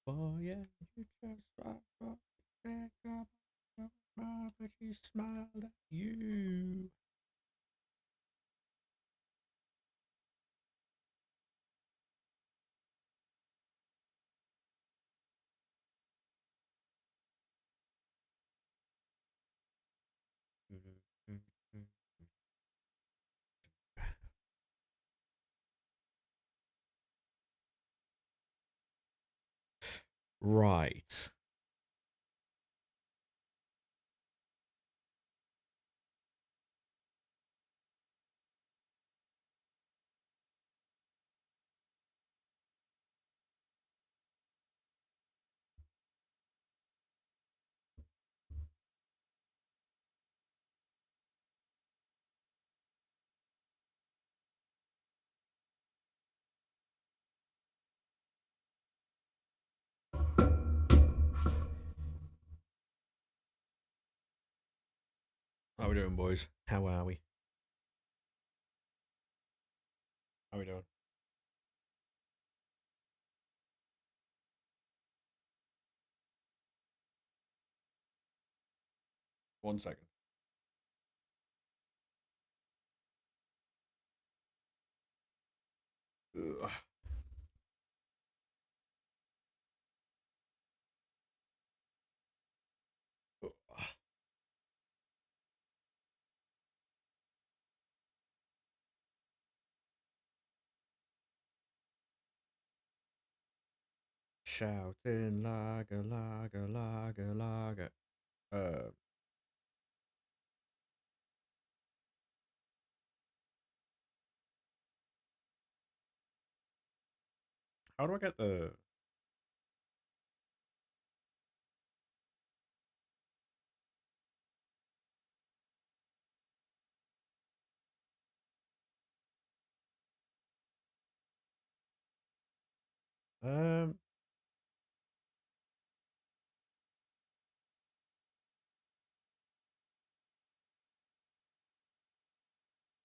Oh yeah, you just but she smiled at you. Right. How we doing, boys? How are we? How we doing? One second. Ugh. Shouting lager, lager, lager, lager. How do I get the?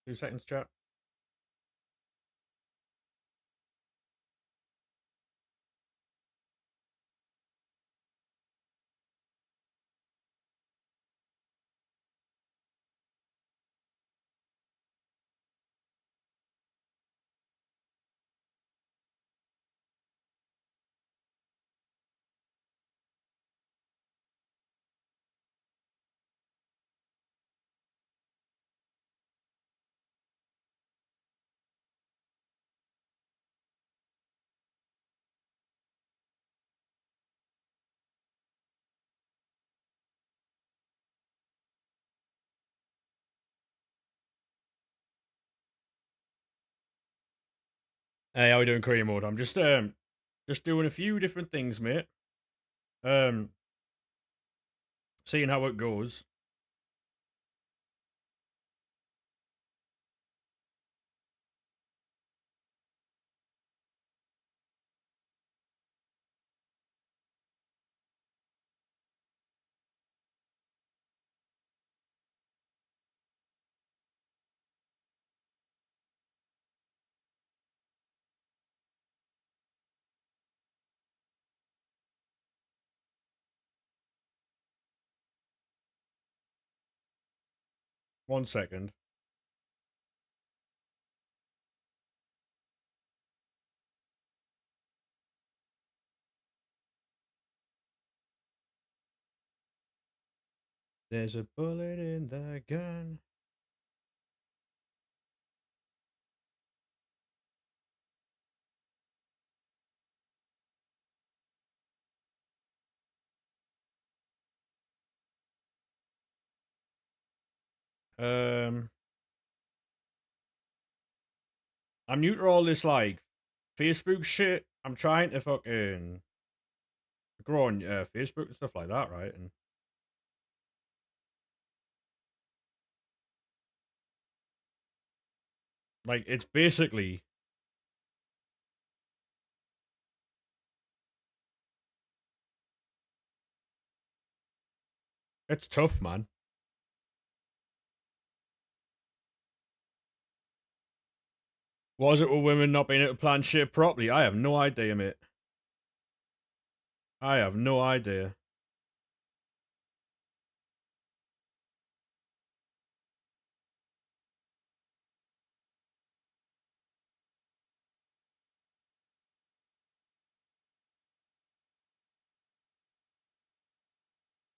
2 seconds, chat. Hey, how we doing, career mode? I'm just doing a few different things, mate. Um, seeing how it goes. One second. There's a bullet in the gun. Um, I'm new to all this like Facebook shit. I'm trying to fucking grow on Facebook and stuff like that, right? And like, it's basically it's tough, man. What is it with women not being able to plan shit properly? I have no idea, mate. I have no idea.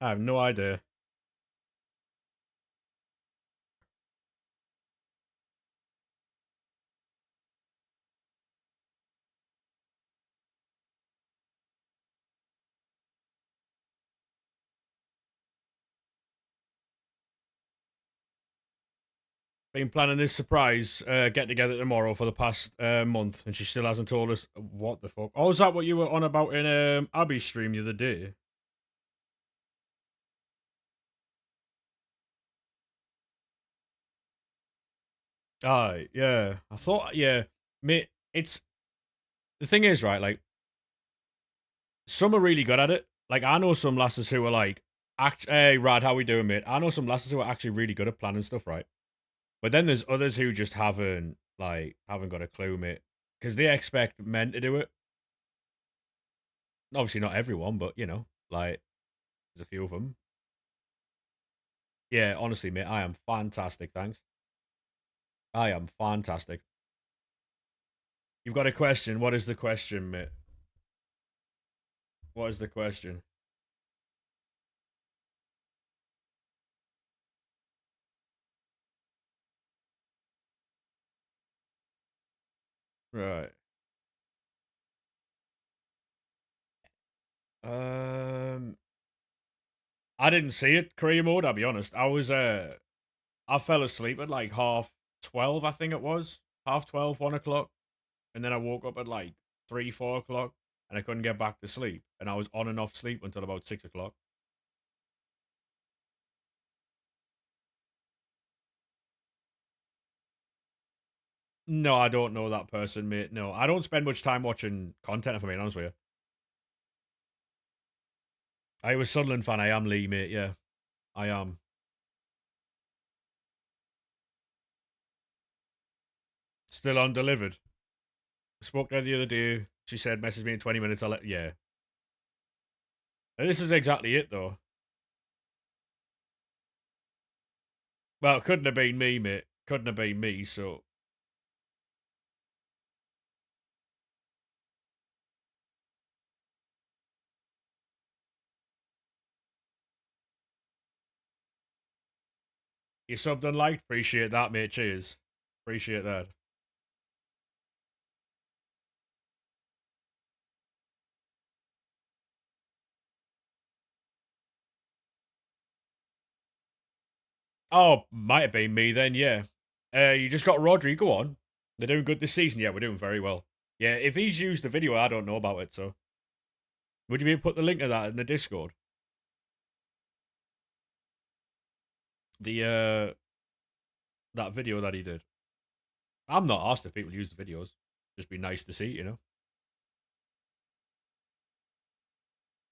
I have no idea. Been planning this surprise get together tomorrow for the past month, and she still hasn't told us what the fuck. Oh, is that what you were on about in Abby's stream the other day? Aye, yeah. I thought, yeah, mate. It's the thing is, right? Like, some are really good at it. Like, I know some lasses who are like, hey, Rad, how we doing, mate? I know some lasses who are actually really good at planning stuff, right? But then there's others who just haven't got a clue, mate, because they expect men to do it. Obviously, not everyone, but you know, like there's a few of them. Yeah, honestly, mate, I am fantastic. Thanks. I am fantastic. You've got a question. What is the question, mate? What is the question? Right. Um, I didn't see it career mode. I'll be honest. I fell asleep at like 12:30. I think it was 12:30, 1 o'clock, and then I woke up at like 3, 4 o'clock, and I couldn't get back to sleep, and I was on and off sleep until about 6 o'clock. No, I don't know that person, mate. No, I don't spend much time watching content, if I'm being honest with you. I was Sunderland fan. I am Lee, mate. Yeah, I am. Still undelivered. Spoke to her the other day. She said, message me in 20 minutes. I'll let, yeah. And this is exactly it, though. Well, it couldn't have been me, mate. Couldn't have been me, so. You subbed and liked. Appreciate that, mate. Cheers. Appreciate that. Oh, might have been me then, yeah. You just got Rodri. Go on. They're doing good this season. Yeah, we're doing very well. Yeah, if he's used the video, I don't know about it, so. Would you be able to put the link to that in the Discord? The that video that he did. I'm not asked if people use the videos. Just be nice to see, you know.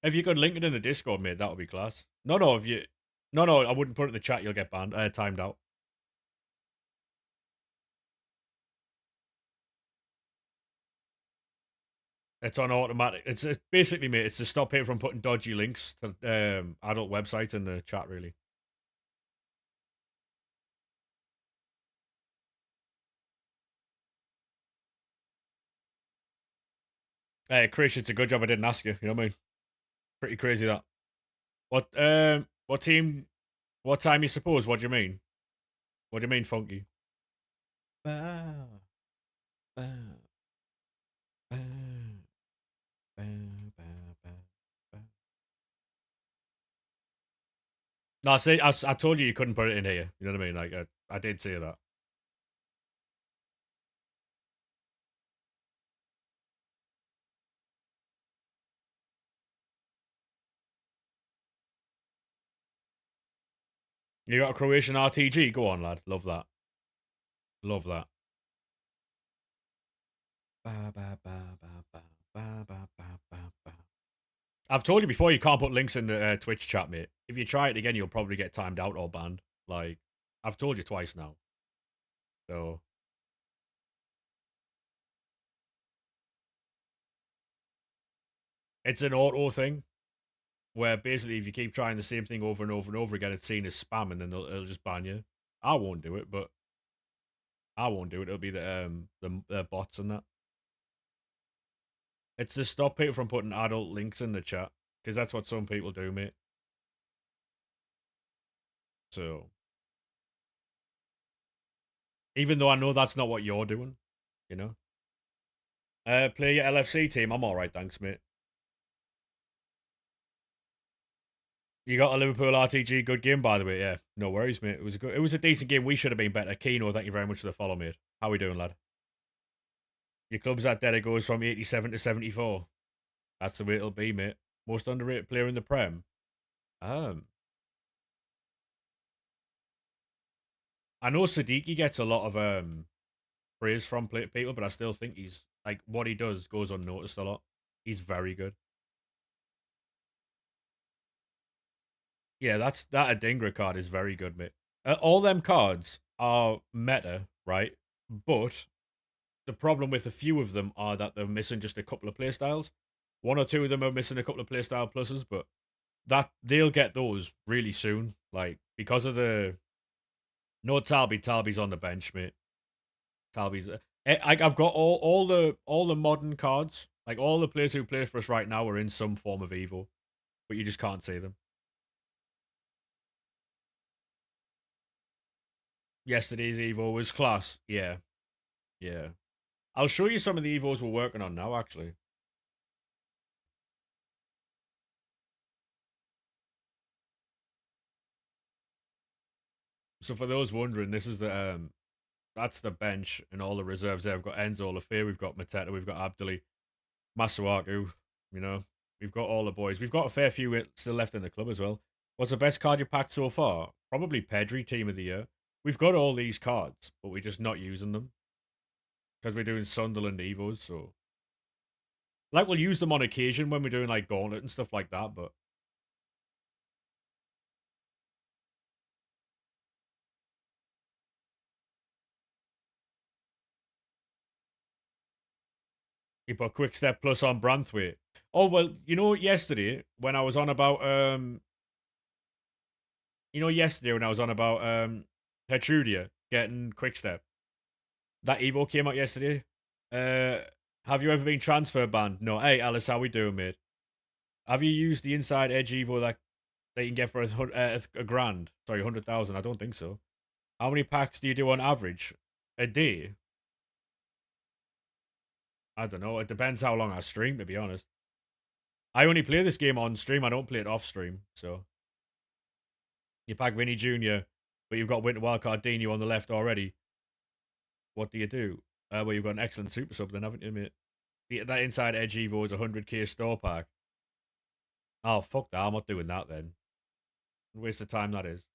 If you could link it in the Discord, mate, that would be class. No, if you, no, I wouldn't put it in the chat. You'll get banned. Timed out. It's on automatic. It's basically, mate. It's to stop people from putting dodgy links to adult websites in the chat. Really. Chris, it's a good job I didn't ask you. You know what I mean? Pretty crazy that. What team? What time you suppose? What do you mean? What do you mean, funky? Bow, bow, bow, bow, bow, bow. No, see, I told you couldn't put it in here. You know what I mean? Like, I did say that. You got a Croatian RTG? Go on, lad. Love that. Love that. I've told you before you can't put links in the Twitch chat, mate. If you try it again, you'll probably get timed out or banned. Like, I've told you twice now. So, It's an auto thing where basically if you keep trying the same thing over and over and over again, it's seen as spam, and then it'll just ban you. I won't do it, but I won't do it. It'll be the bots and that. It's to stop people from putting adult links in the chat because that's what some people do, mate. So even though I know that's not what you're doing, you know. Play your LFC team. I'm all right, thanks, mate. You got a Liverpool RTG. Good game, by the way. Yeah, no worries, mate. It was a good. It was a decent game. We should have been better. Keno, thank you very much for the follow, mate. How we doing, lad? Your club's at dead. It goes from 87 to 74. That's the way it'll be, mate. Most underrated player in the Prem. Um, I know Siddiqui gets a lot of praise from people, but I still think he's like what he does goes unnoticed a lot. He's very good. Yeah, that Adingra card is very good, mate. All them cards are meta, right? But the problem with a few of them are that they're missing just a couple of playstyles. One or two of them are missing a couple of playstyle pluses, but that they'll get those really soon. Like because of the no Talby, Talby's on the bench, mate. Talby's. I've got all the modern cards. Like all the players who play for us right now are in some form of Evo, but you just can't see them. Yesterday's Evo was class. Yeah, yeah. I'll show you some of the Evos we're working on now, actually. So for those wondering, this is the that's the bench and all the reserves there. We've got Enzo Lafay, we've got Mateta, we've got Abdali, Masuaku, you know. We've got all the boys. We've got a fair few still left in the club as well. What's the best card you packed so far? Probably Pedri, team of the year. We've got all these cards, but we're just not using them. Because we're doing Sunderland Evos, so like we'll use them on occasion when we're doing like Gauntlet and stuff like that, but you put Quick Step Plus on Branthwaite. Oh well, yesterday when I was on about yesterday when I was on about Hetrudia getting Quick Step. That Evo came out yesterday. Uh have you ever been transfer banned? No. Hey Alice, how we doing, mate? Have you used the Inside Edge Evo that they can get for a grand? Sorry, 100,000. I don't think so. How many packs do you do on average a day? I don't know. It depends how long I stream, to be honest. I only play this game on stream. I don't play it off stream. So you pack Vinny Jr., but you've got Winter Wildcard Dino on the left already. What do you do? Well, you've got an excellent super sub then, haven't you, mate? That Inside Edge Evo is 100k store pack. Oh, fuck that. I'm not doing that then. Waste of time that is.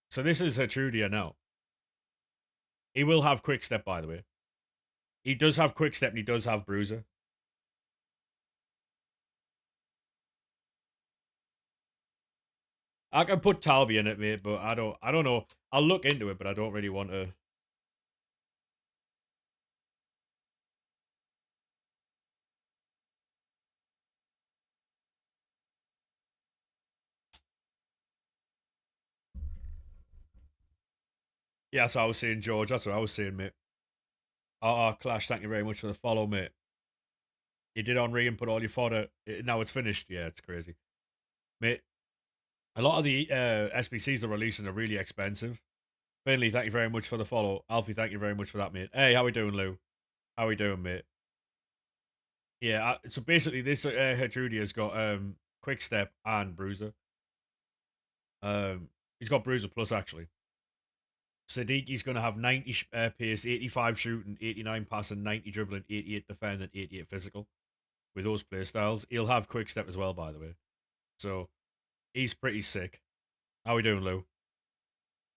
So this is Hertrudia now. He will have Quick Step, by the way. He does have Quick Step and he does have Bruiser. I can put Talby in it, mate, but I don't know. I'll look into it, but I don't really want to. Yeah, that's what I was saying, George. That's what I was saying, mate. Clash, thank you very much for the follow, mate. You did on and put all your fodder. Now it's finished. Yeah, it's crazy. Mate, a lot of the SBCs they're releasing are really expensive. Finley, thank you very much for the follow. Alfie, thank you very much for that, mate. Hey, how we doing, Lou? How we doing, mate? Yeah, so basically this Hetrudia's got Quick Step and Bruiser. He's got Bruiser Plus, actually. Sadiqi's going to have 90 pace, 85 shooting, 89 passing, 90 dribbling, 88 defending, 88 physical. With those play styles, he'll have Quick Step as well, by the way. So he's pretty sick. How we doing, Lou?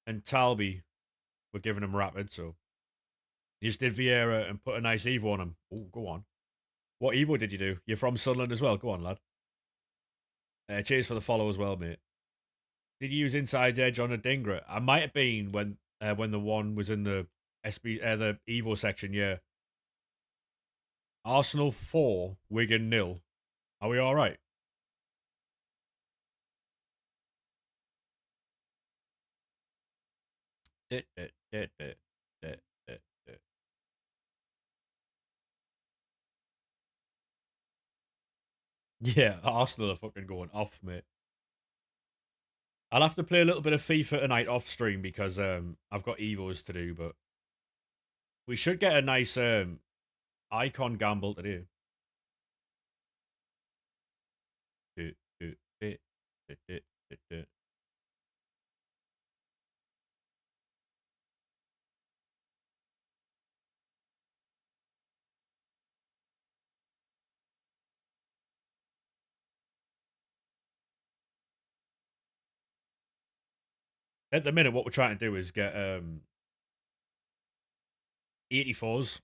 And Talby, we're giving him rapid, so you just did Vieira and put a nice Evo on him. Oh, go on. What Evo did you do? You're from Sunderland as well. Go on, lad. Cheers for the follow as well, mate. Did you use Inside Edge on a Dingra? I might have been when the one was in the the Evo section. Yeah. Arsenal 4, Wigan 0. Are we all right? Yeah, Arsenal are fucking going off, mate. I'll have to play a little bit of FIFA tonight off stream because I've got Evos to do, but we should get a nice icon gamble today. At the minute, what we're trying to do is get 84s.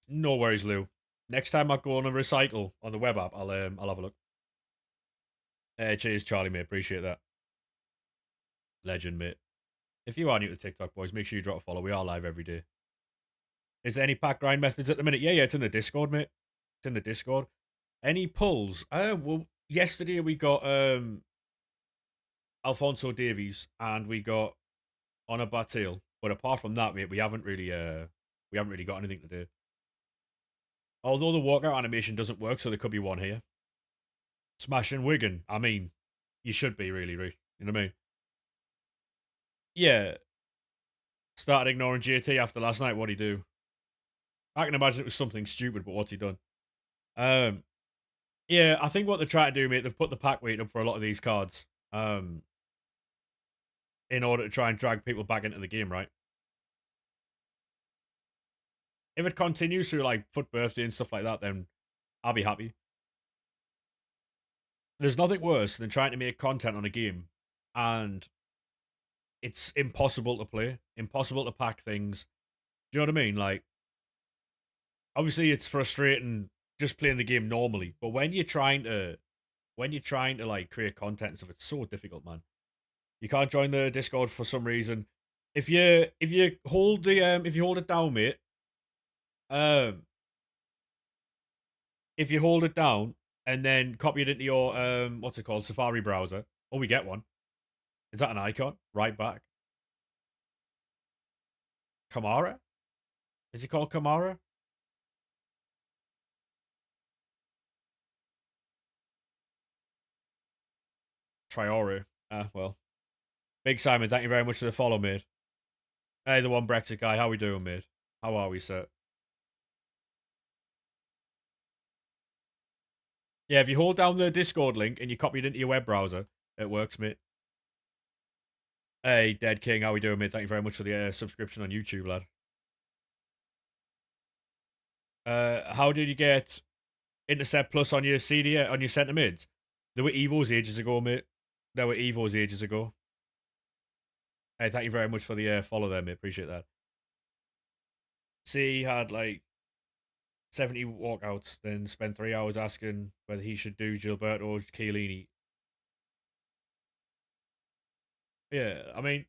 No worries, Lou. Next time I go on a recycle on the web app, I'll have a look. Cheers, Charlie, mate. Appreciate that. Legend, mate. If you are new to TikTok, boys, make sure you drop a follow. We are live every day. Is there any pack grind methods at the minute? Yeah, it's in the Discord, mate. It's in the Discord. Any pulls? Well, yesterday we got Alfonso Davies and we got Honor Batil. But apart from that, mate, we haven't really got anything to do. Although the walkout animation doesn't work, so there could be one here. Smashing Wigan. I mean, you should be really. You know what I mean? Yeah. Started ignoring JT after last night. What'd he do? I can imagine it was something stupid, but what's he done? Yeah, I think what they're trying to do, mate, they've put the pack weight up for a lot of these cards. In order to try and drag people back into the game, right? If it continues through like Foot Birthday and stuff like that, then I'll be happy. There's nothing worse than trying to make content on a game and it's impossible to play, impossible to pack things. Do you know what I mean? Like, obviously, it's frustrating just playing the game normally, but when you're trying to like create content and stuff, it's so difficult, man. You can't join the Discord for some reason. If you hold the if you hold it down, mate, um, if you hold it down and then copy it into your what's it called, Safari browser. Oh, we get one. Is that an icon? Right back. Kamara? Is he called Kamara? Traore. Ah, well. Big Simon, thank you very much for the follow, mate. Hey, the one Brexit guy. How we doing, mate? How are we, sir? Yeah, if you hold down the Discord link and you copy it into your web browser, it works, mate. Hey, Dead King, how we doing, mate? Thank you very much for the subscription on YouTube, lad. How did you get Intercept Plus on your CD on your centre mids? There were Evos ages ago, mate. There were Evos ages ago. Hey, thank you very much for the follow there, mate. Appreciate that. See, he had like 70 walkouts, then spent 3 hours asking whether he should do Gilberto or Chiellini. Yeah, I mean,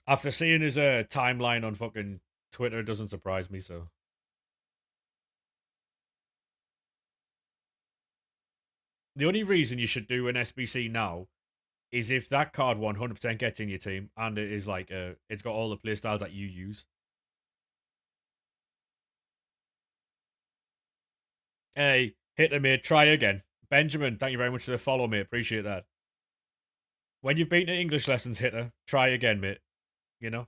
after seeing his timeline on fucking Twitter, it doesn't surprise me, so. The only reason you should do an SBC now is if that card 100% gets in your team and it is like, it's got all the playstyles that you use. Hey, hit him, mate. Try again. Benjamin, thank you very much for the follow, mate. Appreciate that. When you've been to English lessons, hitter, try again, mate. You know?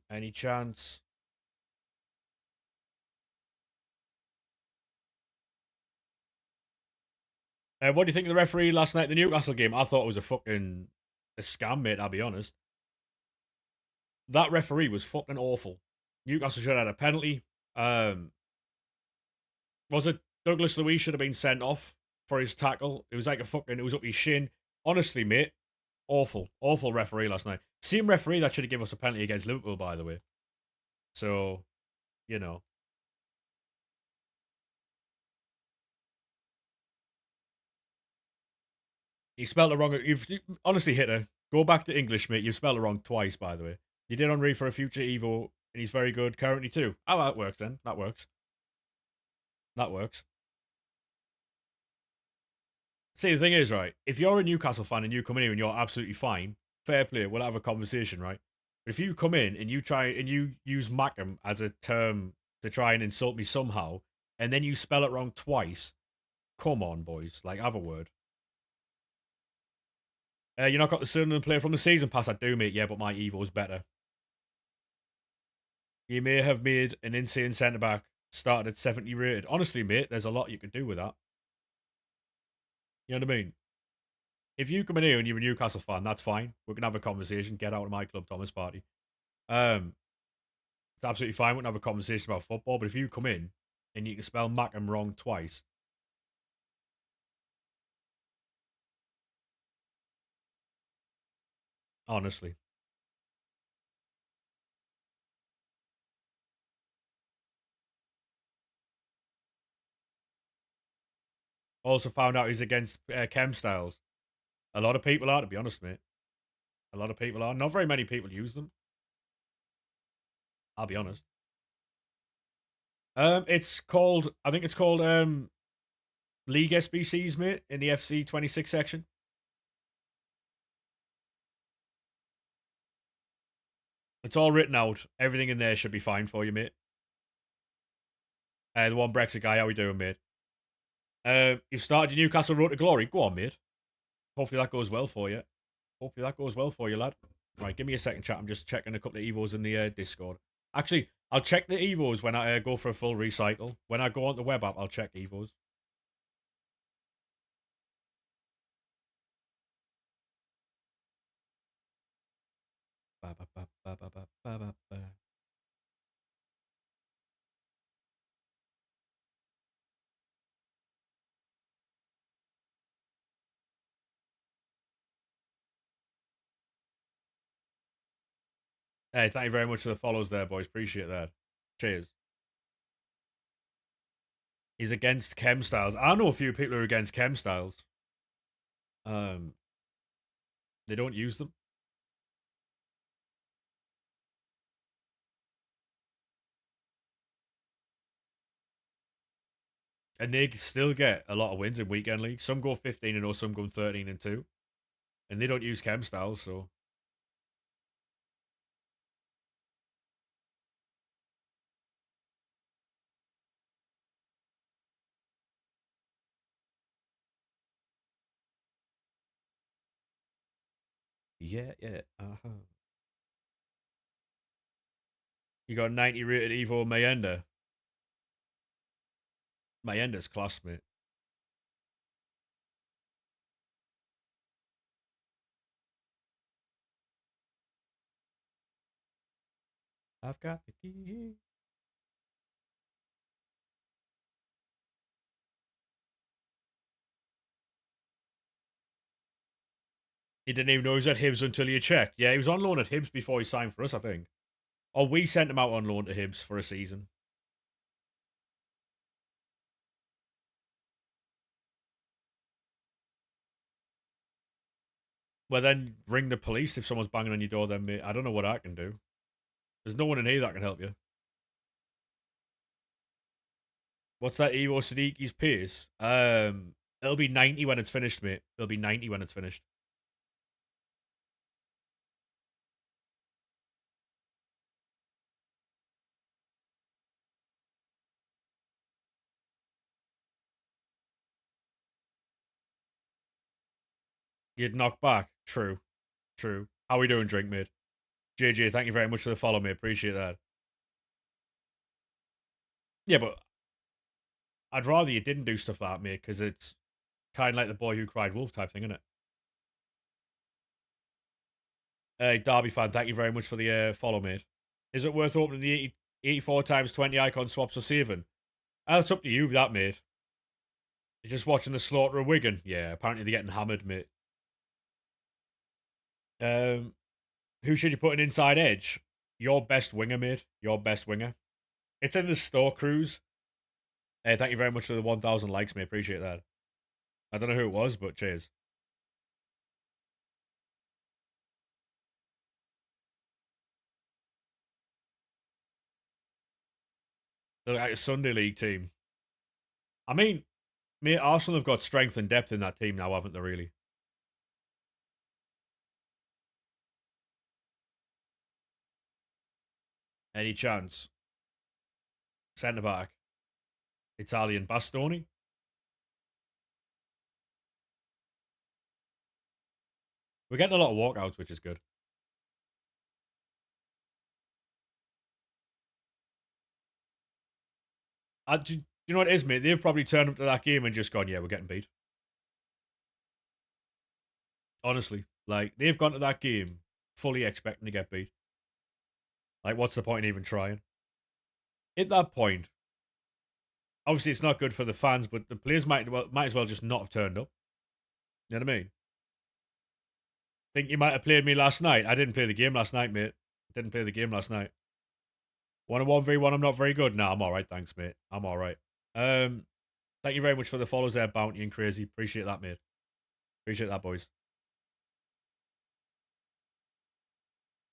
Any chance? What do you think of the referee last night, the Newcastle game? I thought it was a scam, mate, I'll be honest. That referee was fucking awful. Newcastle should have had a penalty. Was it Douglas Luiz should have been sent off for his tackle? It was like it was up his shin. Honestly, mate, awful, awful referee last night. Same referee that should have given us a penalty against Liverpool, by the way. So, you know, he spelled it wrong. Honestly, Hitter, go back to English, mate. You've spelled it wrong twice, by the way. You did Henri for a future Evo, and he's very good currently too. Oh, that works then. That works. That works. See, the thing is, right, if you're a Newcastle fan and you come in here and you're absolutely fine, fair play, we'll have a conversation, right? But if you come in and you try and you use Mackham as a term to try and insult me somehow, and then you spell it wrong twice, come on, boys. Like, have a word. You're not got the Sunderland player from the season pass. I do, mate. Yeah, but my Evo's better. You may have made an insane centre back started at 70 rated. Honestly, mate, there's a lot you could do with that. You know what I mean? If you come in here and you're a Newcastle fan, that's fine. We can have a conversation. Get out of my club, Thomas Party. Um, it's absolutely fine. We can have a conversation about football. But if you come in and you can spell Mackham wrong twice, honestly. Also found out he's against chem styles. A lot of people are, to be honest, mate. A lot of people are. Not very many people use them. I'll be honest. It's called. I think it's called League SBCs, mate, in the FC 26 section. It's all written out. Everything in there should be fine for you, mate. The one Brexit guy, how we doing, mate? You've started your Newcastle road to glory. Go on, mate. Hopefully that goes well for you. Hopefully that goes well for you, lad. Right, give me a second, chat. I'm just checking a couple of Evos in the Discord. Actually, I'll check the Evos when I go for a full recycle. When I go on the web app, I'll check Evos. Ba, ba, ba, ba, ba, ba, ba, ba. Hey, thank you very much for the follows there, boys. Appreciate that. Cheers. He's against chem styles. I know a few people who are against chem styles. Um, they don't use them. And they still get a lot of wins in weekend league. Some go 15-0, some go 13-2. And they don't use chem styles, so yeah, yeah. Uh-huh. You got 90 rated Evo Mayenda. Mayenda's class, mate. I've got the key. He didn't even know he was at Hibs until you checked. Yeah, he was on loan at Hibs before he signed for us, I think. Or we sent him out on loan to Hibs for a season. Well, then ring the police if someone's banging on your door, then, mate. I don't know what I can do. There's no one in here that can help you. What's that Evo Sadiqi's pace? It'll be 90 when it's finished, mate. It'll be 90 when it's finished. You'd knock back. True. True. How we doing, drink, mate? JJ, thank you very much for the follow, mate. Appreciate that. Yeah, but I'd rather you didn't do stuff like that, mate, because it's kind of like the boy who cried wolf type thing, isn't it? Hey, Derby fan, thank you very much for the follow, mate. Is it worth opening the 84 times 20 icon swaps or saving? That's up to you, that, mate. You're just watching the slaughter of Wigan. Yeah, apparently they're getting hammered, mate. Um, who should you put an inside edge? Your best winger, mate. Your best winger. It's in the store cruise. Hey, thank you very much for the 1,000 likes, mate. Appreciate that. I don't know who it was, but cheers. They're like a Sunday League team. I mean, mate, Arsenal have got strength and depth in that team now, haven't they, really? Any chance? Centre back. Italian Bastoni. We're getting a lot of walkouts, which is good. Do you know what it is, mate? They've probably turned up to that game and just gone, yeah, we're getting beat. Honestly. Like, they've gone to that game fully expecting to get beat. Like, what's the point in even trying? At that point, obviously it's not good for the fans, but the players might as well just not have turned up. You know what I mean? Think you might have played me last night? I didn't play the game last night, mate. Didn't play the game last night. 1-1v1, I'm not very good. Nah, I'm alright, thanks, mate. I'm alright. Thank you very much for the follows there, Bounty and Crazy. Appreciate that, mate. Appreciate that, boys.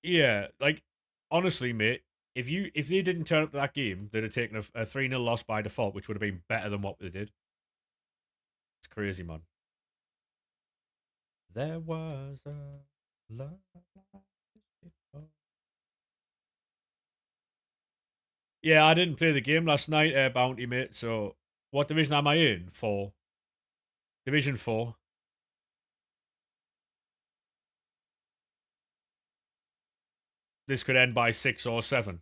Yeah, like, honestly, mate, if they didn't turn up to that game, they'd have taken a 3-0 loss by default, which would have been better than what they did. It's crazy, man. There was a love like this before. Yeah, I didn't play the game last night, Bounty, mate. So, what division am I in? Four. Division 4. This could end by 6 or 7.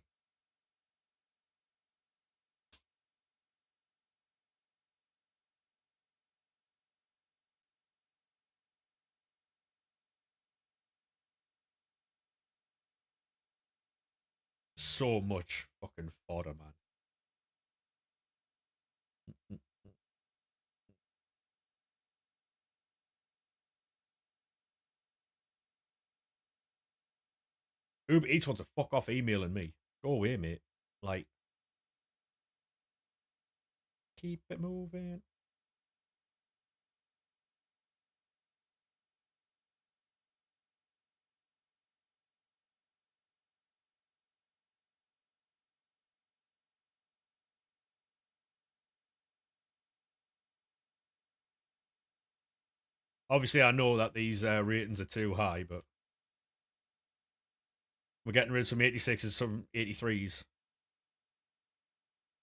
So much fucking fodder, man. Uber Eats wants to fuck off emailing me. Go away, mate. Like, keep it moving. Obviously, I know that these ratings are too high, but we're getting rid of some 86s, some 83s.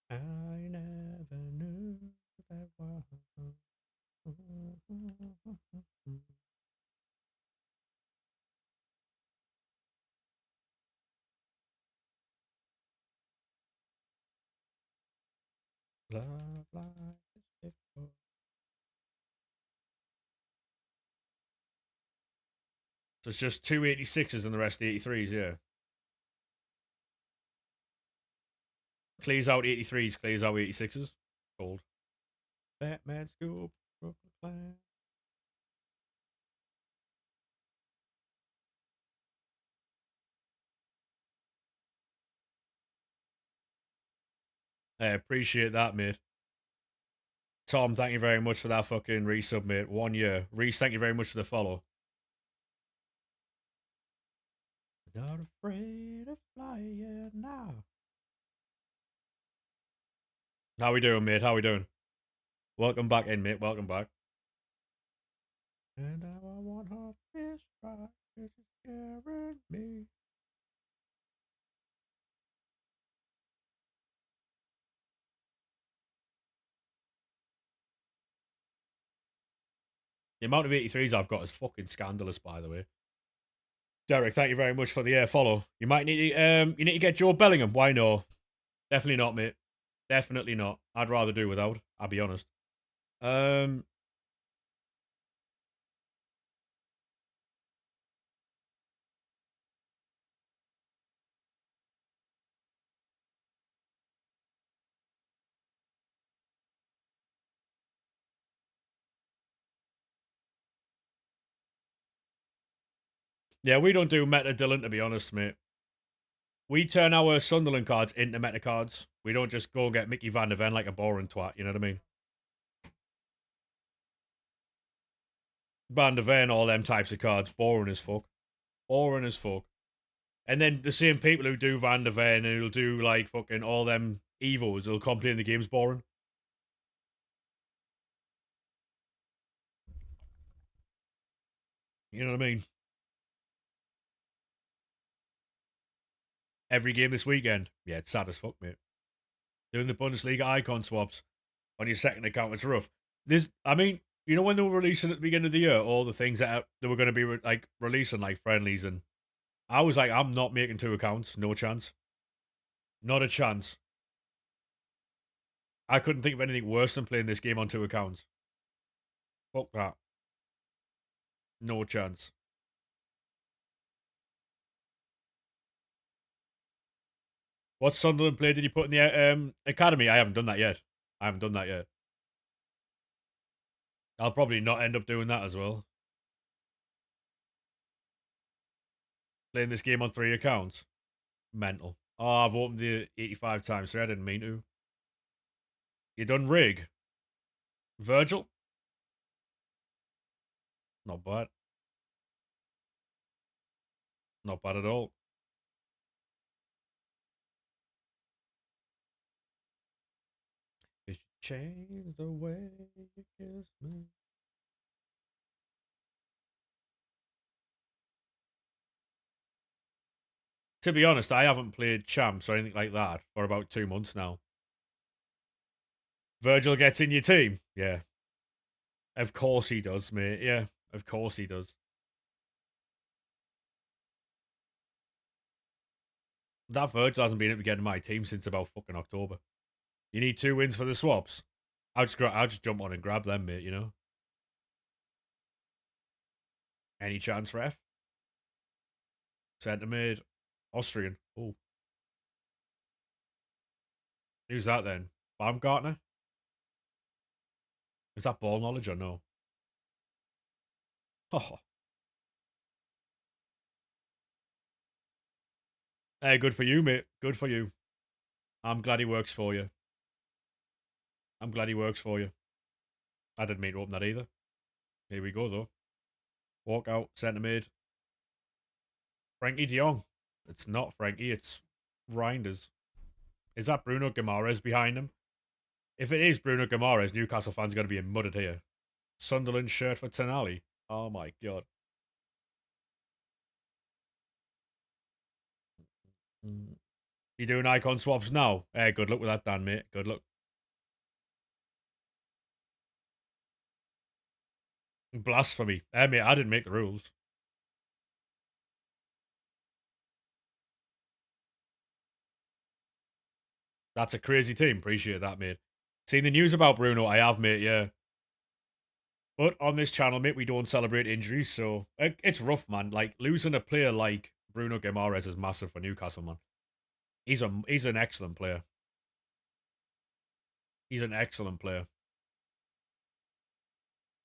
I never knew that was. Love like this before. So it's just two 86s and the rest 83s, yeah. Clears out 83s, clears out 86s. Cold. Batman Scoop, Brooklyn Clan. I appreciate that, mate. Tom, thank you very much for that fucking resub, mate. 1 year. Reese, thank you very much for the follow. Not afraid of flying now. How we doing, mate? How we doing? Welcome back in, mate. Welcome back. And now I want half this ride. It's scaring me. The amount of 83s I've got is fucking scandalous, by the way. Derek, thank you very much for the follow. You might need to you need to get Joe Bellingham. Why no? Definitely not, mate. Definitely not. I'd rather do without. I'll be honest. Um, Yeah, we don't do meta Dylan, to be honest, mate. We turn our Sunderland cards into meta cards. We don't just go and get Mickey Van der Ven like a boring twat, you know what I mean? Van der Ven, all them types of cards, boring as fuck. Boring as fuck. And then the same people who do Van der Ven and who'll do like fucking all them Evos will complain the game's boring. You know what I mean? Every game this weekend. Yeah, it's sad as fuck, mate. Doing the Bundesliga icon swaps on your second account, it's rough. I mean, you know when they were releasing at the beginning of the year, all the things that they were going to be like releasing, like friendlies, and I was like, I'm not making two accounts, no chance, not a chance. I couldn't think of anything worse than playing this game on two accounts. Fuck that, no chance. What Sunderland player did you put in the academy? I haven't done that yet. I haven't done that yet. I'll probably not end up doing that as well. Playing this game on three accounts. Mental. Oh, I've opened the 85 times, so I didn't mean to. You done rig? Virgil? Not bad. Not bad at all. Cause you changed the way you kiss me. To be honest, I haven't played champs or anything like that for about 2 months now. Virgil gets in your team? Yeah. Of course he does, mate. Yeah, of course he does. That Virgil hasn't been able to get in my team since about fucking October. You need 2 wins for the swaps. I'll just jump on and grab them, mate, you know? Any chance, ref? Centre mid. Austrian. Oh. Who's that then? Baumgartner? Is that ball knowledge or no? Oh. Hey, good for you, mate. Good for you. I'm glad he works for you. I'm glad he works for you. I didn't mean to open that either. Here we go, though. Walk out, centre mid. Frankie de Jong. It's not Frankie, it's Reinders. Is that Bruno Guimaraes behind him? If it is Bruno Guimaraes, Newcastle fans are going to be mudded here. Sunderland shirt for Tonali. Oh my god. You doing icon swaps now? Hey, good luck with that, Dan, mate. Good luck. Blasphemy. Hey, mate, I didn't make the rules. That's a crazy team. Appreciate that, mate. Seen the news about Bruno? I have, mate, yeah. But on this channel, mate, we don't celebrate injuries, so it's rough, man. Like, losing a player like Bruno Guimaraes is massive for Newcastle, man. He's an excellent player. He's an excellent player.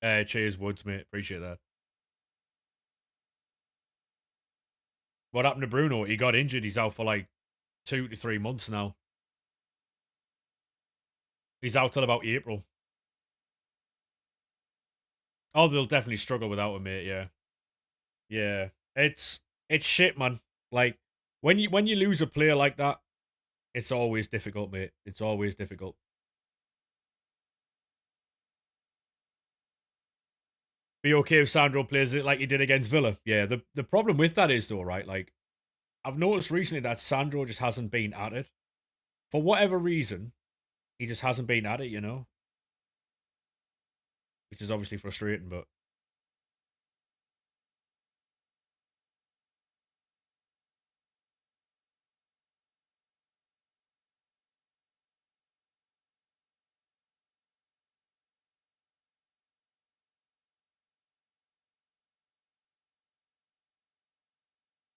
Cheers, Woods, mate. Appreciate that. What happened to Bruno? He got injured. He's out for like 2 to 3 months now. He's out till about April. Oh, they'll definitely struggle without him, mate. Yeah, yeah. It's shit, man. Like when you lose a player like that, it's always difficult, mate. It's always difficult. Be okay if Sandro plays it like he did against Villa. Yeah. The problem with that is though, right? Like I've noticed recently that Sandro just hasn't been at it for whatever reason. He just hasn't been at it, you know, which is obviously frustrating. But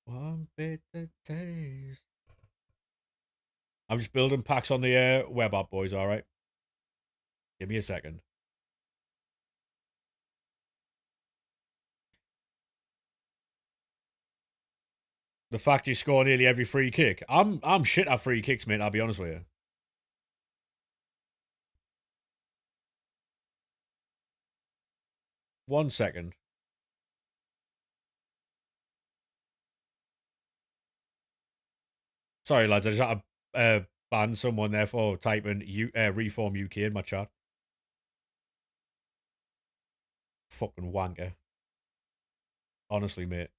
one bitter taste. I'm just building packs on the web app, boys. All right, give me a second. The fact you score nearly every free kick. I'm shit at free kicks, mate. I'll be honest with you. One second. Sorry, lads. I just had to ban someone there for typing Reform UK in my chat. Fucking wanker. Honestly, mate.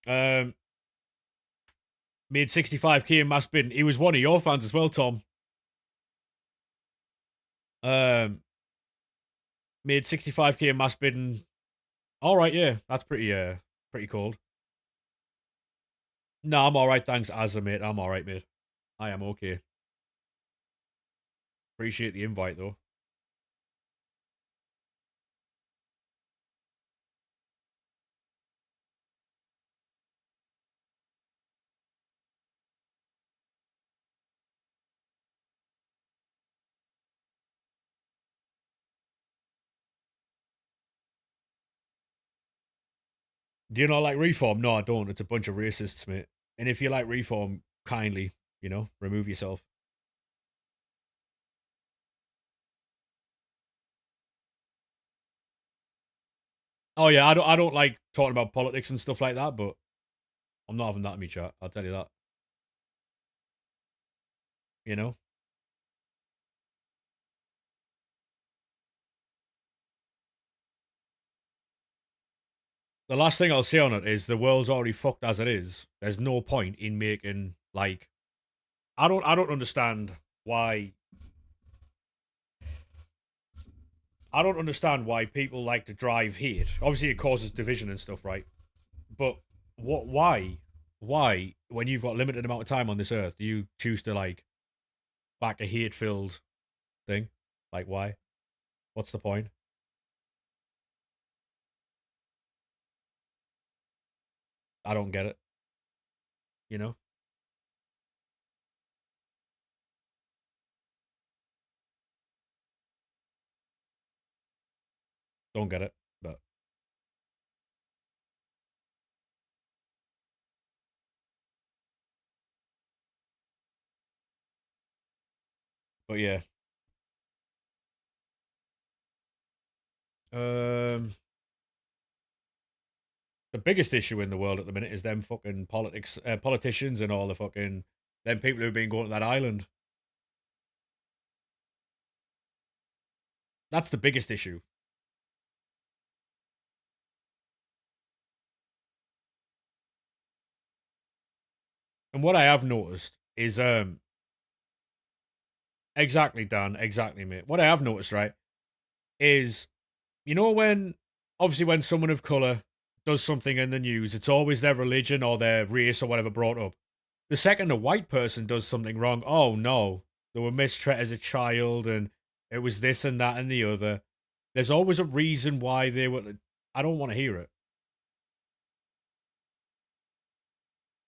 Um, Made 65k in mass bidding. He was one of your fans as well, Tom. Made 65k in mass bidding. All right, yeah, that's pretty cold. No, I'm all right, thanks, Azza, mate. I'm all right, mate. I am okay. Appreciate the invite, though. Do you not like Reform? No, I don't. It's a bunch of racists, mate. And if you like Reform, kindly, remove yourself. Oh yeah, I don't like talking about politics and stuff like that, but I'm not having that in me chat. I'll tell you that. You know, the last thing I'll say on it is the world's already fucked as it is. There's no point in making like I don't understand why I don't understand why people like to drive hate. Obviously, it causes division and stuff, right? But what? Why? Why, when you've got limited amount of time on this earth, do you choose to like back a hate-filled thing? Like, why? What's the point? I don't get it. You know, don't get it. But yeah. Um, the biggest issue in the world at the minute is them fucking politicians, and all the fucking them people who've been going to that island. That's the biggest issue. And what I have noticed is exactly, Dan, exactly, mate. What I have noticed, right, is when obviously when someone of color does something in the news, it's always their religion or their race or whatever brought up. The second a white person does something wrong, oh no, they were mistreated as a child and it was this and that and the other. There's always a reason why they were. I don't want to hear it.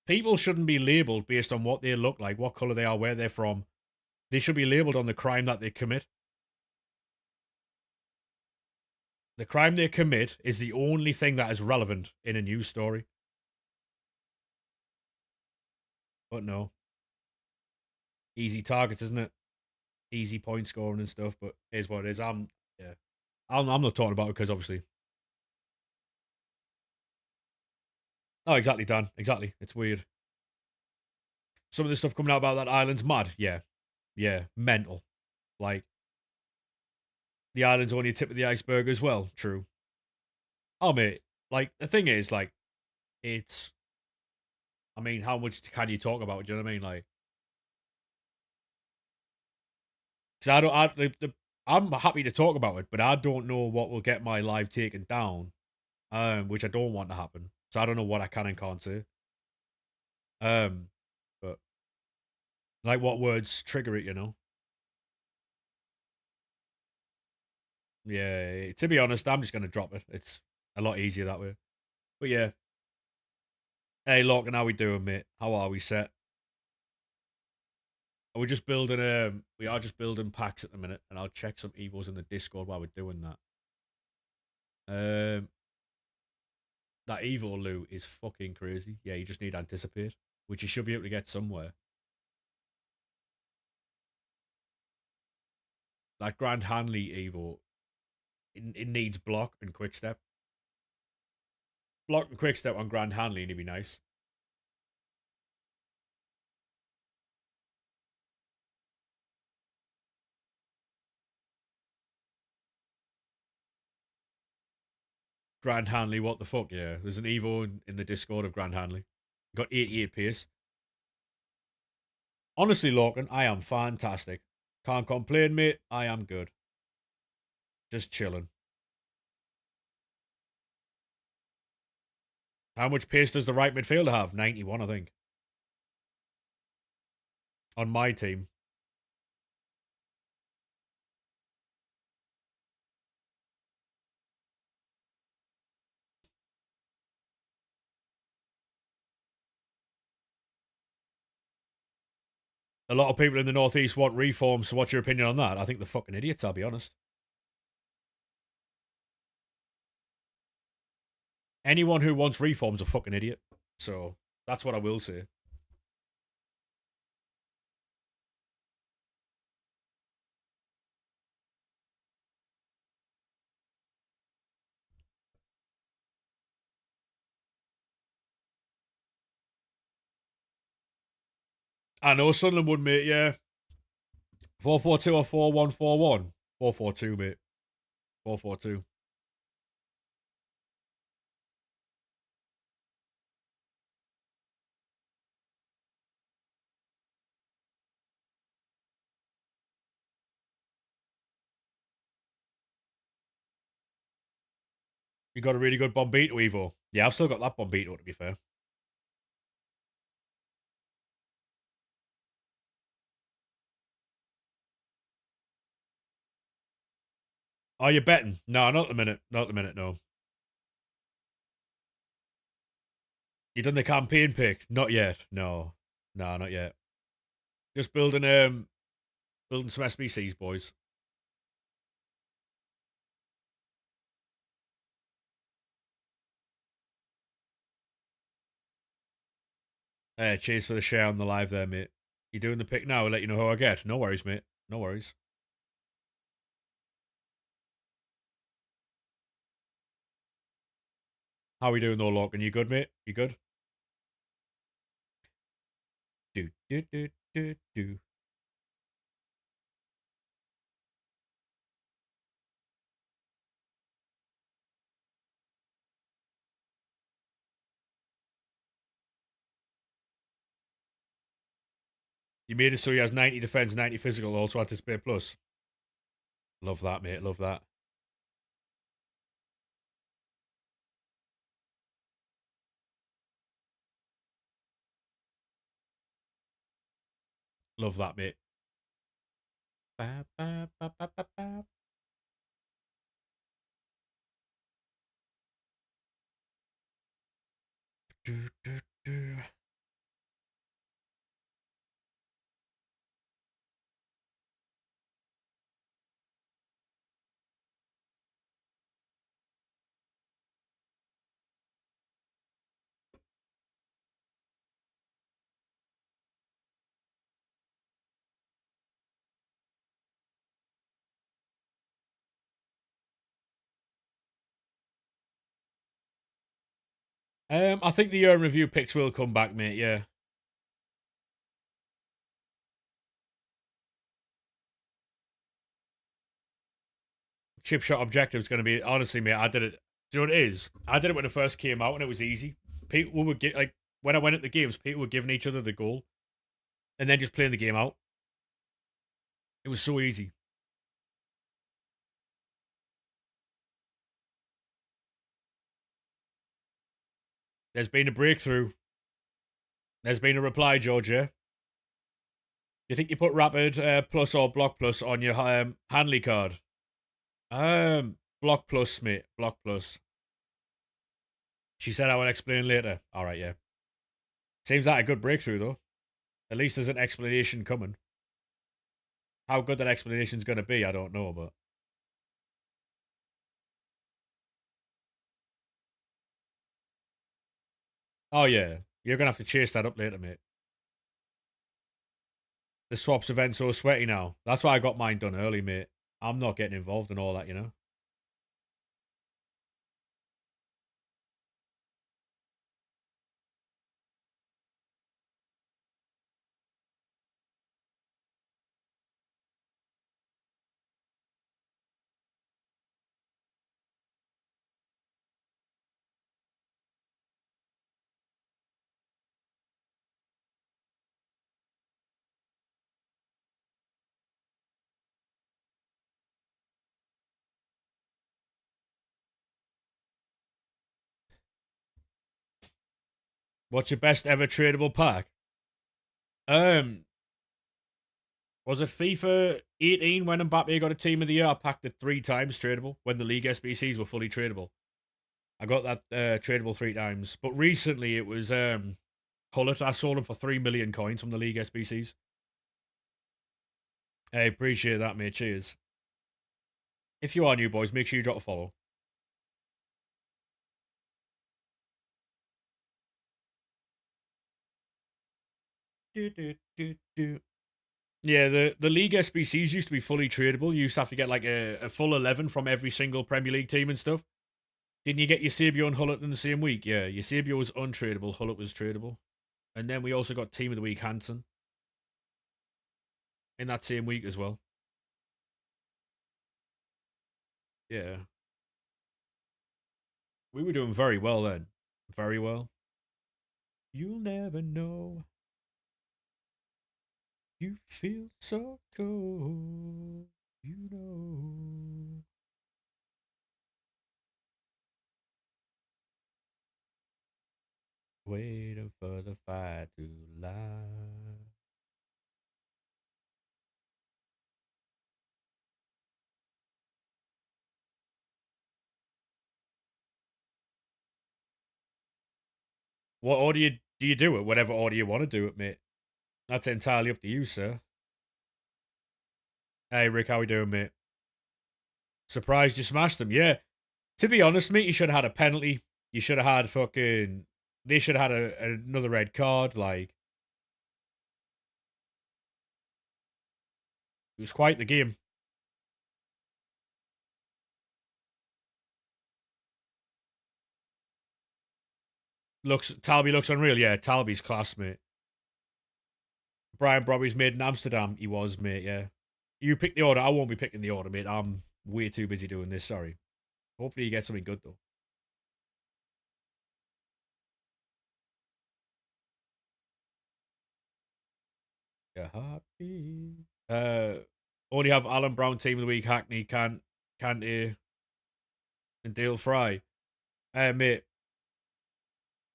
People shouldn't be labeled based on what they look like, what color they are, where they're from. They should be labeled on the crime that they commit. The crime they commit is the only thing that is relevant in a news story. But no, easy targets, isn't it? Easy point scoring and stuff. But it is what it is. Yeah. I'm not talking about it because obviously. Oh, exactly, Dan. Exactly. It's weird. Some of the stuff coming out about that island's mad. Yeah, yeah, mental. Like the island's only a tip of the iceberg as well. True. Oh mate, like the thing is, like it's. I mean, how much can you talk about? Do you know what I mean? Like, because I don't. I'm happy to talk about it, but I don't know what will get my live taken down. Which I don't want to happen. So I don't know what I can and can't say. Um, but like, what words trigger it? Yeah. To be honest, I'm just gonna drop it. It's a lot easier that way. But yeah. Hey, Lorcan, how we doing, mate? How are we set? Are we just building we are just building packs at the minute, and I'll check some evos in the Discord while we're doing that. Um, that Evo loot is fucking crazy. Yeah, you just need to anticipate, which you should be able to get somewhere. That Grand Hanley Evo, it needs block and quick step. Block and quick step on Grand Hanley would be nice. Grand Hanley, what the fuck? Yeah, there's an Evo in the Discord of Grand Hanley. Got 88 pace. Honestly, Lorcan, I am fantastic. Can't complain, mate. I am good. Just chilling. How much pace does the right midfielder have? 91, I think. On my team. A lot of people in the Northeast want reforms, so what's your opinion on that? I think they're fucking idiots, I'll be honest. Anyone who wants reforms a fucking idiot. So, that's what I will say. I know Sunderland would, mate, yeah. 4-4-2 or 4-1-4-1? 4-4-2, mate. 4-4-2. You got a really good Bombito Evo. Yeah, I've still got that Bombito, to be fair. Are you betting? No, not at the minute. Not at the minute, no. You done the campaign pick? Not yet. No. No, not yet. Just building some SBCs, boys. Cheers for the share on the live there, mate. You doing the pick now? I'll let you know who I get. No worries, mate. No worries. How we doing though, Logan? You good, mate? You good? Do do do do do. You made it so he has 90 defense, 90 physical, also anticipate plus. Love that, mate. Love that. Love that, mate. Ba, ba, ba, ba, ba, ba. Do, do, do. I think the year in review picks will come back, mate. Yeah. Chip shot objective is going to be honestly, mate. I did it. Do you know what it is? I did it when it first came out, and it was easy. People would get like when I went at the games, people were giving each other the goal, and then just playing the game out. It was so easy. There's been a breakthrough. There's been a reply, Georgia. Do you think you put rapid plus or block plus on your Hanley card? Block plus, mate. Block plus. She said I will explain later. All right, yeah. Seems like a good breakthrough though. At least there's an explanation coming. How good that explanation's going to be, I don't know, but Oh yeah, you're gonna have to chase that up later, mate. The swaps event so sweaty now. That's why I got mine done early, mate. I'm not getting involved in all that, you know. What's your best ever tradable pack? Um, was it FIFA 18 when Mbappe got a team of the year? I packed it 3 times tradable when the league SBCs were fully tradable. I got that tradable 3 times. But recently it was Hullet. I sold him for 3 million coins from the league SBCs. Hey, appreciate that, mate. Cheers. If you are new, boys, make sure you drop a follow. Do, do, do, do. Yeah, the league SBCs used to be fully tradable. You used to have to get like a full 11 from every single Premier League team and stuff. Didn't you get Eusebio and Hullet in the same week? Yeah, Eusebio was untradable, Hullet was tradable. And then we also got Team of the Week Hansen in that same week as well. Yeah. We were doing very well then. Very well. You'll never know. You feel so cold. You know. Waiting for the fire to light. What order do you do it? Whatever order you want to do it, mate. That's entirely up to you, sir. Hey, Rick, how we doing, mate? Surprised you smashed them. Yeah. To be honest, mate, you should have had a penalty. You should have had fucking. They should have had another red card. Like, it was quite the game. Talby looks unreal. Yeah, Talby's class, mate. Brian Brobby's made in Amsterdam. He was, mate. Yeah. You pick the order. I won't be picking the order, mate. I'm way too busy doing this. Sorry. Hopefully you get something good though. Yeah, happy. Only have Alan Brown team of the week. Hackney, Kante, and Dale Fry. Mate.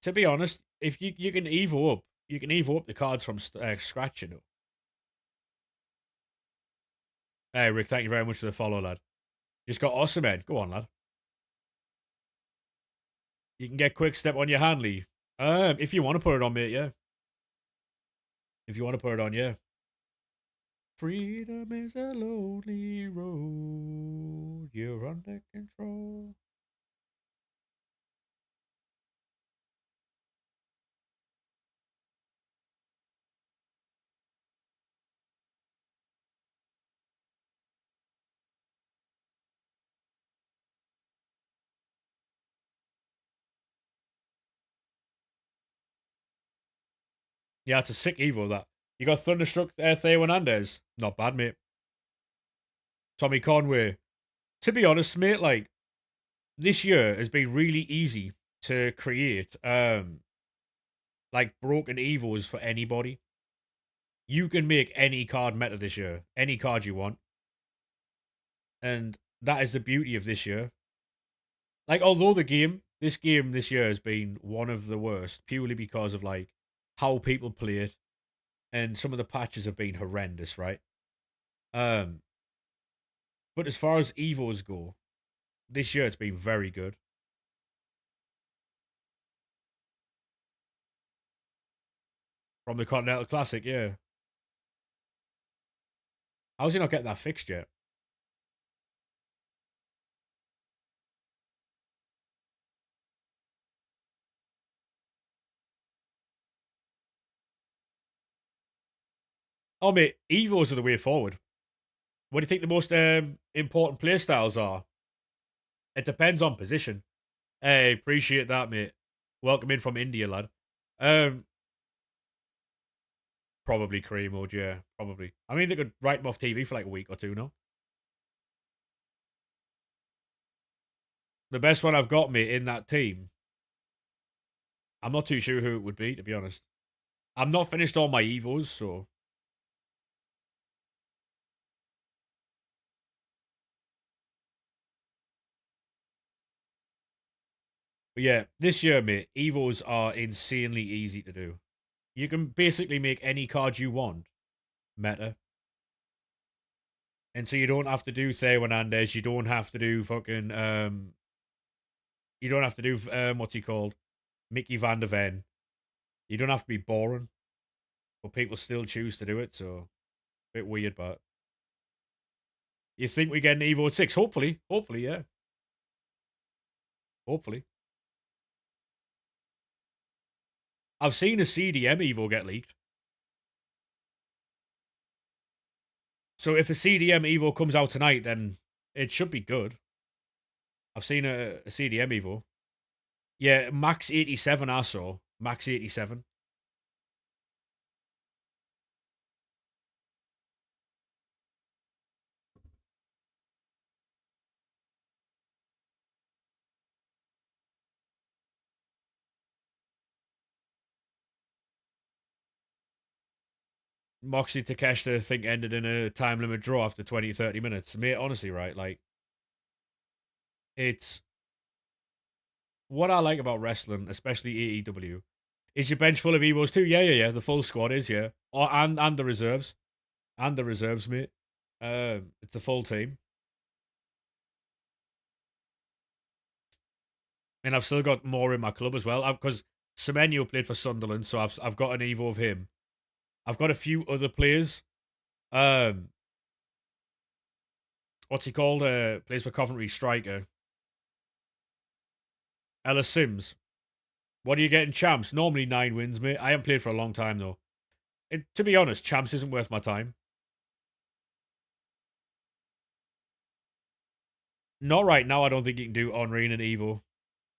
To be honest, if you can evo up, you can evo up the cards from scratch. You know. Hey Rick, thank you very much for the follow, lad. Just got awesome, man. Go on, lad. You can get quick step on your Hanley. If you want to put it on, mate, yeah. If you want to put it on, yeah. Freedom is a lonely road. You're under control. Yeah, it's a sick Evo, that. You got Thunderstruck Theo Hernandez. Not bad, mate. Tommy Conway. To be honest, mate, like, this year has been really easy to create, like, broken Evos for anybody. You can make any card meta this year. Any card you want. And that is the beauty of this year. Like, although this game this year has been one of the worst, purely because of, like, how people play it. And some of the patches have been horrendous, right? Um, but as far as Evos go, this year it's been very good. From the Continental Classic, yeah. How's he not getting that fixed yet? Oh, mate, Evos are the way forward. What do you think the most important play styles are? It depends on position. Hey, appreciate that, mate. Welcome in from India, lad. Um, Probably career mode, yeah, probably. I mean, they could write him off TV for like a week or two, no? The best one I've got, mate, in that team, I'm not too sure who it would be, to be honest. I'm not finished all my Evos, so. But yeah, this year, mate, Evos are insanely easy to do. You can basically make any card you want meta. And so you don't have to do Theo Hernandez, you don't have to do fucking, you don't have to do, what's he called? Mickey Van der Ven. You don't have to be boring, but people still choose to do it, so a bit weird, but you think we get an Evo 6? Hopefully. Hopefully, yeah. Hopefully. I've seen a CDM Evo get leaked. So if a CDM Evo comes out tonight, then it should be good. I've seen a CDM Evo. Yeah, max 87 I saw. Max 87. Moxley Takeshita, I think, ended in a time limit draw after 20, 30 minutes. Mate, honestly, right? Like, it's what I like about wrestling, especially AEW, is your bench full of Evos too. Yeah, yeah, yeah. The full squad is, yeah. And the reserves. And the reserves, mate. It's the full team. And I've still got more in my club as well. Because Semenyo played for Sunderland, so I've got an Evo of him. I've got a few other players. Um, what's he called? Plays for Coventry, striker. Ellis Sims. What are you getting, champs? Normally 9 wins, mate. I haven't played for a long time though. To be honest, champs isn't worth my time. Not right now. I don't think you can do Henri and Evo.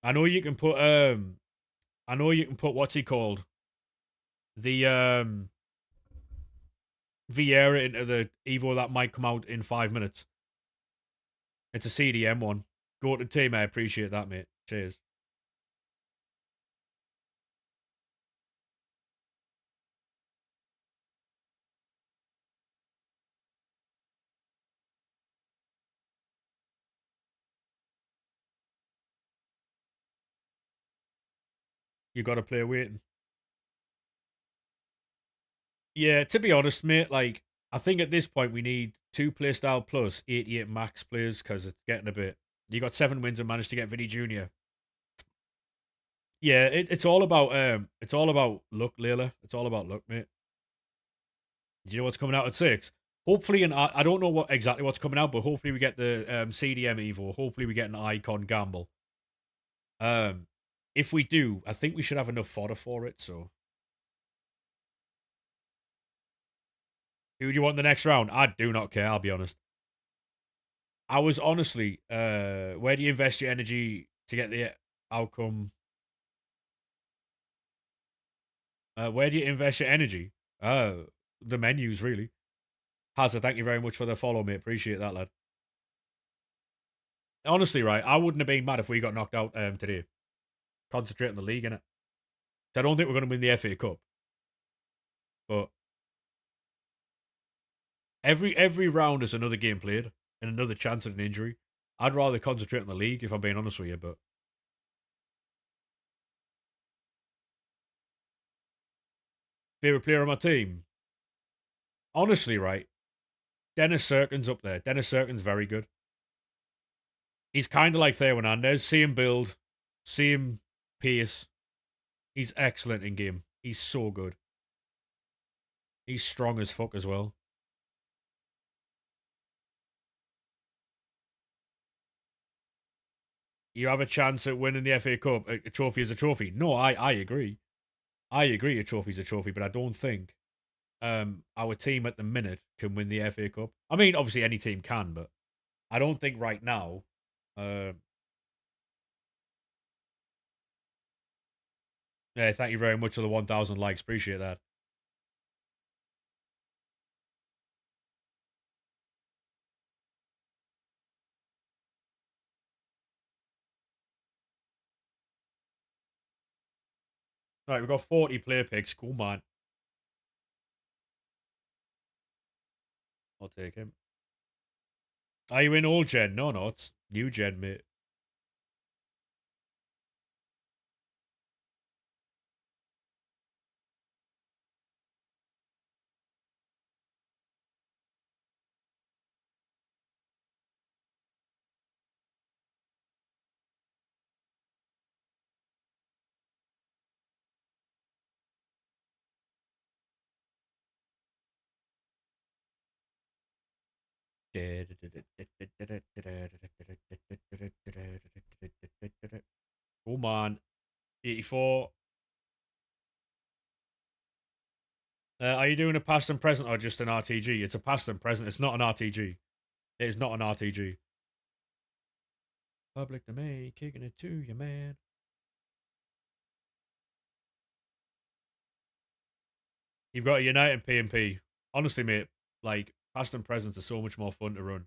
I know you can put I know you can put what's he called? The Vieira into the Evo that might come out in 5 minutes. It's a CDM one. Go to team, I appreciate that, mate. Cheers. You gotta play waiting. Yeah, to be honest, mate, like I think at this point we need 2 playstyle plus 88 max players because it's getting a bit. You got 7 wins and managed to get Vinny Jr. Yeah, it's all about luck, Layla. It's all about luck, mate. Do you know what's coming out at 6? Hopefully, and I don't know what exactly what's coming out, but hopefully we get the CDM Evo. Hopefully we get an Icon Gamble. Um, if we do, I think we should have enough fodder for it. So, who do you want in the next round? I do not care. I'll be honest. I was honestly, where do you invest your energy to get the outcome? Where do you invest your energy? The menus, really. Hazard, thank you very much for the follow, mate. Appreciate that, lad. Honestly, right, I wouldn't have been mad if we got knocked out today. Concentrate on the league, innit? I don't think we're going to win the FA Cup, but every round is another game played and another chance at an injury. I'd rather concentrate on the league, if I'm being honest with you, but favorite player on my team? Honestly, right, Dennis Serkin's up there. Dennis Serkin's very good. He's kind of like Theo Hernandez. See him build, see him pace. He's excellent in game. He's so good. He's strong as fuck as well. You have a chance at winning the FA Cup. A trophy is a trophy. No, I agree. I agree a trophy's a trophy, but I don't think our team at the minute can win the FA Cup. I mean, obviously any team can, but I don't think right now. Yeah, thank you very much for the 1,000 likes. Appreciate that. All right, we've got 40 player picks. Cool, man. I'll take him. Are you in old gen? No, no, it's new gen, mate. Come on. 84. Are you doing a past and present or just an RTG? It's a past and present. It's not an RTG. It is not an RTG. Public domain, kicking it to you, man. You've got a United P&P. Honestly, mate, like, past and presents are so much more fun to run.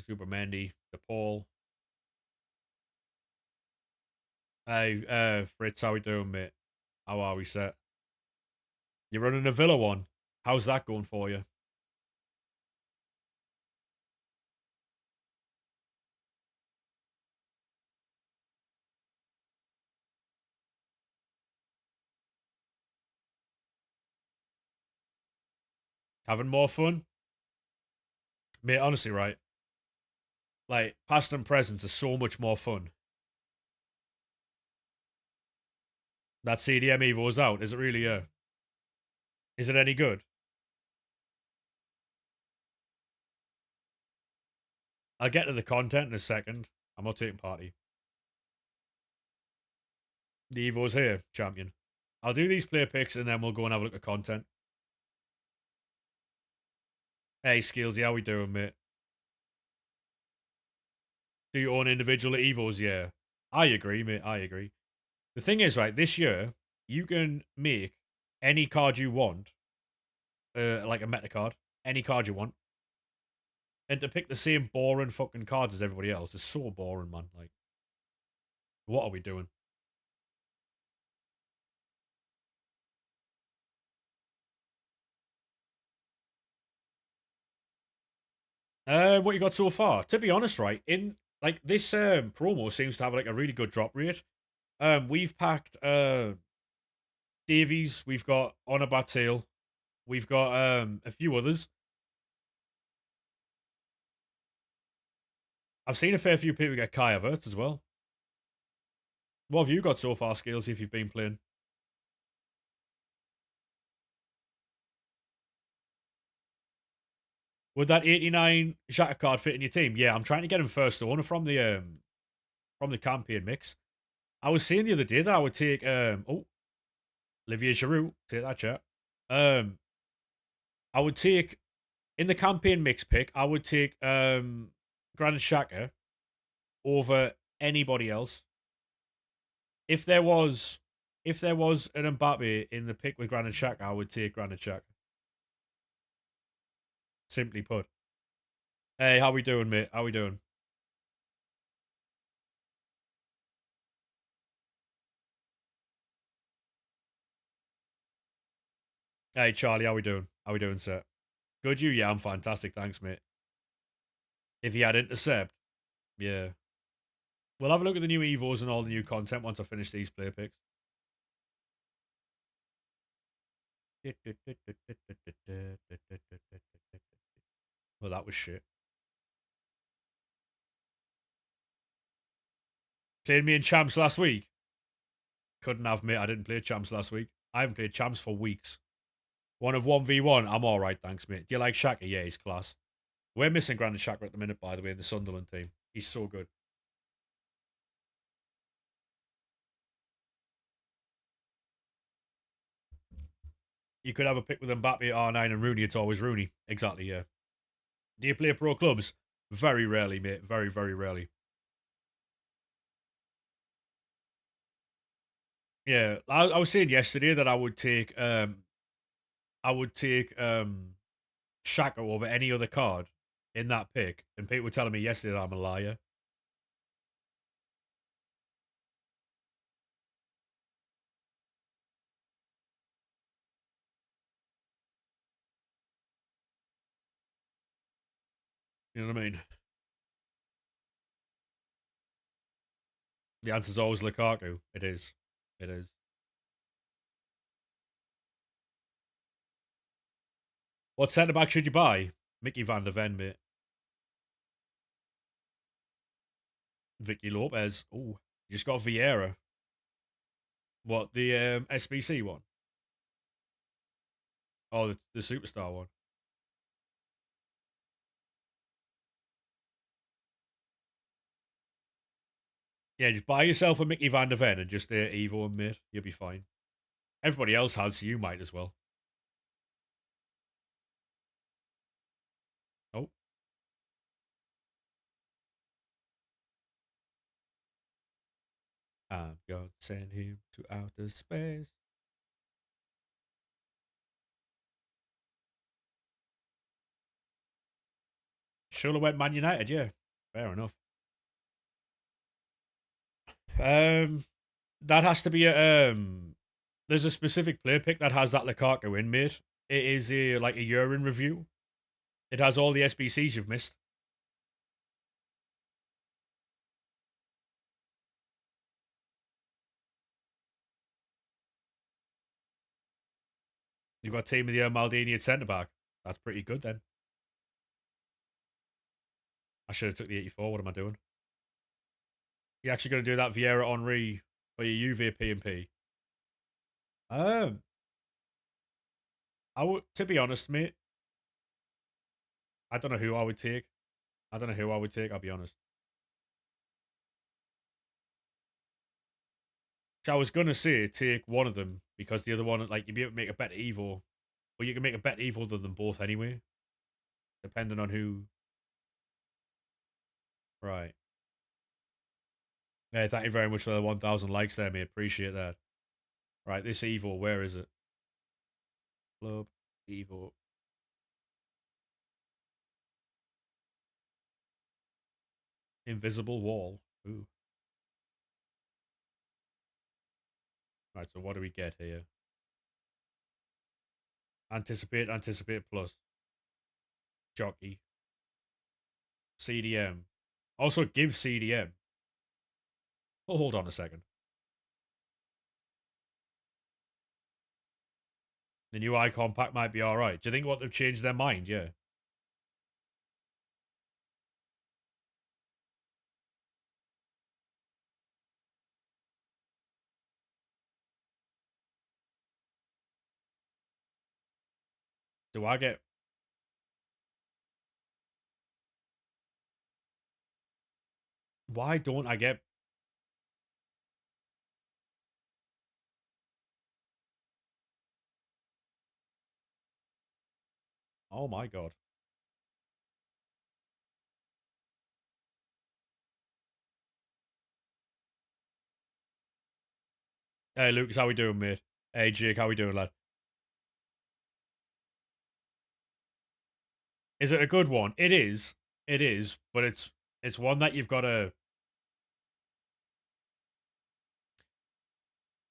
Super Mandy, DePaul. Hey, Fritz, how we doing, mate? How are we set? You're running a Villa one. How's that going for you? Having more fun? Mate, honestly, right? Like, past and presents are so much more fun. That CDM Evo's out. Is it really, is it any good? I'll get to the content in a second. I'm not taking party. The Evo's here, champion. I'll do these player picks and then we'll go and have a look at content. Hey, Skillsy, how we doing, mate? Do your own individual Evos, yeah. I agree, mate. I agree. The thing is, right, this year, you can make any card you want, like a meta card, any card you want, and to pick the same boring fucking cards as everybody else is so boring, man. Like, what are we doing? What you got so far? To be honest, right, in like this promo seems to have like a really good drop rate. We've packed Davies, we've got On a Bat Sale, we've got a few others. I've seen a fair few people get Kai Havertz as well. What have you got so far, Scales, if you've been playing? Would that 89 Xhaka card fit in your team? Yeah, I'm trying to get him first owner from the campaign mix. I was saying the other day that I would take Olivier Giroud, take that chat. I would take in the campaign mix pick, I would take Granit Xhaka over anybody else. If there was an Mbappe in the pick with Granit Xhaka, I would take Granit Xhaka. Simply put. Hey, how we doing, mate? How we doing? Hey, Charlie, how we doing? How we doing, sir? Good, you? Yeah, I'm fantastic. Thanks, mate. If he had intercept, yeah. We'll have a look at the new Evos and all the new content once I finish these player picks. Well, that was shit. Played me in champs last week. Couldn't have, mate. I didn't play champs last week. I haven't played champs for weeks. One of 1v1. I'm all right, thanks, mate. Do you like Shaka? Yeah, he's class. We're missing Granit Xhaka at the minute, by the way, in the Sunderland team. He's so good. You could have a pick with Mbappe, R9, and Rooney. It's always Rooney. Exactly, yeah. Do you play pro clubs? Very rarely, mate. Very, very rarely. Yeah, I was saying yesterday that I would take Shaka over any other card in that pick, and people were telling me yesterday that I'm a liar. You know what I mean? The answer's always Lukaku. It is. It is. What centre back should you buy? Mickey Van der Ven, mate. Vicky Lopez. Oh, you just got Vieira. What, the SBC one? Oh, the superstar one. Yeah, just buy yourself a Mickey Van der Ven and just Evo and mate. You'll be fine. Everybody else has, so you might as well. Oh, I'm gonna send him to outer space. Should have went Man United, yeah. Fair enough. Um, that has to be a There's a specific player pick that has that Lukaku in, mate. It is a like a urine review. It has all the SBCs you've missed. You've got Team of the Year Maldini at centre back. That's pretty good then. I should have took the 84. What am I doing? You're actually going to do that Vieira Henri for your UV P&P? Um, I would, to be honest, mate. I don't know who I would take. I don't know who I would take. I'll be honest. So I was gonna say take one of them because the other one, like, you'd be able to make a better Evo, or you can make a better Evo than them both anyway, depending on who. Right. Yeah, thank you very much for the 1,000 likes there, mate. Appreciate that. Right, this Evo, where is it? Club Evo. Invisible wall. Ooh. Right, so what do we get here? Anticipate, anticipate plus. Jockey. CDM. Also give CDM. Oh, hold on a second. The new icon pack might be alright. Do you think what they've changed their mind? Yeah. Do I get. Why don't I get. Oh my god. Hey, Lucas, how we doing, mate? Hey, Jake, how we doing, lad? Is it a good one? It is. It is, but it's one that you've got to.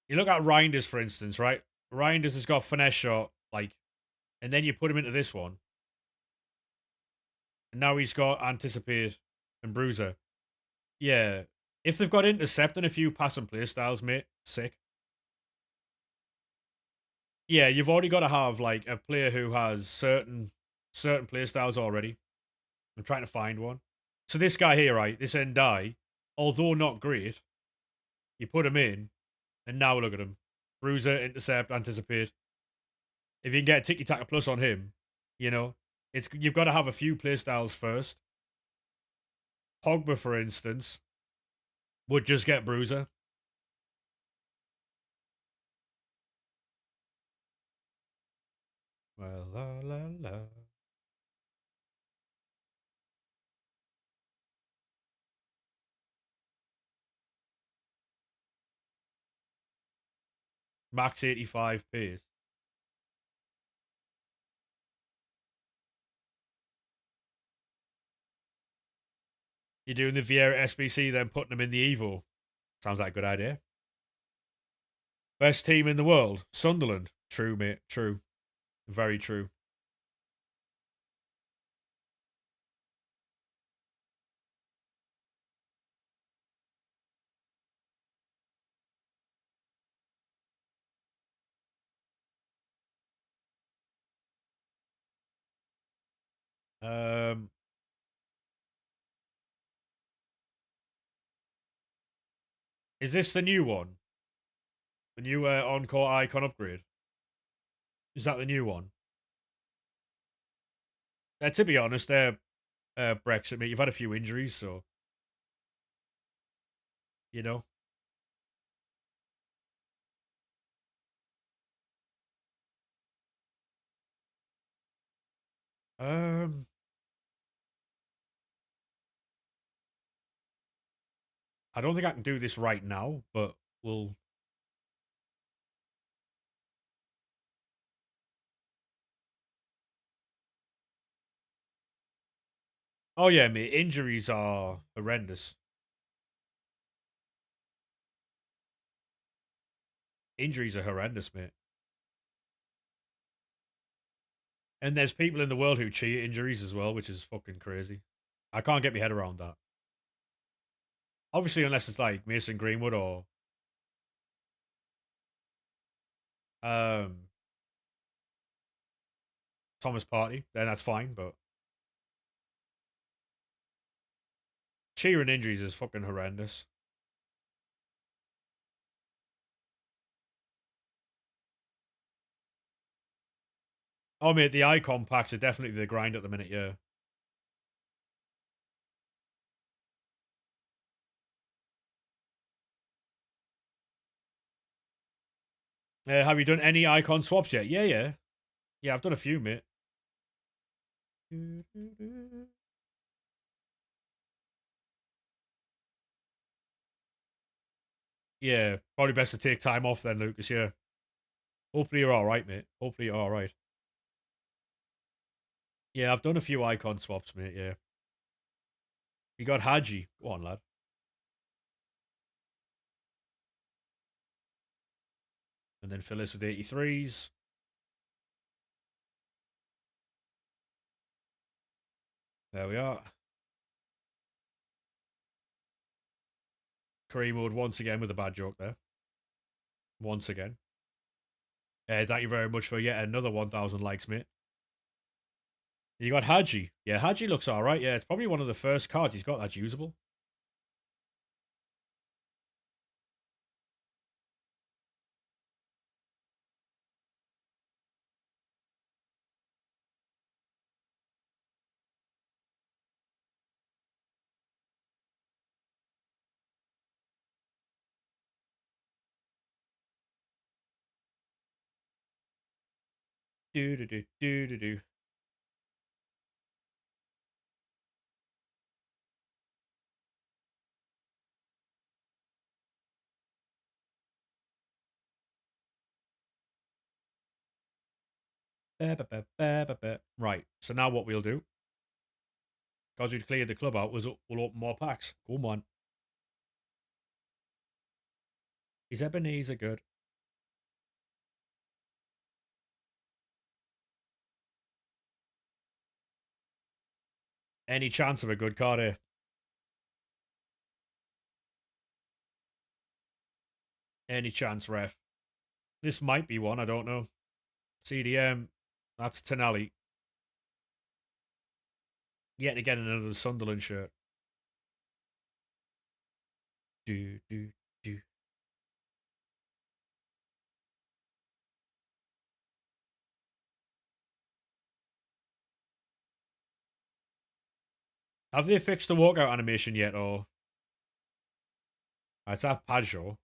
You look at Reinders, for instance, right? Reinders has got finesse shot, like, and then you put him into this one, and now he's got anticipate and bruiser. Yeah, if they've got intercept and a few pass and play styles, mate, sick. Yeah, you've already got to have like a player who has certain play styles already. I'm trying to find one. So this guy here, right? This Endai, although not great, you put him in, and now look at him. Bruiser, intercept, anticipate. If you can get a tiki taka plus on him, you know, it's you've got to have a few playstyles first. Pogba, for instance, would just get Bruiser. la la la. Max 85 pace. You're doing the Vieira SBC, then putting them in the Evo. Sounds like a good idea. Best team in the world, Sunderland. True, mate. True. Very true. Um, is this the new one? The new on-court icon upgrade? Is that the new one? To be honest, Brexit, mate, you've had a few injuries, so you know. Um, I don't think I can do this right now, but we'll. Oh yeah, mate. Injuries are horrendous. Injuries are horrendous, mate. And there's people in the world who cheat injuries as well, which is fucking crazy. I can't get my head around that. Obviously, unless it's like Mason Greenwood or um, Thomas Partey, then that's fine. But cheering injuries is fucking horrendous. Oh, mate, the icon packs are definitely the grind at the minute, yeah. Have you done any icon swaps yet? Yeah, yeah. Yeah, I've done a few, mate. Yeah, probably best to take time off then, Lucas, yeah. Hopefully you're alright, mate. Hopefully you're alright. Yeah, I've done a few icon swaps, mate, yeah. You got Haji. Go on, lad. And then Phyllis with 83s. There we are. Kareem Wood once again with a bad joke there. Once again. Thank you very much for yet another 1,000 likes, mate. You got Haji. Yeah, Haji looks alright. Yeah, it's probably one of the first cards he's got that's usable. Do do do do do do. Right. So now what we'll do, because we've cleared the club out, was we'll open more packs. Come on. Is Ebenezer good? Any chance of a good card here? Any chance, ref? This might be one. I don't know. CDM. That's Tonali. Yet again, another Sunderland shirt. Do do do. Have they fixed the walkout animation yet, or it's at Pajot?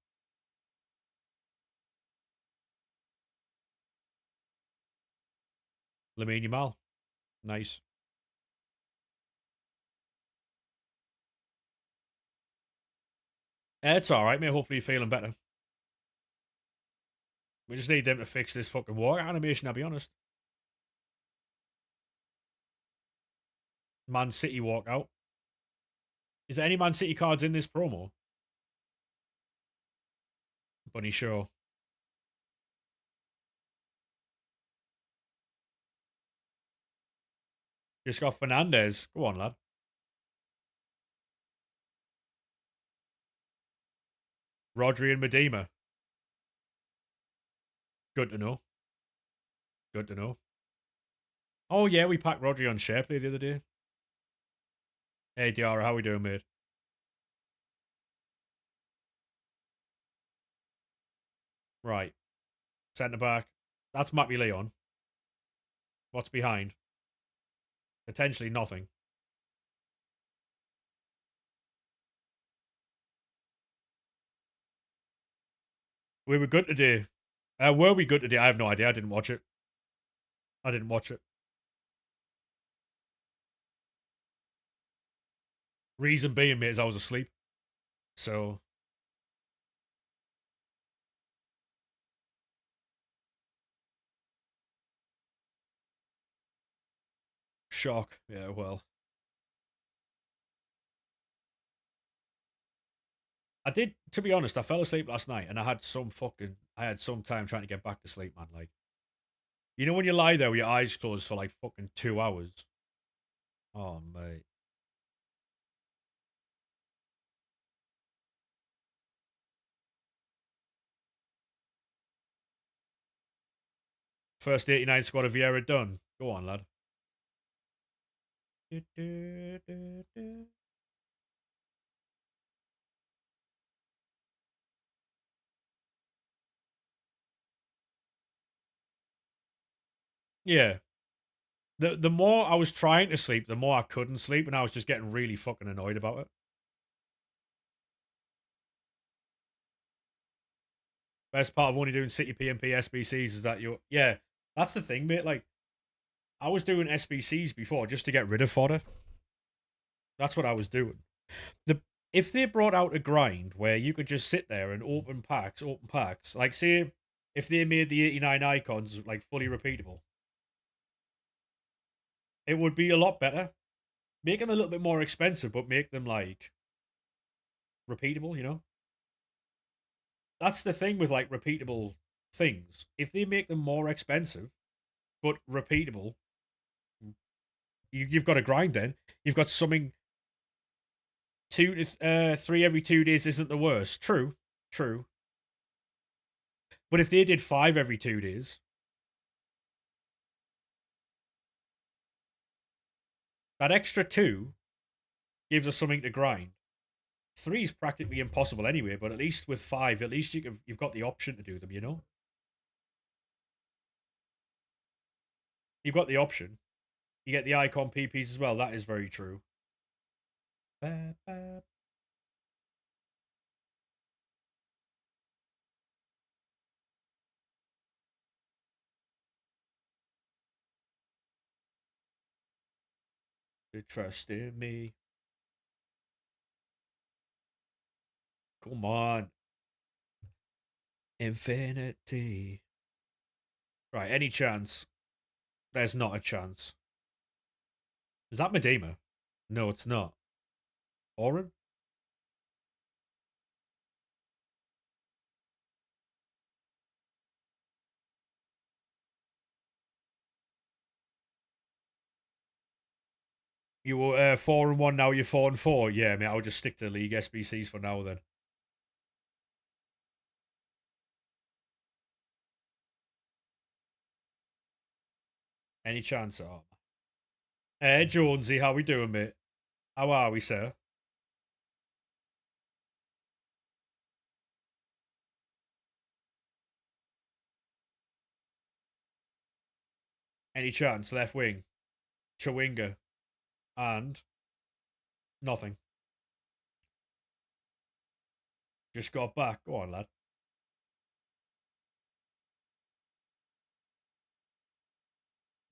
Lamine Yamal. Nice. It's all right, mate. Hopefully you're feeling better. We just need them to fix this fucking war animation, I'll be honest. Man City walk out. Is there any Man City cards in this promo? Bunny Show. Just got Fernandez. Go on, lad. Rodri and Medema. Good to know. Good to know. Oh, yeah, we packed Rodri on SharePlay the other day. Hey, Diarra, how we doing, mate? Right. Centre back. That's Matty Leon. What's behind? Potentially nothing. We were good today. Were we good today? I have no idea. I didn't watch it. I didn't watch it. Reason being, mate, is I was asleep. So, shock. Yeah, well. I did, to be honest, I fell asleep last night and I had some time trying to get back to sleep, man. Like, you know when you lie there with your eyes closed for like fucking 2 hours? Oh, mate. First 89 squad of Vieira done. Go on, lad. Yeah. The more I was trying to sleep, the more I couldn't sleep, and I was just getting really fucking annoyed about it. Best part of only doing City PMP SBCs is that yeah, that's the thing, mate. Like, I was doing SBCs before just to get rid of fodder. That's what I was doing. The If they brought out a grind where you could just sit there and open packs, like say if they made the 89 icons like fully repeatable, it would be a lot better. Make them a little bit more expensive, but make them like repeatable, you know? That's the thing with like repeatable things. If they make them more expensive but repeatable, you've got a grind then. You've got something 3 every 2 days isn't the worst. True, true. But if they did 5 every 2 days, that extra two gives us something to grind. 3 is practically impossible anyway, but at least with 5, at least you've got the option to do them, you know? You've got the option. You get the icon PPs as well. That is very true. Ba, ba. To trust in me. Come on. Infinity. Right, any chance? There's not a chance. Is that Medema? No, it's not. Oren? You were 4-1, now you're 4-4. Yeah, mate, I'll just stick to League SBCs for now then. Any chance? Oh. Hey, Jonesy, how we doing, mate? How are we, sir? Any chance? Left wing. Chawinga. And nothing. Just got back. Go on, lad.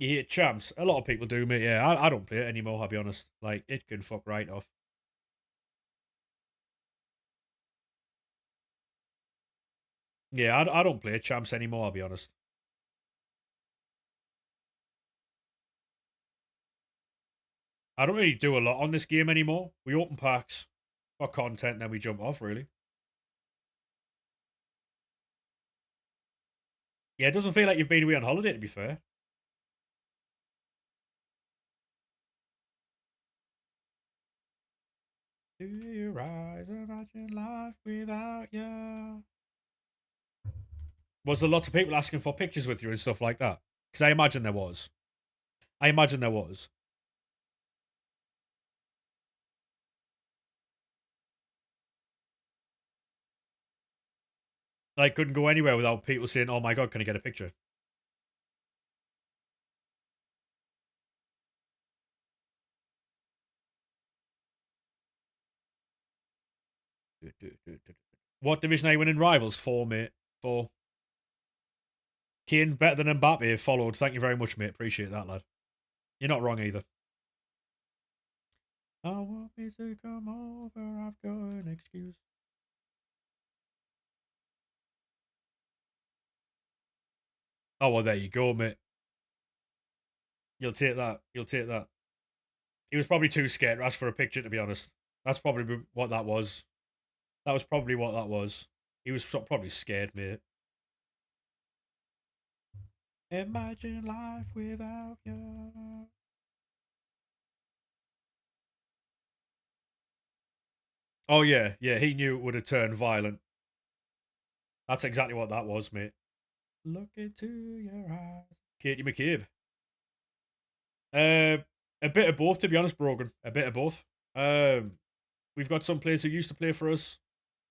Yeah, champs. A lot of people do, mate. Yeah, I don't play it anymore, I'll be honest. Like, it can fuck right off. Yeah, I don't play champs anymore, I'll be honest. I don't really do a lot on this game anymore. We open packs for content, then we jump off, really. Yeah, it doesn't feel like you've been away on holiday, to be fair. Do you rise, imagine life without you? Was there lots of people asking for pictures with you and stuff like that? Because I imagine there was. I imagine there was. I couldn't go anywhere without people saying, "Oh my god, can I get a picture?" What division are you winning rivals for, mate? For Kane better than Mbappe followed. Thank you very much, mate. Appreciate that, lad. You're not wrong either. I want me to come over. I've got an excuse. Oh well, there you go, mate. You'll take that. You'll take that. He was probably too scared to ask for a picture, to be honest. That's probably what that was. That was probably what that was. He was probably scared, mate. Imagine life without you. Oh yeah, yeah. He knew it would have turned violent. That's exactly what that was, mate. Look into your eyes, Katie McCabe. Uh, a bit of both, to be honest, Brogan. A bit of both. Um, we've got some players who used to play for us.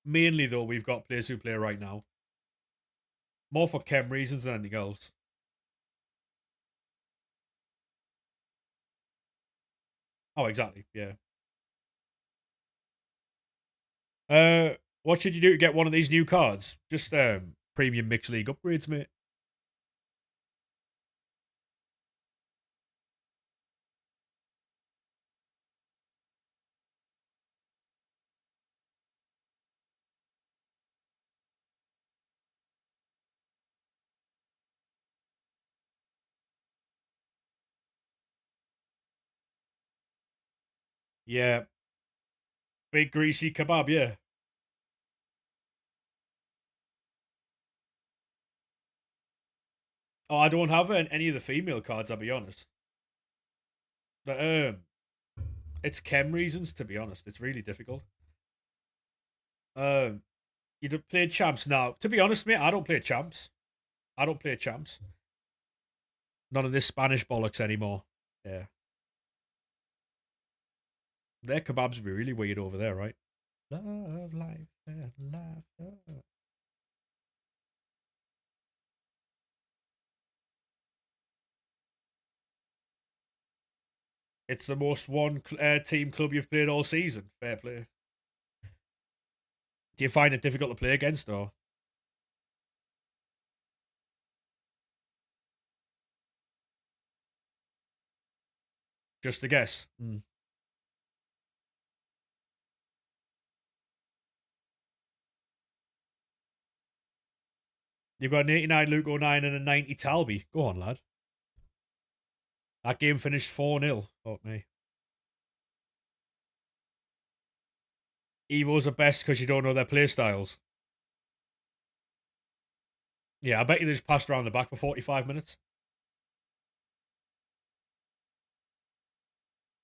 Mainly, though, we've got players who play right now. More for chem reasons than anything else. Oh, exactly. Yeah. What should you do to get one of these new cards? Just premium mixed league upgrades, mate. Yeah, big greasy kebab. Yeah. Oh, I don't have any of the female cards. I'll be honest. The it's chem reasons. To be honest, it's really difficult. Um, you'd play champs now. To be honest, mate, I don't play champs. I don't play champs. None of this Spanish bollocks anymore. Yeah, their kebabs would be really weird over there, right? Love life and laughter. It's the most one team club you've played all season. Fair play. Do you find it difficult to play against, or just a guess? Mm. You've got an 89 Luke 09 and a 90 Talby. Go on, lad. That game finished 4-0. Fuck me. Evos are best because you don't know their play styles. Yeah, I bet you they just passed around the back for 45 minutes.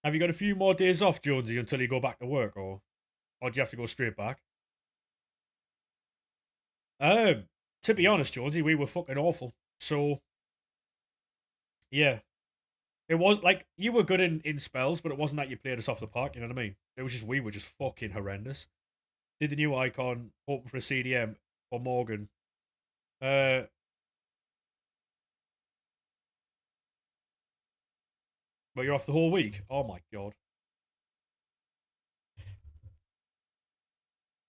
Have you got a few more days off, Jonesy, until you go back to work, or do you have to go straight back? To be honest, Jonesy, we were fucking awful. So yeah, it was like you were good in spells, but it wasn't that you played us off the park. You know what I mean? It was just we were just fucking horrendous. Did the new icon, hoping for a CDM for Morgan. Uh, but you're off the whole week. Oh my god.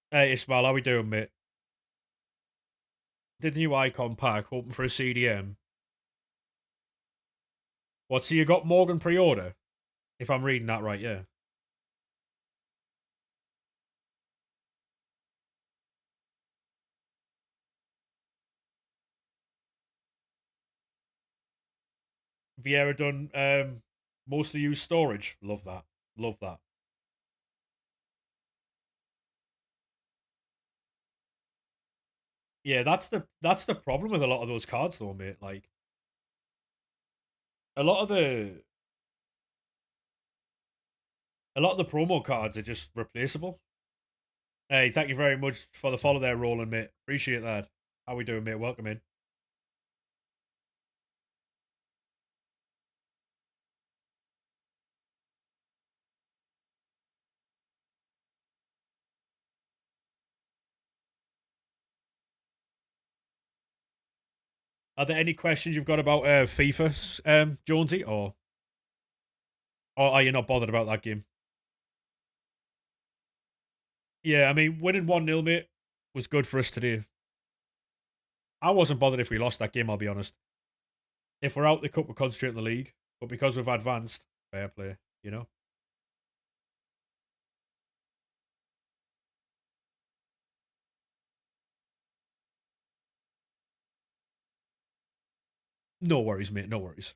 Hey Ismail, how we doing, mate? Did the new icon pack, hoping for a CDM. What? So you got Morgan pre-order? If I'm reading that right, yeah. Vieira done mostly use storage. Love that. Love that. Yeah, that's the problem with a lot of those cards though, mate. Like a lot of the a lot of the promo cards are just replaceable. Hey, thank you very much for the follow there, Roland, mate. Appreciate that. How we doing, mate? Welcome in. Are there any questions you've got about FIFA, Jonesy, or are you not bothered about that game? Yeah, I mean, winning 1-0, mate, was good for us today. I wasn't bothered if we lost that game, I'll be honest. If we're out the cup, we're concentrating on the league. But because we've advanced, fair play, you know? No worries, mate, no worries.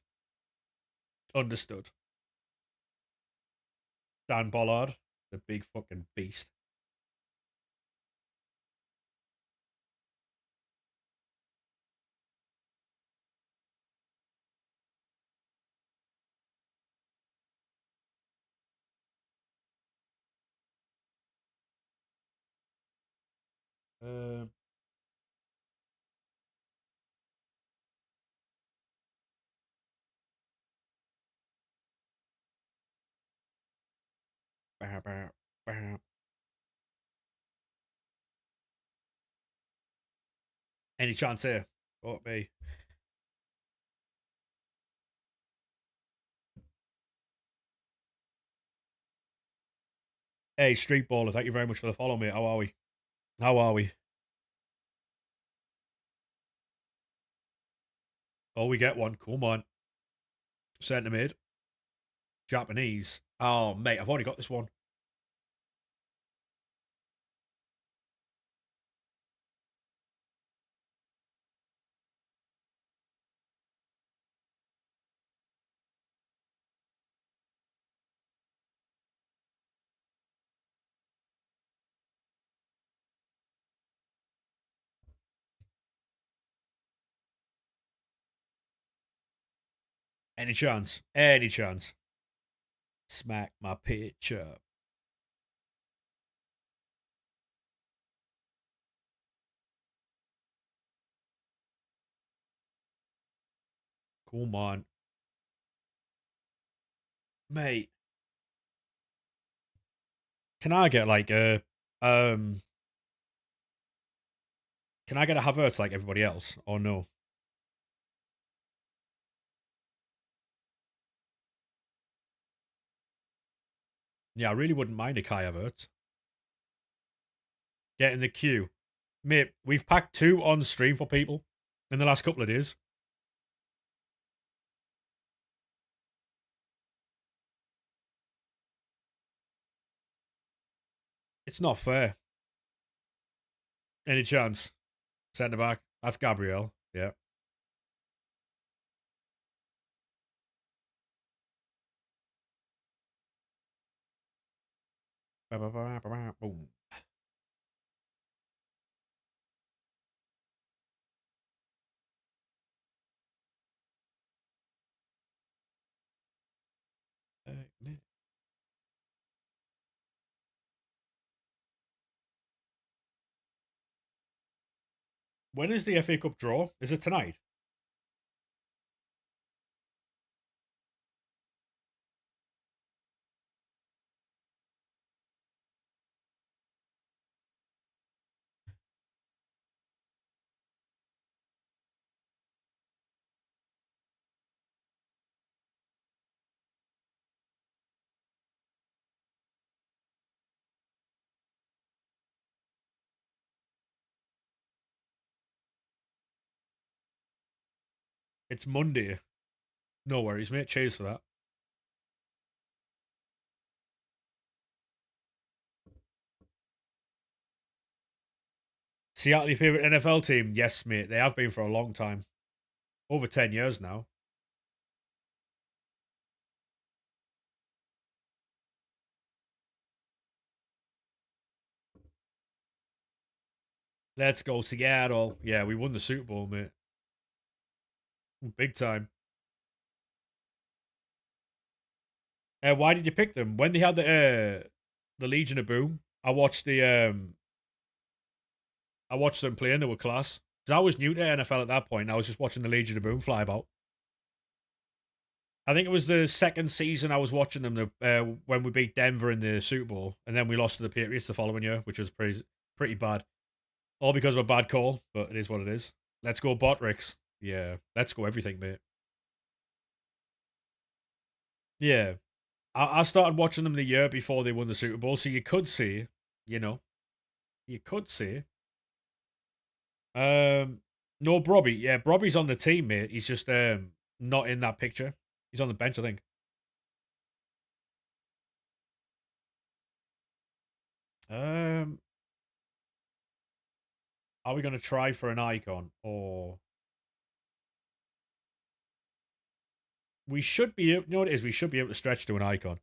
Understood. Dan Bollard, the big fucking beast. Um, bah, bah, bah. Any chance here? Oh, me. Hey, Street Baller, thank you very much for the follow, mate. How are we? How are we? Oh, we get one. Come on. Centre mid. Japanese. Oh, mate, I've already got this one. Any chance? Any chance? Smack my pitch up. Come on. Mate, can I get like um can I get a Havertz like everybody else? Or no? Yeah, I really wouldn't mind a Kai Havertz. Get in the queue. Mate, we've packed two on stream for people in the last couple of days. It's not fair. Any chance? Centre back. That's Gabriel. Yeah. Boom. When is the FA Cup draw? Is it tonight? It's Monday. No worries, mate. Cheers for that. Seattle, your favorite NFL team? Yes, mate. They have been for a long time, over 10 years now. Let's go Seattle. Yeah, we won the Super Bowl, mate. Big time. Why did you pick them? When they had the Legion of Boom, I watched them play and they were class. Because I was new to NFL at that point. I was just watching the Legion of Boom fly about. I think it was the second season I was watching them when we beat Denver in the Super Bowl, and then we lost to the Patriots the following year, which was pretty bad. All because of a bad call, but it is what it is. Let's go Botrix. Yeah, let's go everything, mate. Yeah, I started watching them the year before they won the Super Bowl, so you could see, you know, you could see. Um, no, Brobby. Yeah, Brobby's on the team, mate. He's just not in that picture. He's on the bench, I think. Um, are we going to try for an icon, or we should be? You know what it is? We should be able to stretch to an icon.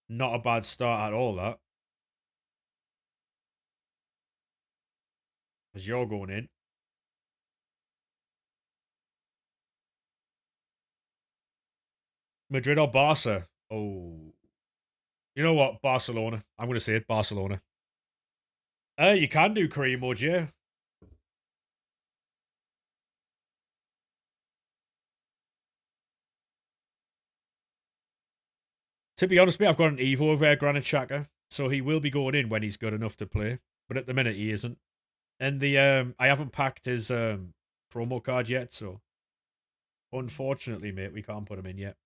Not a bad start at all. That as you're going in, Madrid or Barca. Oh, you know what? Barcelona. I'm going to say it. Barcelona. You can do career mode, yeah. To be honest, mate, I've got an Evo over Granit Xhaka, so he will be going in when he's good enough to play. But at the minute, he isn't. And the I haven't packed his promo card yet, so unfortunately, mate, we can't put him in yet.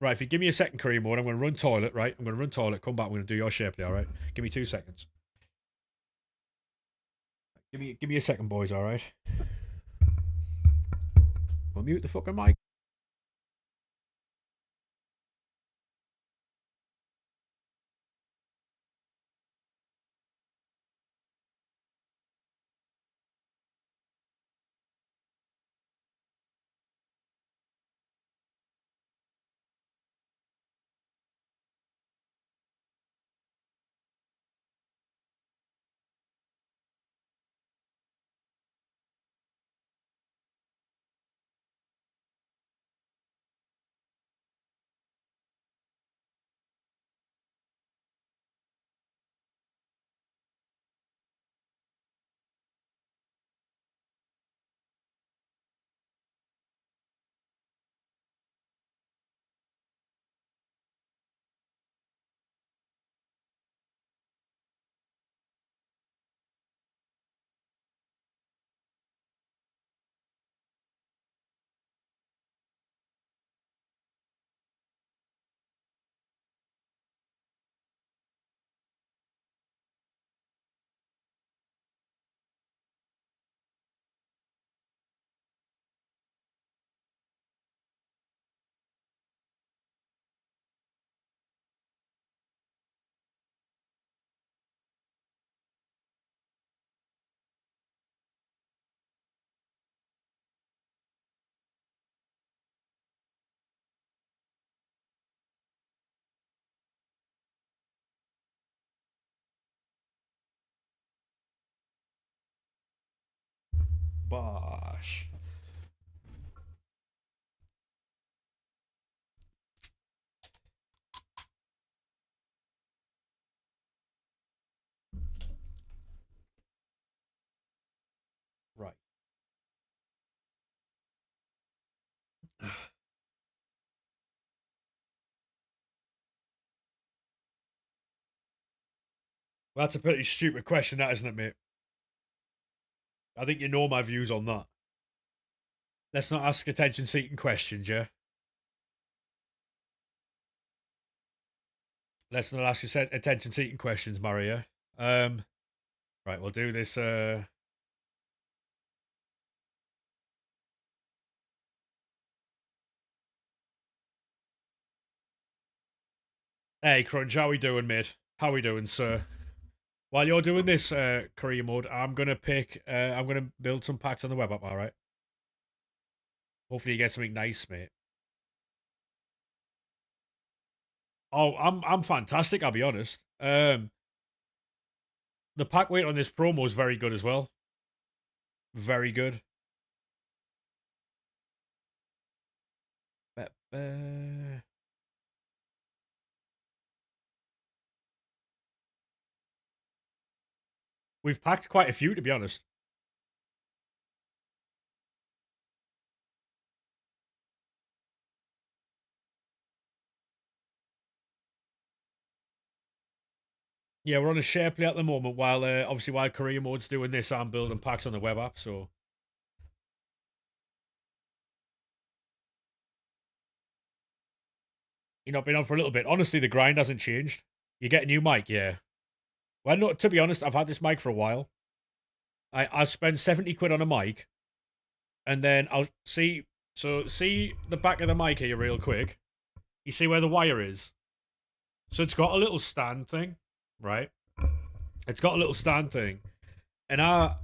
Right, if you give me a second, career mode, I'm going to run toilet. Right, I'm going to run toilet. Come back. I'm going to do your share play. All right, give me 2 seconds. Give me a second, boys. All right. I'll mute the fucking mic. Bosh. Right. Well, that's a pretty stupid question, that isn't it, mate? I think you know my views on that. Let's not ask attention-seeking questions, yeah. Let's not ask attention-seeking questions, Mario. Right, we'll do this. Hey, Crunch, how we doing, mate? How we doing, sir? While you're doing this career mode, I'm gonna pick. I'm gonna build some packs on the web app. All right. Hopefully, you get something nice, mate. Oh, I'm fantastic. I'll be honest. The pack weight on this promo is very good as well. Very good. We've packed quite a few, to be honest. Yeah, we're on a share play at the moment. While obviously while career mode's doing this, I'm building packs on the web app. So you've not been on for a little bit. Honestly, the grind hasn't changed. You get a new mic, yeah. Well, no, to be honest, I've had this mic for a while. I spend 70 quid on a mic, and then I'll see. So see the back of the mic here, real quick. You see where the wire is. So it's got a little stand thing, right? It's got a little stand thing, and I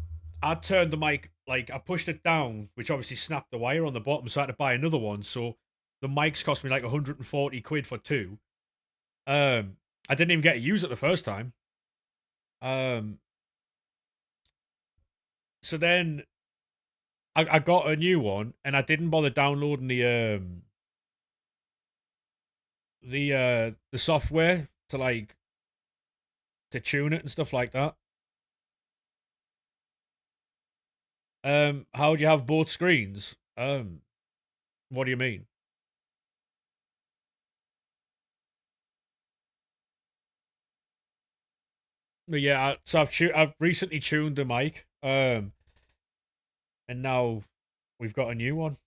turned the mic, like I pushed it down, which obviously snapped the wire on the bottom, so I had to buy another one. So the mics cost me like 140 quid for two. I didn't even get to use it the first time. Um, so then I got a new one, and I didn't bother downloading the software to like to tune it and stuff like that. How do you have both screens? What do you mean? But yeah, so I've recently tuned the mic, and now we've got a new one.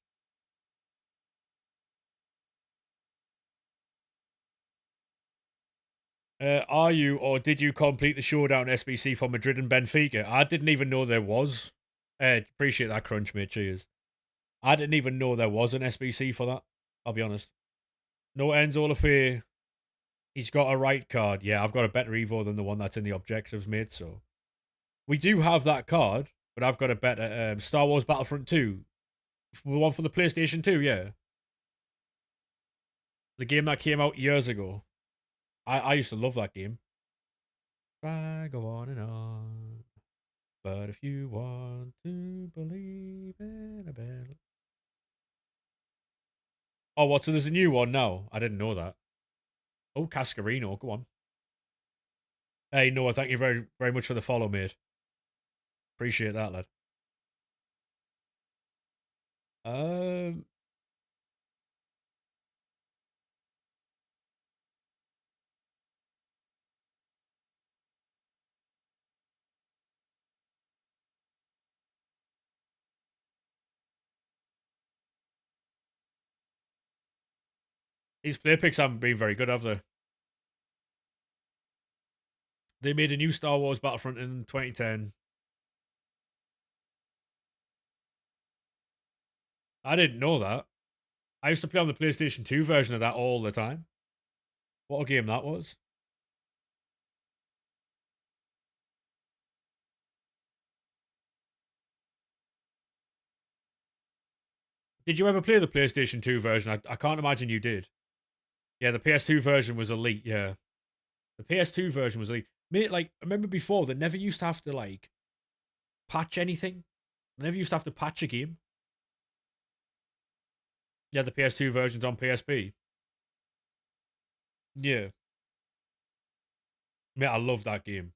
Are you or did you complete the showdown SBC for Madrid and Benfica? I didn't even know there was. Appreciate that, Crunch, mate. Cheers. I didn't even know there was an SBC for that. I'll be honest. No Enzo Lafay. He's got a right card. Yeah, I've got a better Evo than the one that's in the objectives, mate. So we do have that card, but I've got a better Star Wars Battlefront 2. The one for the PlayStation 2, yeah. The game that came out years ago. I used to love that game. I go on and on. But if you want to believe in a better. Oh, what? So there's a new one now? I didn't know that. Oh, Cascarino, go on. Hey, Noah, thank you very, very much for the follow, mate. Appreciate that, lad. Um, these play picks haven't been very good, have they? They made a new Star Wars Battlefront in 2010. I didn't know that. I used to play on the PlayStation 2 version of that all the time. What a game that was. Did you ever play the PlayStation 2 version? I can't imagine you did. Yeah, the PS2 version was elite, yeah. The PS2 version was elite. Mate, like, I remember before, they never used to have to, like, patch anything. They never used to have to patch a game. Yeah, the PS2 version's on PSP. Yeah. Mate, I love that game.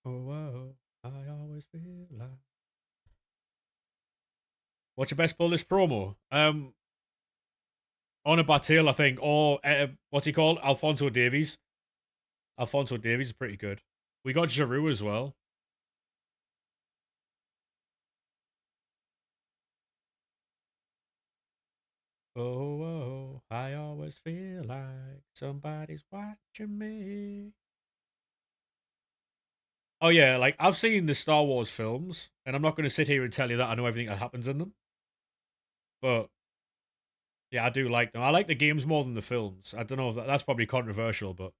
Oh, wow. I always feel like. What's your best pull this promo? On a Batil, I think, or what's he called? Alfonso Davies. Alfonso Davies is pretty good. We got Giroud as well. Oh, oh, I always feel like somebody's watching me. Oh yeah, like I've seen the Star Wars films, and I'm not going to sit here and tell you that I know everything that happens in them. But yeah, I do like them. I like the games more than the films. I don't know if that's probably controversial, but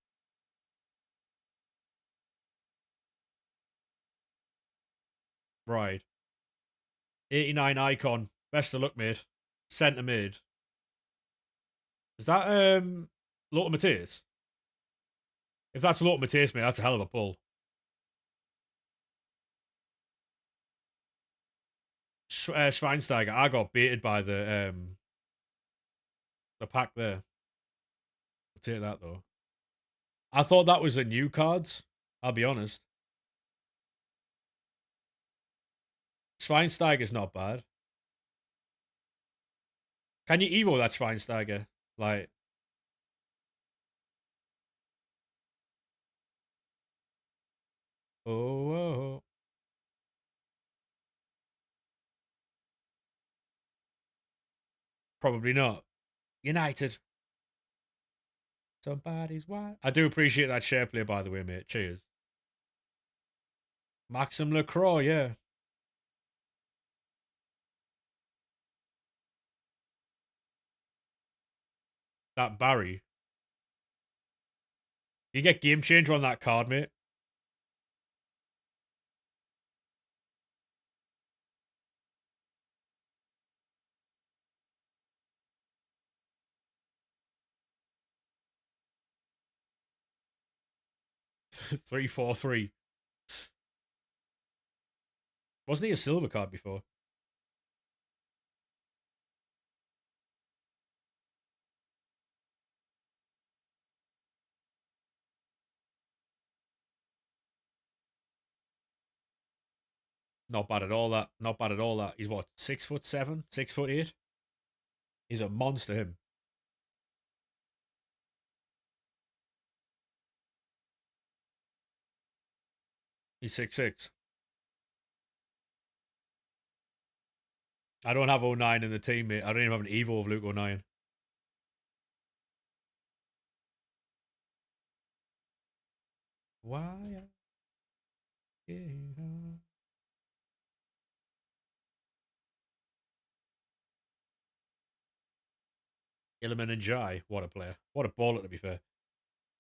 right. 89 icon. Best of luck, mate. Centre mid. Is that Lothar Matthäus? If that's Lothar Matthäus, mate, that's a hell of a pull. Schweinsteiger. I got baited by the pack there. I'll take that though. I thought that was a new cards. I'll be honest. Schweinsteiger's not bad. Can you evo that Schweinsteiger? Like, oh, oh, probably not. United. Somebody's wild. I do appreciate that share play, by the way, mate. Cheers. Maxim Lacroix, yeah. That Barry. You get game changer on that card, mate. Three, 4, 3. Wasn't he a silver card before? Not bad at all. That. Not bad at all. That. He's what, 6'7", 6'8". He's a monster. Him. He's 6'6". I don't have 09 in the team, mate. I don't even have an Evo of Luke 09. Why? Illiman and Jai, what a player. What a baller, to be fair.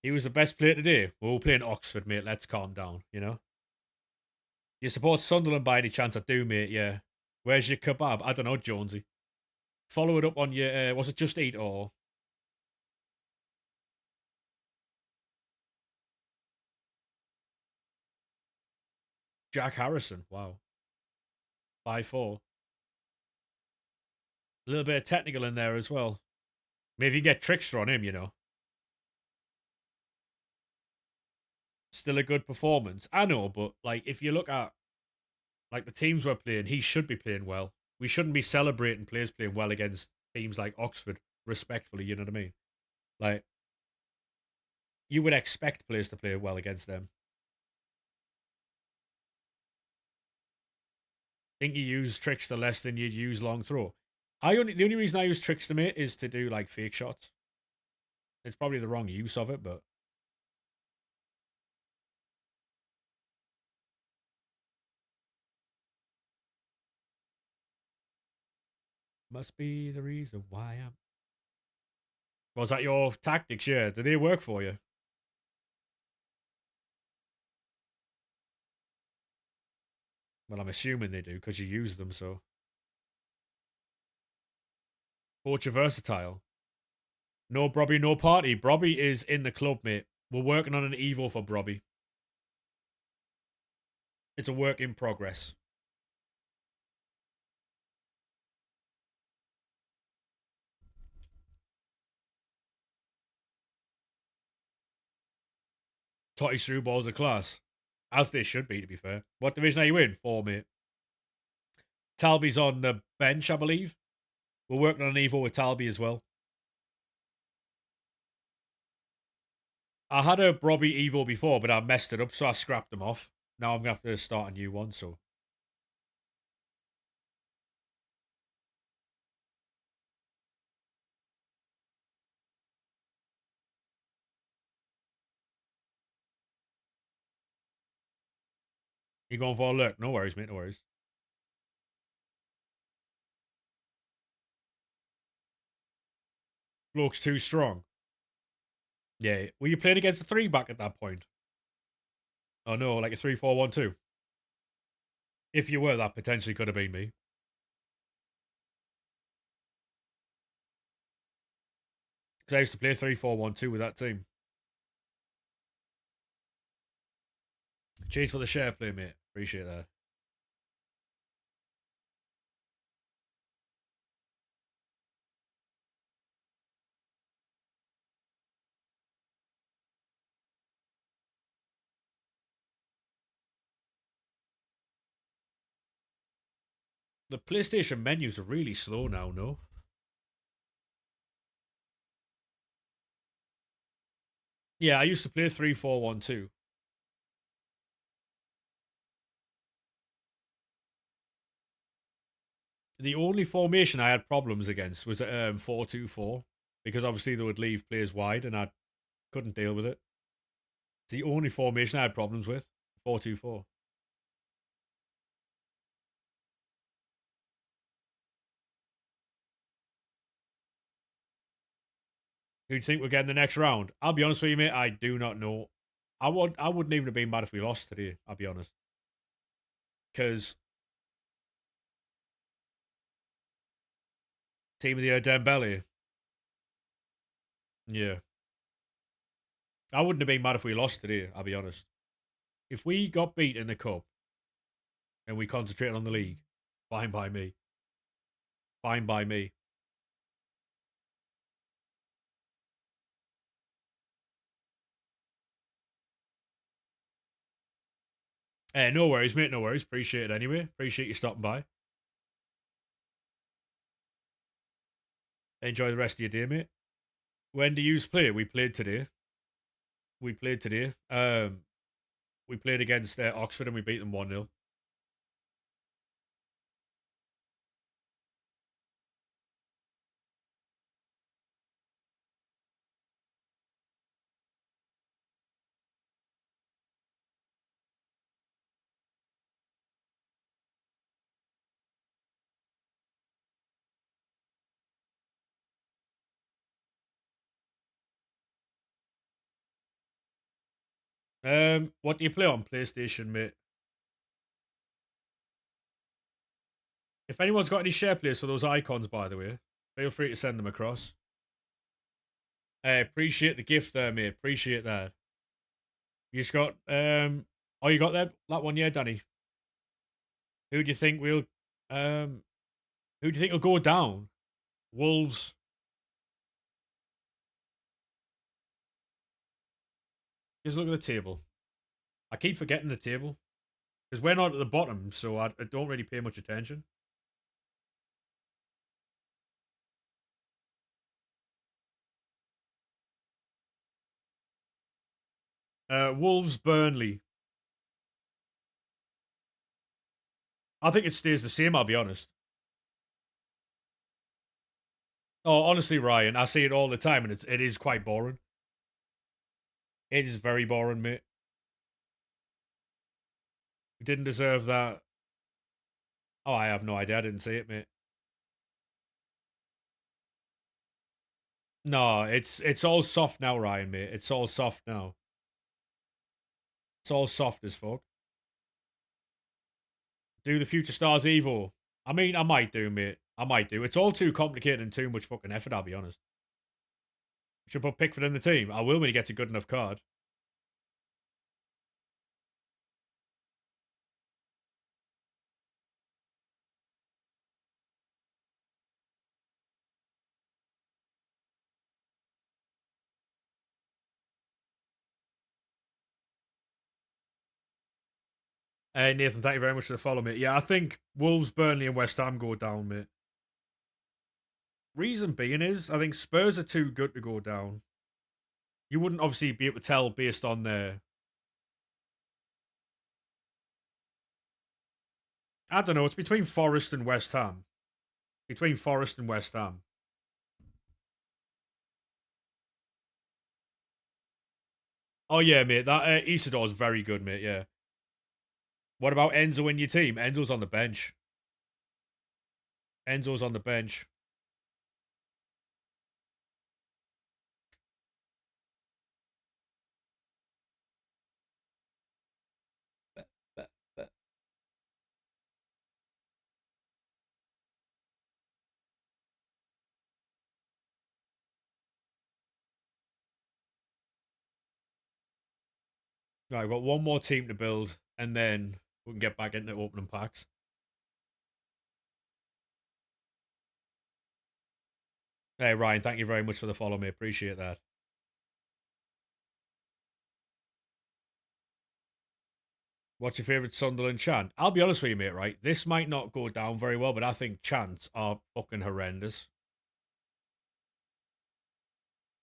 He was the best player today. We're all playing Oxford, mate. Let's calm down, you know? You support Sunderland by any chance? I do, mate, yeah. Where's your kebab? I don't know, Jonesy. Follow it up on your, was it Just Eat or Jack Harrison? Wow. 5'4". A little bit of technical in there as well. Maybe you get Trickster on him, you know? Still a good performance. I know, but, like, if you look at, like, the teams we're playing, he should be playing well. We shouldn't be celebrating players playing well against teams like Oxford, respectfully, you know what I mean? Like, you would expect players to play well against them. Think you use Trickster less than you'd use Long Throw. The only reason I use Trickster, mate, is to do like fake shots. It's probably the wrong use of it, but must be the reason why I'm. Was that your tactics? Yeah, did they work for you? Well, I'm assuming they do because you use them. So, Portia versatile. No Brobby, no party. Brobby is in the club, mate. We're working on an Evo for Brobby. It's a work in progress. Totty through balls of class. As they should be, to be fair. What division are you in? 4, mate. Talby's on the bench, I believe. We're working on an Evo with Talby as well. I had a Brobby Evo before, but I messed it up, so I scrapped them off. Now I'm gonna have to start a new one. So you're going for a look? No worries, mate. No worries. Looks too strong. Yeah. Were you playing against a three back at that point? Oh no, like a 3-4-1-2. If you were, that potentially could have been me. Because I used to play 3-4-1-2 with that team. Cheers for the share play, mate. Appreciate that. The PlayStation menus are really slow now, no? Yeah, I used to play 3-4-1-2. The only formation I had problems against was 4-2-4 because obviously they would leave players wide and I couldn't deal with it. It's the only formation I had problems with. 4-2-4. Who do you think we're getting the next round? I'll be honest with you, mate. I do not know. I wouldn't even have been mad if we lost today. I'll be honest, because team of the year Dembele. Yeah, I wouldn't have been mad if we lost today. I'll be honest. If we got beat in the cup and we concentrated on the league, fine by me. Fine by me. No worries, mate. No worries. Appreciate it anyway. Appreciate you stopping by. Enjoy the rest of your day, mate. When do you play? We played today. We played today. We played against Oxford and we beat them 1-0. What do you play on PlayStation, mate? If anyone's got any share plays for those icons, by the way, feel free to send them across. Appreciate the gift there, mate. Appreciate that. You just got oh, you got that one, yeah, Danny. Who do you think will um who do you think will go down? Wolves. Just look at the table. I keep forgetting the table because we're not at the bottom, so I don't really pay much attention. Wolves, Burnley. I think it stays the same. I'll be honest. Oh, honestly, Ryan, I see it all the time, and it is quite boring. It is very boring, mate. We didn't deserve that. Oh, I have no idea. I didn't see it, mate. No, it's all soft now, Ryan, mate. It's all soft now. It's all soft as fuck. Do the Future Stars Evo. I mean, I might do, mate. I might do. It's all too complicated and too much fucking effort, I'll be honest. Should put Pickford in the team. I will when he gets a good enough card. Hey, Nathan, thank you very much for the follow, mate. Yeah, I think Wolves, Burnley, and West Ham go down, mate. Reason being is, I think Spurs are too good to go down. You wouldn't obviously be able to tell based on the. I don't know. It's between Forest and West Ham. Between Forest and West Ham. Oh yeah, mate. That Isidore is very good, mate. Yeah. What about Enzo in your team? Enzo's on the bench. Enzo's on the bench. Right, we've got one more team to build, and then we can get back into opening packs. Hey, Ryan, thank you very much for the follow, mate. Appreciate that. What's your favourite Sunderland chant? I'll be honest with you, mate, right? This might not go down very well, but I think chants are fucking horrendous.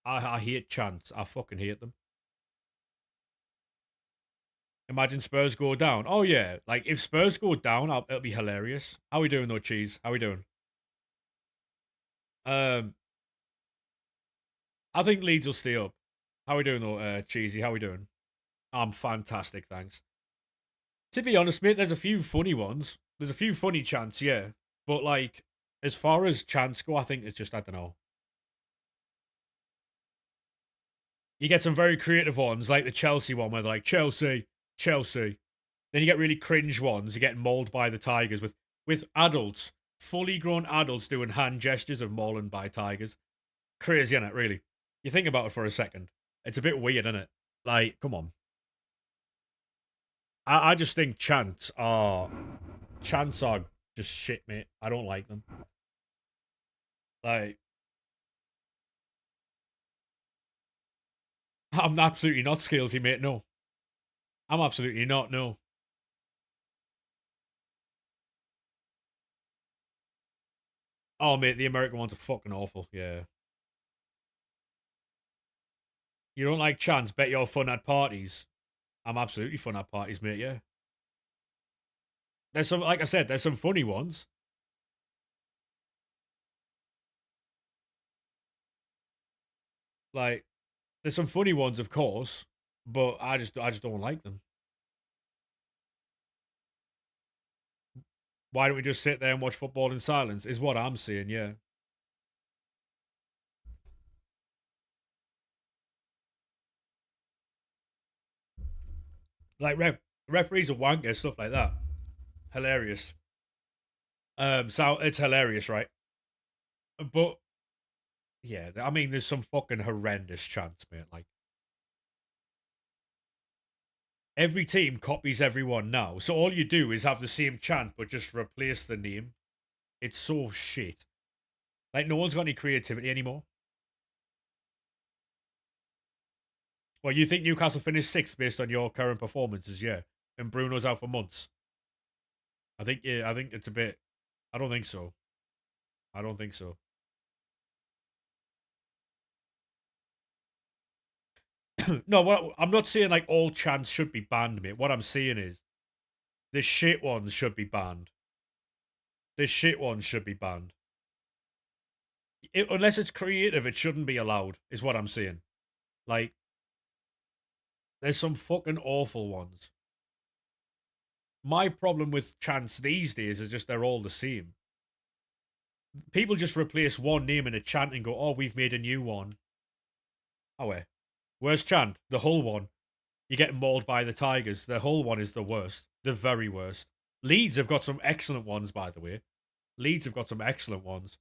I hate chants. I fucking hate them. Imagine Spurs go down. Oh, yeah. Like, if Spurs go down, it'll be hilarious. How we doing, though, Cheese? How we doing? Um, I think Leeds will stay up. How we doing, though, Cheesy? How we doing? I'm fantastic, thanks. To be honest, mate, there's a few funny ones. There's a few funny chants, yeah. But, like, as far as chants go, I think it's just, I don't know. You get some very creative ones, like the Chelsea one, where they're like, Chelsea, Chelsea. Then you get really cringe ones. You get mauled by the Tigers with adults, fully grown adults doing hand gestures of mauling by Tigers. Crazy, isn't it, really? You think about it for a second. It's a bit weird, isn't it? Like, come on. I just think chants are just shit, mate. I don't like them. Like, I'm absolutely not Scalesy, mate. No, I'm absolutely not. No. Oh, mate, the American ones are fucking awful. Yeah. You don't like chants? Bet you're fun at parties. I'm absolutely fun at parties, mate. Yeah. There's some, like I said, there's some funny ones. Like, there's some funny ones, of course, but I just don't like them. Why don't we just sit there and watch football in silence? Is what I'm saying. Yeah. Like referees are wanker, stuff like that. Hilarious. So it's hilarious, right? But yeah, I mean, there's some fucking horrendous chants, mate. Like every team copies everyone now, so all you do is have the same chant but just replace the name. It's so shit. Like no one's got any creativity anymore. Well, you think Newcastle finished sixth based on your current performances, yeah? And Bruno's out for months. I think yeah, I think it's a bit. I don't think so. I don't think so. No, I'm not saying like all chants should be banned, mate. What I'm saying is the shit ones should be banned. The shit ones should be banned. Unless it's creative, it shouldn't be allowed. Is what I'm saying. Like, there's some fucking awful ones. My problem with chants these days is just they're all the same. People just replace one name in a chant and go, "Oh, we've made a new one." Oh, wait. Worst chant, the Hull one. You're getting mauled by the Tigers. The Hull one is the worst. The very worst. Leeds have got some excellent ones, by the way. Leeds have got some excellent ones.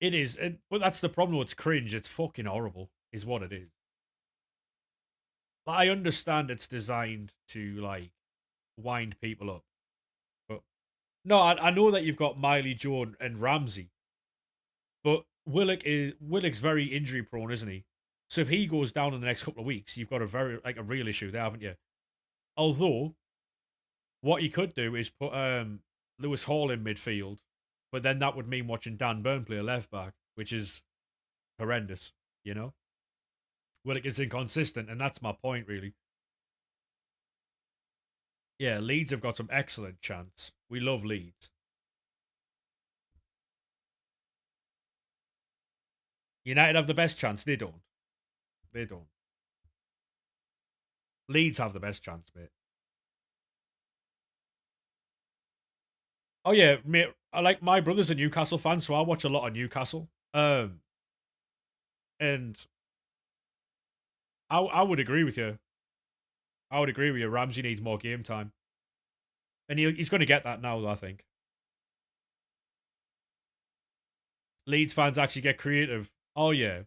It is, but that's the problem. It's cringe. It's fucking horrible, is what it is. Like, I understand it's designed to like wind people up, but no, I know that you've got Miley, Joe, and Ramsey, but Willock's very injury prone, isn't he? So if he goes down in the next couple of weeks, you've got a very like a real issue there, haven't you? Although what you could do is put Lewis Hall in midfield, but then that would mean watching Dan Burn play a left back, which is horrendous, you know? Well, it's inconsistent, and that's my point, really. Yeah, Leeds have got some excellent chance. We love Leeds. United have the best chance. They don't. They don't. Leeds have the best chance, mate. Oh yeah, mate. I like my brother's a Newcastle fan, so I watch a lot of Newcastle. And I would agree with you. I would agree with you. Ramsey needs more game time, and he's going to get that now. I think Leeds fans actually get creative. Oh yeah,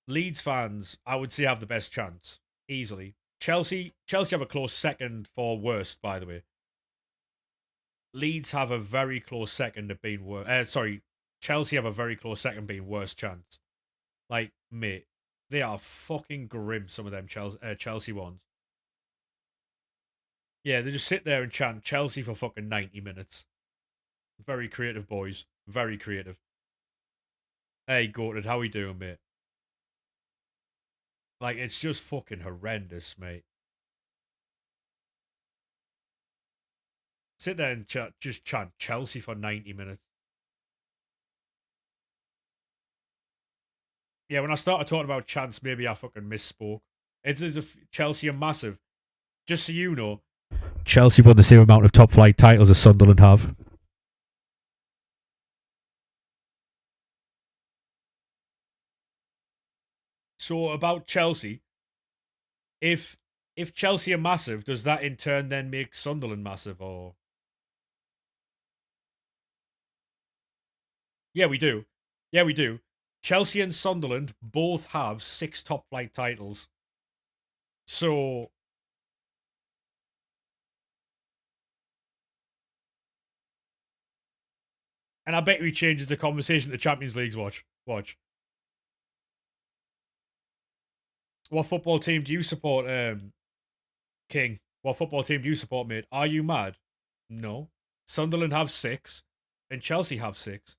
Leeds fans, I would say, have the best chance easily. Chelsea have a close second for worst, by the way. Leeds have a very close second of being worse. Sorry, Chelsea have a very close second being worst chance. Like, mate, they are fucking grim. Some of them Chelsea ones. Yeah, they just sit there and chant Chelsea for fucking 90 minutes. Very creative boys. Very creative. Hey, Gorted, how we doing, mate? Like, it's just fucking horrendous, mate. Sit there and just chant Chelsea for 90 minutes. Yeah, when I started talking about chants, maybe I fucking misspoke. It's as if Chelsea are massive. Just so you know, Chelsea won the same amount of top flight titles as Sunderland have. So about Chelsea, if if Chelsea are massive, does that in turn then make Sunderland massive? Or yeah, we do. Yeah, we do. Chelsea and Sunderland both have 6 top flight titles. So, and I bet he changes the conversation to Champions League's Watch. What football team do you support, King? What football team do you support, mate? Are you mad? No. Sunderland have 6, and Chelsea have 6.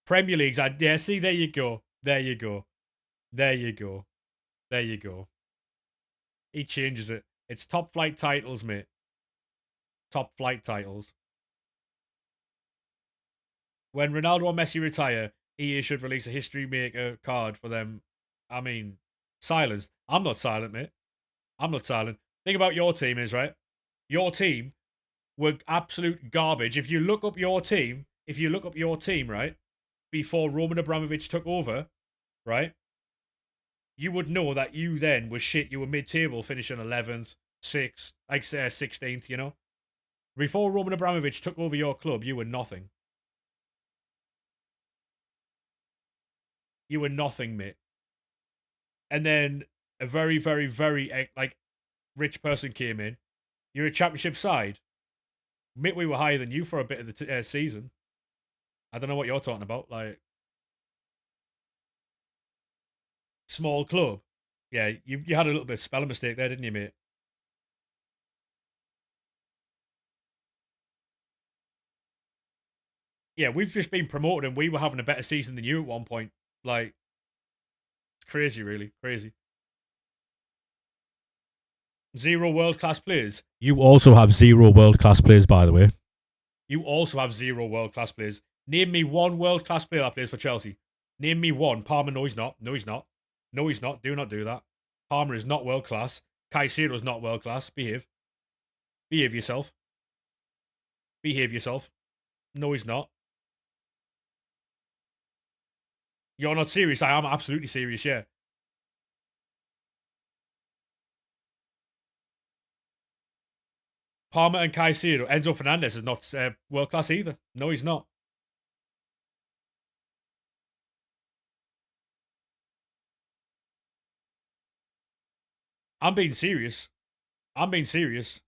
Premier League's, yeah, see, there you go. There you go. There you go. There you go. He changes it. It's top flight titles, mate. Top flight titles. When Ronaldo or Messi retire, EA should release a history maker card for them. I mean, silence. I'm not silent, mate. I'm not silent. Thing about your team is, right? Your team were absolute garbage. If you look up your team, right, before Roman Abramovich took over, right, you would know that you then was shit. You were mid-table, finishing 11th, 6th, like 16th, you know? Before Roman Abramovich took over your club, you were nothing. You were nothing, mate. And then a very, very, very, like, rich person came in. You're a championship side. Admit we were higher than you for a bit of the season. I don't know what you're talking about. Like, small club. Yeah, you had a little bit of spelling mistake there, didn't you, mate? Yeah, we've just been promoted and we were having a better season than you at one point. Like, it's crazy, really. Crazy. 0 world class players. You also have 0 world class players, by the way. You also have 0 world class players. Name me one world class player that plays for Chelsea. Name me one. Palmer, no, he's not. No, he's not. No, he's not. Do not do that. Palmer is not world class. Caicedo's not world class. Behave. Behave yourself. Behave yourself. No, he's not. You're not serious. I am absolutely serious, yeah. Palmer and Caicedo. Enzo Fernandez is not world class either. No, he's not. I'm being serious. I'm being serious.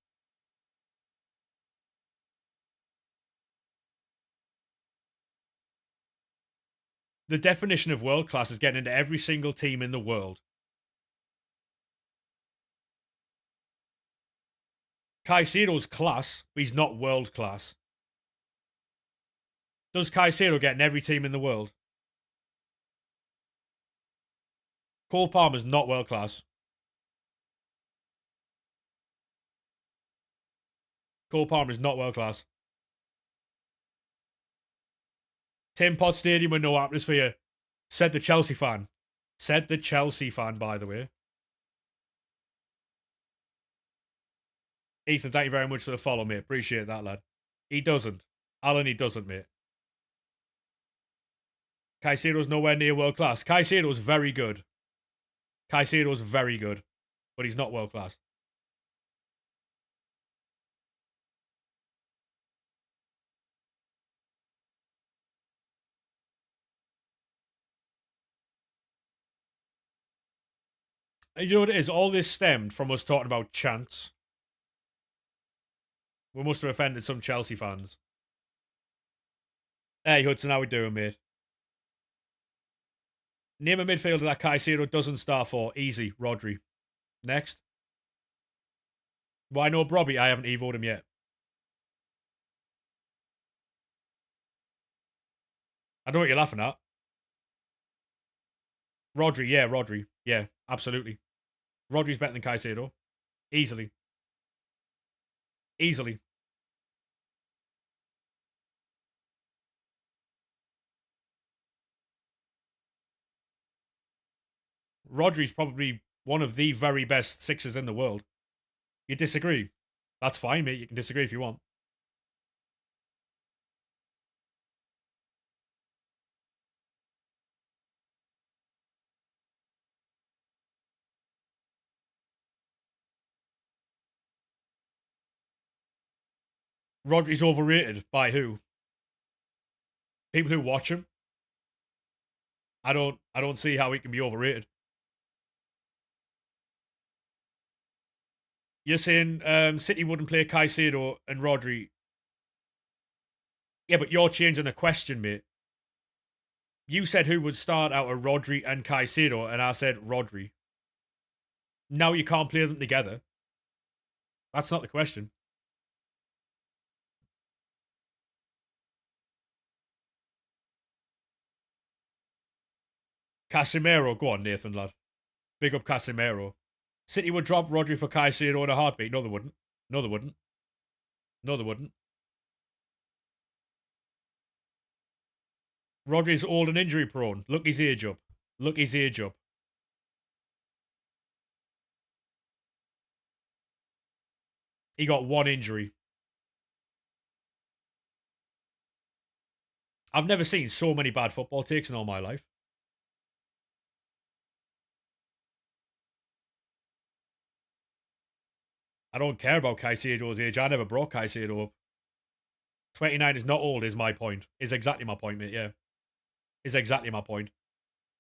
The definition of world class is getting into every single team in the world. Caicedo's class, but he's not world class. Does Caicedo get in every team in the world? Cole Palmer's not world class. Cole Palmer's not world class. Tim Pot Stadium with no atmosphere. Said the Chelsea fan. Said the Chelsea fan, by the way. Ethan, thank you very much for the follow, mate. Appreciate that, lad. He doesn't. Alan, he doesn't, mate. Caicedo's nowhere near world class. Caicedo's very good. Caicedo's very good. But he's not world class. And you know what it is? All this stemmed from us talking about chants. We must have offended some Chelsea fans. Hey, Hudson, how we doing, mate? Name a midfielder that Caicedo doesn't start for. Easy. Rodri. Next. Why no Brobby? I haven't evoed him yet. I know what you're laughing at. Rodri, yeah, Rodri. Yeah, absolutely. Rodri's better than Caicedo. Easily. Easily. Rodri's probably one of the very best sixers in the world. You disagree? That's fine, mate. You can disagree if you want. Rodri's overrated by who? People who watch him. I don't see how he can be overrated. You're saying City wouldn't play Caicedo and Rodri. Yeah, but you're changing the question, mate. You said who would start out of Rodri and Caicedo, and I said Rodri. Now you can't play them together. That's not the question. Casemiro, go on, Nathan, lad. Big up Casemiro. City would drop Rodri for Caicedo in a heartbeat. No, they wouldn't. No, they wouldn't. No, they wouldn't. Rodri's old and injury prone. Look his age up. Look his age up. He got one injury. I've never seen so many bad football takes in all my life. I don't care about Caicedo's age. I never brought Caicedo up. 29 is not old, is my point. Is exactly my point, mate, yeah. Is exactly my point.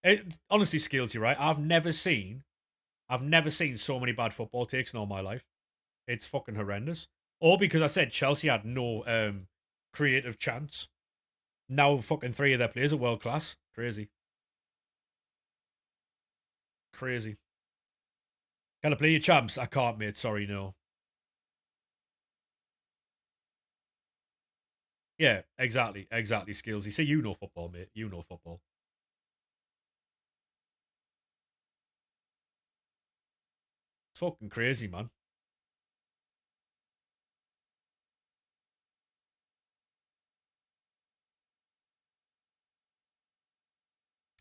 It honestly skills you, right? I've never seen so many bad football takes in all my life. It's fucking horrendous. All because I said Chelsea had no creative chance. Now fucking three of their players are world class. Crazy. Crazy. Can I play your champs? I can't, mate. Sorry, no. Yeah, exactly. Exactly, skills. You see, you know football, mate. You know football. It's fucking crazy, man.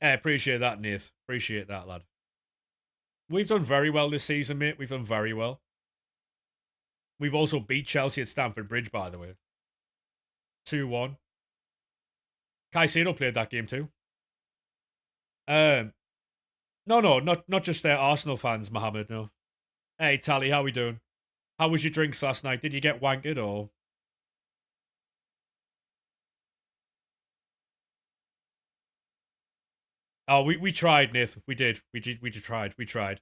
I appreciate that, Nath. Appreciate that, lad. We've done very well this season, mate. We've done very well. We've also beat Chelsea at Stamford Bridge, by the way. 2-1. Caicedo played that game too. No, not just Arsenal fans, Mohammed, no. Hey, Tally, how we doing? How was your drinks last night? Did you get wankered or? Oh, we tried, Nathan. We did. We just tried. We tried.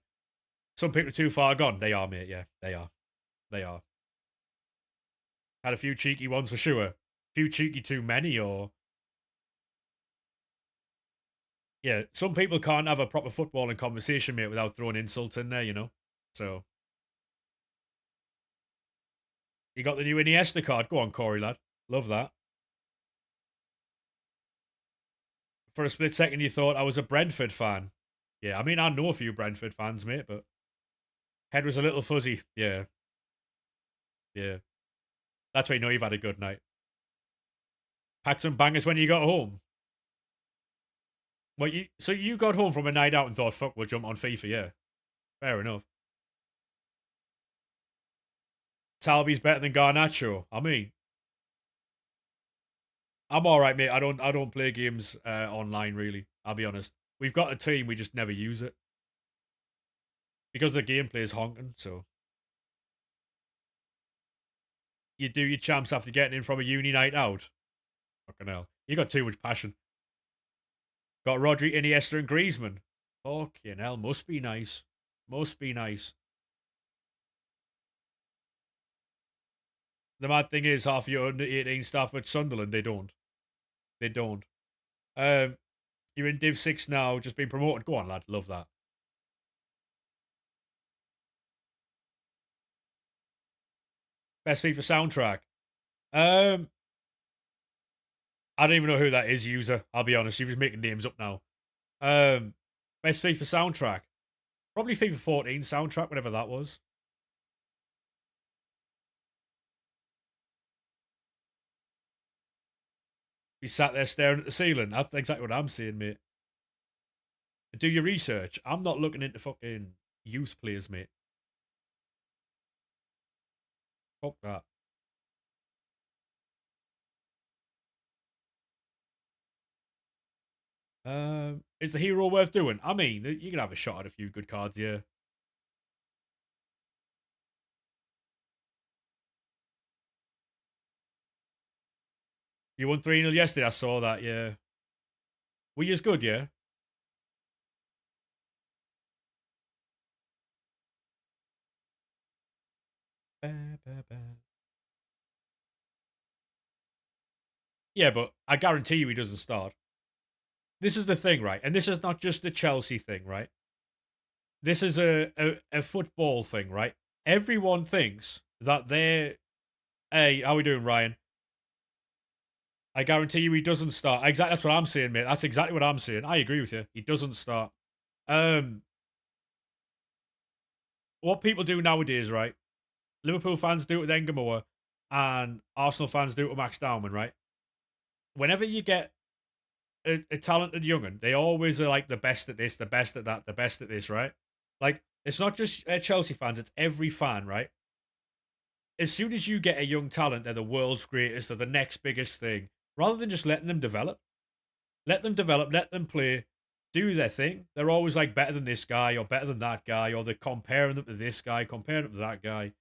Some people are too far gone. They are, mate. Yeah, they are. They are. Had a few cheeky ones for sure. A few cheeky too many, or yeah. Some people can't have a proper footballing conversation, mate, without throwing insults in there. You know. So You got the new Iniesta card. Go on, Corey, lad. Love that. For a split second, you thought I was a Brentford fan. Yeah, I mean, I know a few Brentford fans, mate, but head was a little fuzzy. Yeah, yeah. That's why you know you've had a good night. Packed some bangers when you got home. So you got home from a night out and thought, fuck, we'll jump on FIFA, yeah. Fair enough. Talby's better than Garnacho. I mean, I'm alright, mate. I don't play games online really. I'll be honest. We've got a team, we just never use it. Because the gameplay is honking, so you do your champs after getting in from a uni night out. Fucking hell. You got too much passion. Got Rodri, Iniesta, and Griezmann. Fucking hell, must be nice. Must be nice. The mad thing is, half your under 18 staff at Sunderland, they don't. They don't. Um, you're in Div 6 now, just been promoted. Go on, lad. Love that. Best FIFA soundtrack. Um, I don't even know who that is, user. I'll be honest. You're just making names up now. Um, Best FIFA soundtrack. Probably FIFA 14 soundtrack, whatever that was. You sat there staring at the ceiling. That's exactly what I'm saying, mate. Do your research. I'm not looking into fucking youth players, mate. Fuck that. Is the hero worth doing? I mean, you can have a shot at a few good cards, yeah. You won 3-0 yesterday, I saw that, yeah. Were you as good, yeah? Yeah, but I guarantee you he doesn't start. This is the thing, right? And this is not just the Chelsea thing, right? This is a football thing, right? Everyone thinks that they're. Hey, how we doing, Ryan? I guarantee you he doesn't start. Exactly, that's what I'm saying, mate. That's exactly what I'm saying. I agree with you. He doesn't start. Um, what people do nowadays, right? Liverpool fans do it with Engamoa, and Arsenal fans do it with Max Dowman, right? Whenever you get a talented young'un, they always are like the best at this, the best at that, the best at this, right? Like, it's not just Chelsea fans, it's every fan, right? As soon as you get a young talent, they're the world's greatest, they're the next biggest thing. Rather than just letting them develop, let them play, do their thing. They're always like better than this guy or better than that guy, or they're comparing them to this guy, comparing them to that guy.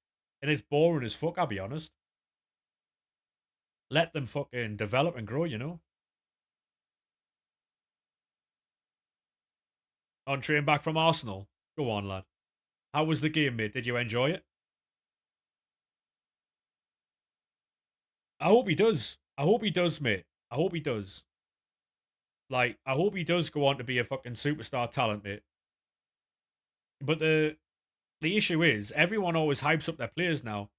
And it's boring as fuck, I'll be honest. Let them fucking develop and grow, you know? On train back from Arsenal. Go on, lad. How was the game, mate? Did you enjoy it? I hope he does. I hope he does, mate. I hope he does. Like, I hope he does go on to be a fucking superstar talent, mate. But the issue is, everyone always hypes up their players now,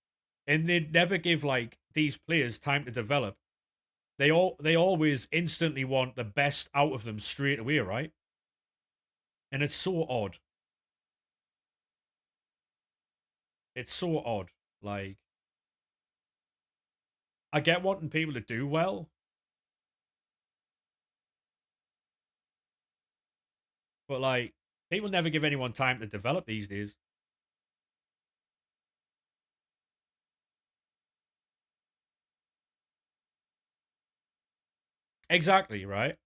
and they never give like these players time to develop. They always instantly want the best out of them straight away, right? And it's so odd. It's so odd. Like, I get wanting people to do well, but like, people never give anyone time to develop these days. Exactly, right?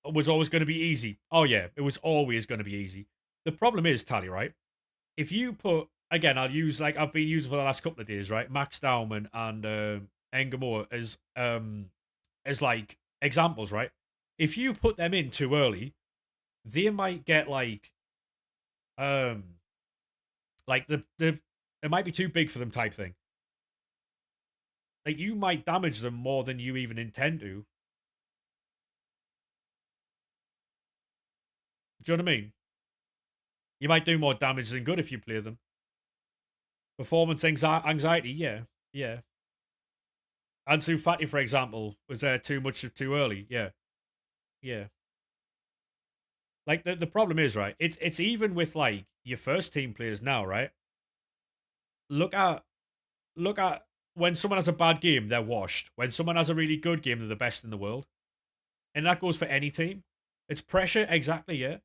It was always going to be easy. Oh yeah, it was always going to be easy. The problem is, Tally, right? If you put again, I'll use like I've been using for the last couple of days, right? Max Dowman and Engamore as like examples, right? If you put them in too early, they might get um like the it might be too big for them type thing. Like you might damage them more than you even intend to. Do you know what I mean? You might do more damage than good if you play them. Performance anxiety, yeah. Yeah. Ansu Fati, for example, was there too much too early? Yeah. Yeah. Like the problem is, right, it's even with like your first team players now, right? Look at look at when someone has a bad game, they're washed. When someone has a really good game, they're the best in the world. And that goes for any team. It's pressure, exactly, yeah.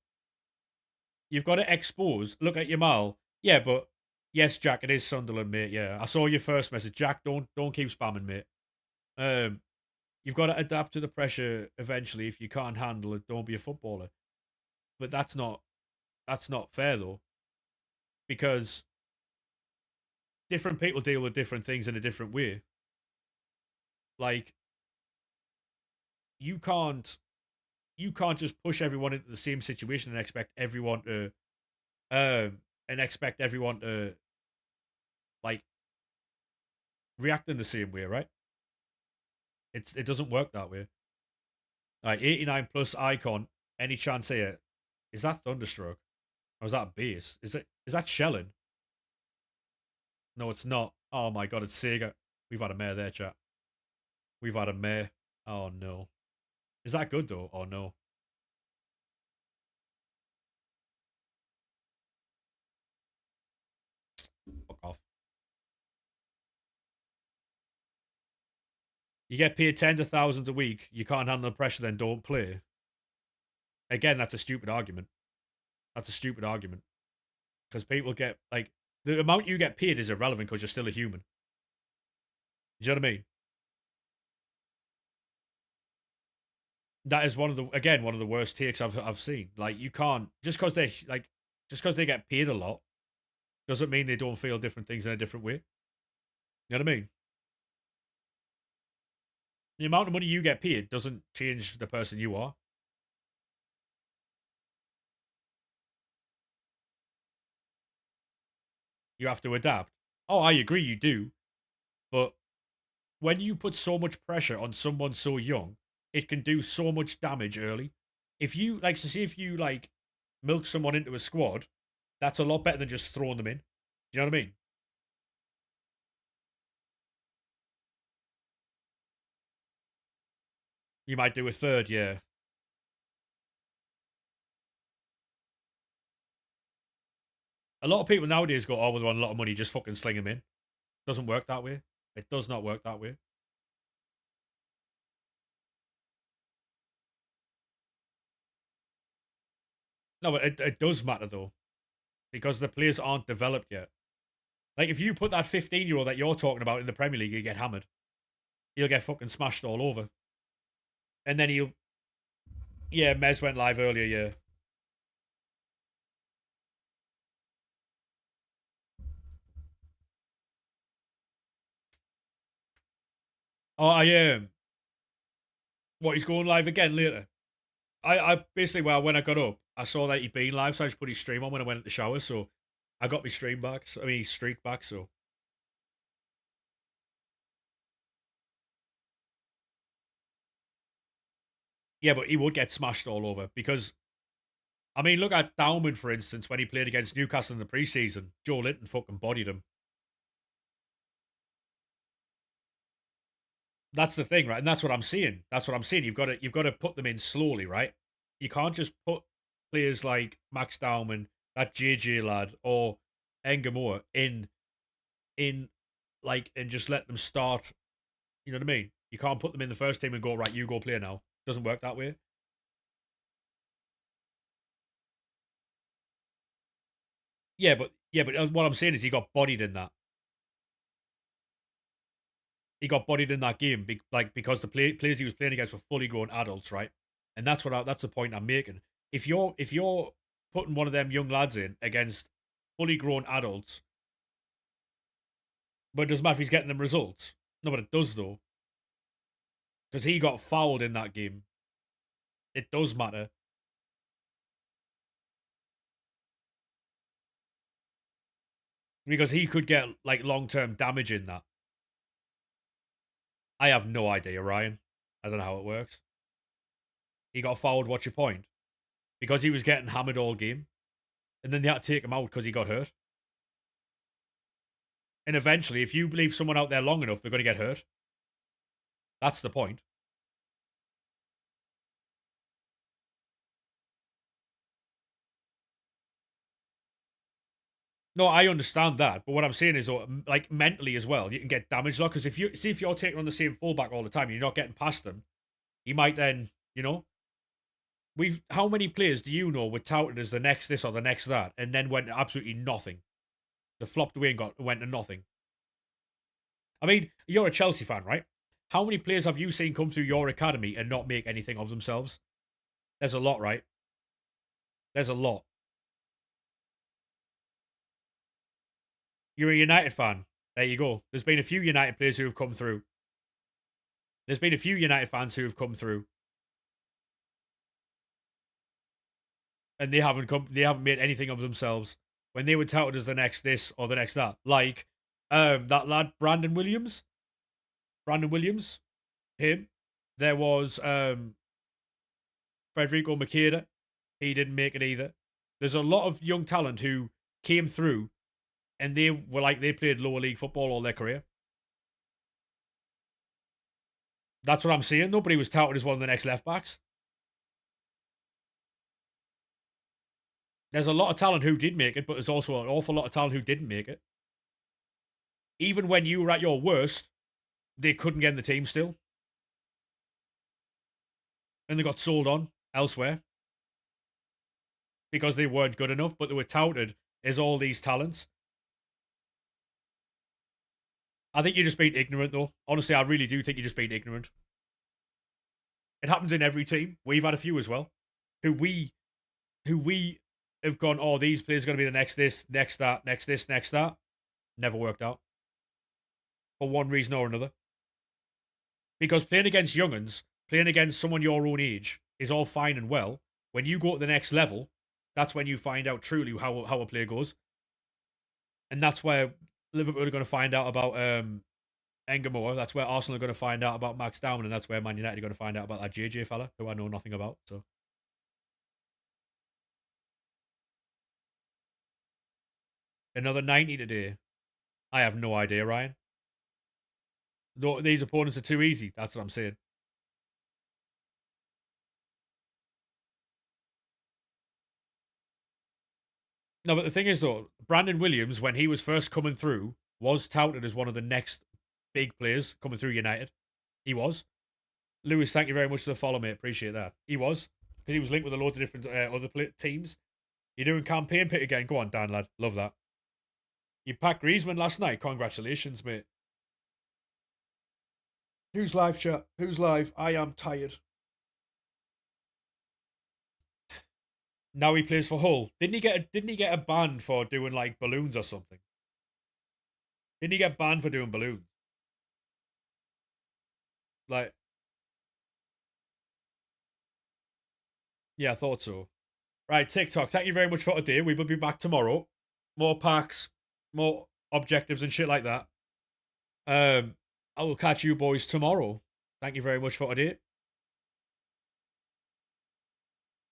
You've got to expose. Look at Yamal. Yeah, but yes, Jack, it is Sunderland, mate. Yeah. I saw your first message. Jack, don't keep spamming, mate. Um, you've got to adapt to the pressure eventually. If you can't handle it, don't be a footballer. But that's not fair though, because different people deal with different things in a different way. Like you can't you can't just push everyone into the same situation and expect everyone to like react in the same way, right? It doesn't work that way. Like 89 plus icon, any chance here? Is that Thunderstruck? Or is that base? Is that Shelling? No, it's not. Oh my god, it's Sega. We've had a mare there, chat. We've had a mare. Oh no. Is that good though? Oh no. Fuck off. You get paid tens of thousands a week, you can't handle the pressure, then don't play. Again, that's a stupid argument. That's a stupid argument. Because people get like the amount you get paid is irrelevant because you're still a human. Do you know what I mean? That is one of the worst takes I've seen. Like you can't just because they get paid a lot doesn't mean they don't feel different things in a different way. You know what I mean? The amount of money you get paid doesn't change the person you are. You have to adapt. Oh, I agree, you do. But when you put so much pressure on someone so young, it can do so much damage early. If you like, so see if you like milk someone into a squad, that's a lot better than just throwing them in. Do you know what I mean? You might do a third, yeah. A lot of people nowadays go, "Oh, we want a lot of money, just fucking sling them in." Doesn't work that way. It does not work that way. No, it does matter though, because the players aren't developed yet. Like if you put that 15-year-old that you're talking about in the Premier League, you get hammered. He'll get fucking smashed all over, and then he'll. Yeah, Mez went live earlier. Yeah. Oh, I am. What, he's going live again later? I basically, well, when I got up, I saw that he'd been live, so I just put his stream on when I went to the shower. So I got my stream back. So, I mean, his streak back. So yeah, but he would get smashed all over because I mean, look at Dowman for instance when he played against Newcastle in the preseason. Joe Linton fucking bodied him. That's the thing, right? And that's what I'm seeing. That's what I'm seeing. You've got to put them in slowly, right? You can't just put players like Max Dowman, that JJ lad, or Engamoa in like and just let them start. You know what I mean? You can't put them in the first team and go, right, you go play now. Doesn't work that way. Yeah, but what I'm saying is he got bodied in that. He got bodied in that game, because the players he was playing against were fully grown adults, right? And that's the point I'm making. If you're putting one of them young lads in against fully grown adults, but it doesn't matter if he's getting them results. No, but it does though, because he got fouled in that game. It does matter because he could get like long term damage in that. I have no idea, Ryan. I don't know how it works. He got fouled. What's your point? Because he was getting hammered all game, and then they had to take him out because he got hurt. And eventually, if you leave someone out there long enough, they're going to get hurt. That's the point. No, I understand that, but what I'm saying is, like mentally as well, you can get damaged. Because if you're taking on the same fullback all the time, and you're not getting past them, he might then, we've how many players do you know were touted as the next this or the next that, and then went to absolutely nothing? They flopped away and went to nothing. I mean, you're a Chelsea fan, right? How many players have you seen come through your academy and not make anything of themselves? There's a lot, right? There's a lot. You're a United fan. There you go. There's been a few United players who have come through. There's been a few United fans who have come through, and they haven't made anything of themselves when they were touted as the next this or the next that. Like that lad Brandon Williams, him. There was Federico Makeda. He didn't make it either. There's a lot of young talent who came through and they were like they played lower league football all their career. That's what I'm saying. Nobody was touted as one of the next left backs. There's a lot of talent who did make it, but there's also an awful lot of talent who didn't make it. Even when you were at your worst, they couldn't get in the team still. And they got sold on elsewhere because they weren't good enough, but they were touted as all these talents. I think you're just being ignorant, though. Honestly, I really do think you're just being ignorant. It happens in every team. We've had a few as well, who we have gone. Oh, these players are going to be the next this, next that, next this, next that. Never worked out for one reason or another. Because playing against younguns, playing against someone your own age is all fine and well. When you go to the next level, that's when you find out truly how a player goes. And that's where Liverpool are going to find out about Engamore. That's where Arsenal are going to find out about Max Down, and that's where Man United are going to find out about that JJ fella, who I know nothing about. So another 90 today. I have no idea, Ryan. No, these opponents are too easy. That's what I'm saying. No, but the thing is, though, Brandon Williams, when he was first coming through, was touted as one of the next big players coming through United. He was. Lewis, thank you very much for the follow, mate. Appreciate that. He was. Because he was linked with a load of different other teams. You're doing campaign pick again. Go on, Dan, lad. Love that. You packed Griezmann last night. Congratulations, mate. Who's live, chat? Who's live? I am tired. Now he plays for Hull. Didn't he get a ban for doing like balloons or something? Didn't he get banned for doing balloons? Like, yeah, I thought so. Right, TikTok. Thank you very much for today. We will be back tomorrow. More packs, more objectives and shit like that. I will catch you boys tomorrow. Thank you very much for today.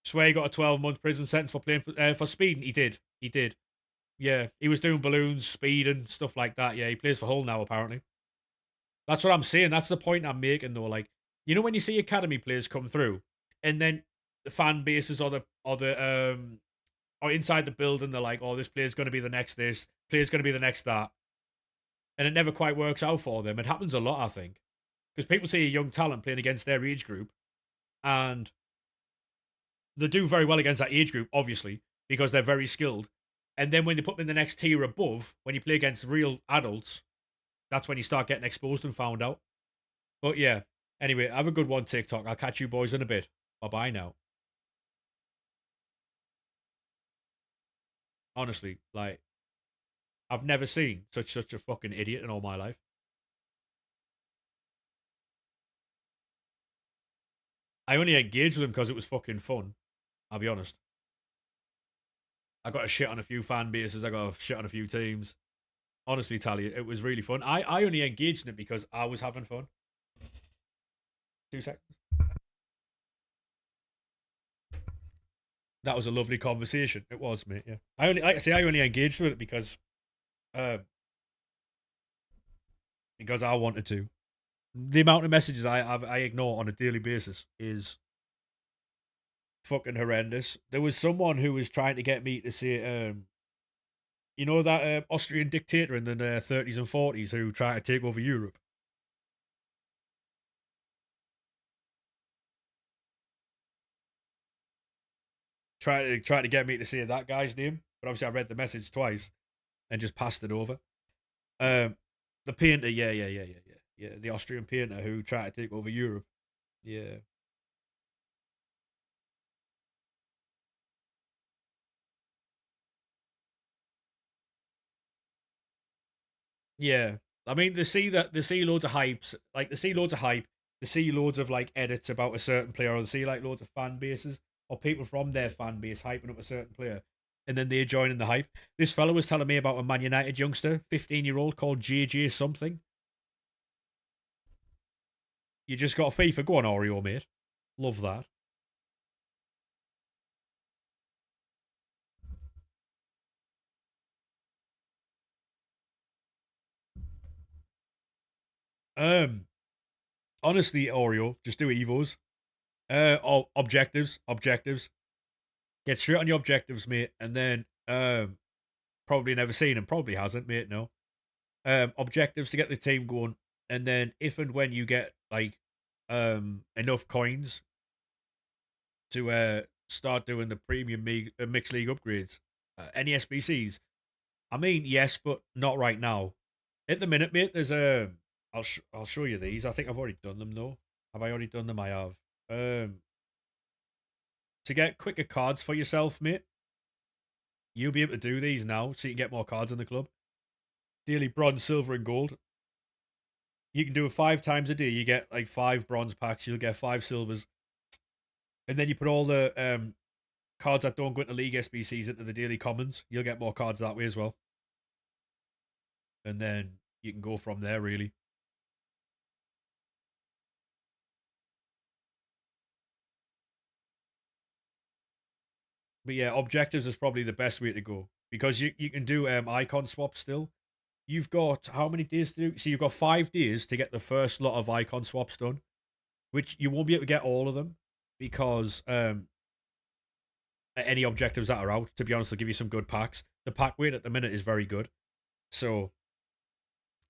Swear he got a 12-month prison sentence for playing for speeding. He did. He did. Yeah, he was doing balloons, speed, and stuff like that. Yeah, he plays for Hull now, apparently. That's what I'm saying. That's the point I'm making, though. Like, when you see academy players come through, and then the fan bases or inside the building, they're like, "Oh, this player's going to be the next this, player's going to be the next that," and it never quite works out for them. It happens a lot, I think, because people see a young talent playing against their age group, and they do very well against that age group, obviously, because they're very skilled. And then when they put them in the next tier above, when you play against real adults, that's when you start getting exposed and found out. But yeah, anyway, have a good one, TikTok. I'll catch you boys in a bit. Bye bye now. Honestly, like, I've never seen such a fucking idiot in all my life. I only engaged with him because it was fucking fun. I'll be honest. I got a shit on a few fan bases. I got a shit on a few teams. Honestly, Talia, it was really fun. I only engaged in it because I was having fun. 2 seconds. That was a lovely conversation. It was, mate. Yeah. I only, like I say, I only engaged with it because because I wanted to. The amount of messages I ignore on a daily basis is fucking horrendous. There was someone who was trying to get me to say, you know that Austrian dictator in the 30s and 40s who tried to take over Europe. Try to get me to say that guy's name, but obviously I read the message twice and just passed it over. Um, the painter, yeah. The Austrian painter who tried to take over Europe. Yeah, yeah. I mean, they see loads of hypes, like they see loads of hype, they see loads of like edits about a certain player, or they see like loads of fan bases or people from their fan base hyping up a certain player, and then they join in the hype. This fellow was telling me about a Man United youngster, 15-year-old called JJ something. You just got a FIFA. Go on, Oreo, mate. Love that. Um, Honestly, Oreo, just do Evos. Objectives. Get straight on your objectives, mate, and then probably never seen him, probably hasn't, mate. No. Objectives to get the team going, and then if and when you get like enough coins to start doing the premium mixed league upgrades, any SBCs. I mean, yes, but not right now. At the minute, mate, there's a. I'll show you these. I think I've already done them though. Have I already done them? I have. To get quicker cards for yourself, mate, you'll be able to do these now, so you can get more cards in the club. Daily bronze, silver, and gold. You can do it 5 times a day. You get like 5 bronze packs. You'll get 5 silvers, and then you put all the cards that don't go into league SBCs into the daily commons. You'll get more cards that way as well, and then you can go from there. Really, but yeah, objectives is probably the best way to go because you can do icon swaps still. You've got how many days to do? So you've got 5 days to get the first lot of icon swaps done, which you won't be able to get all of them because any objectives that are out. To be honest, they'll give you some good packs. The pack weight at the minute is very good, so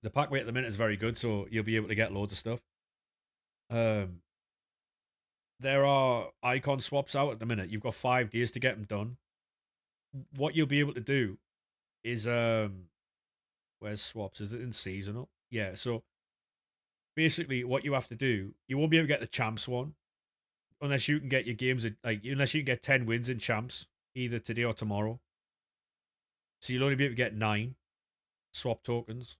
the pack weight at the minute is very good. So you'll be able to get loads of stuff. Um, there are icon swaps out at the minute. You've got 5 days to get them done. What you'll be able to do is where's swaps? Is it in seasonal? Yeah. So basically, what you have to do, you won't be able to get the champs one unless you can get your games like unless you can get 10 wins in champs either today or tomorrow. So you'll only be able to get 9 swap tokens.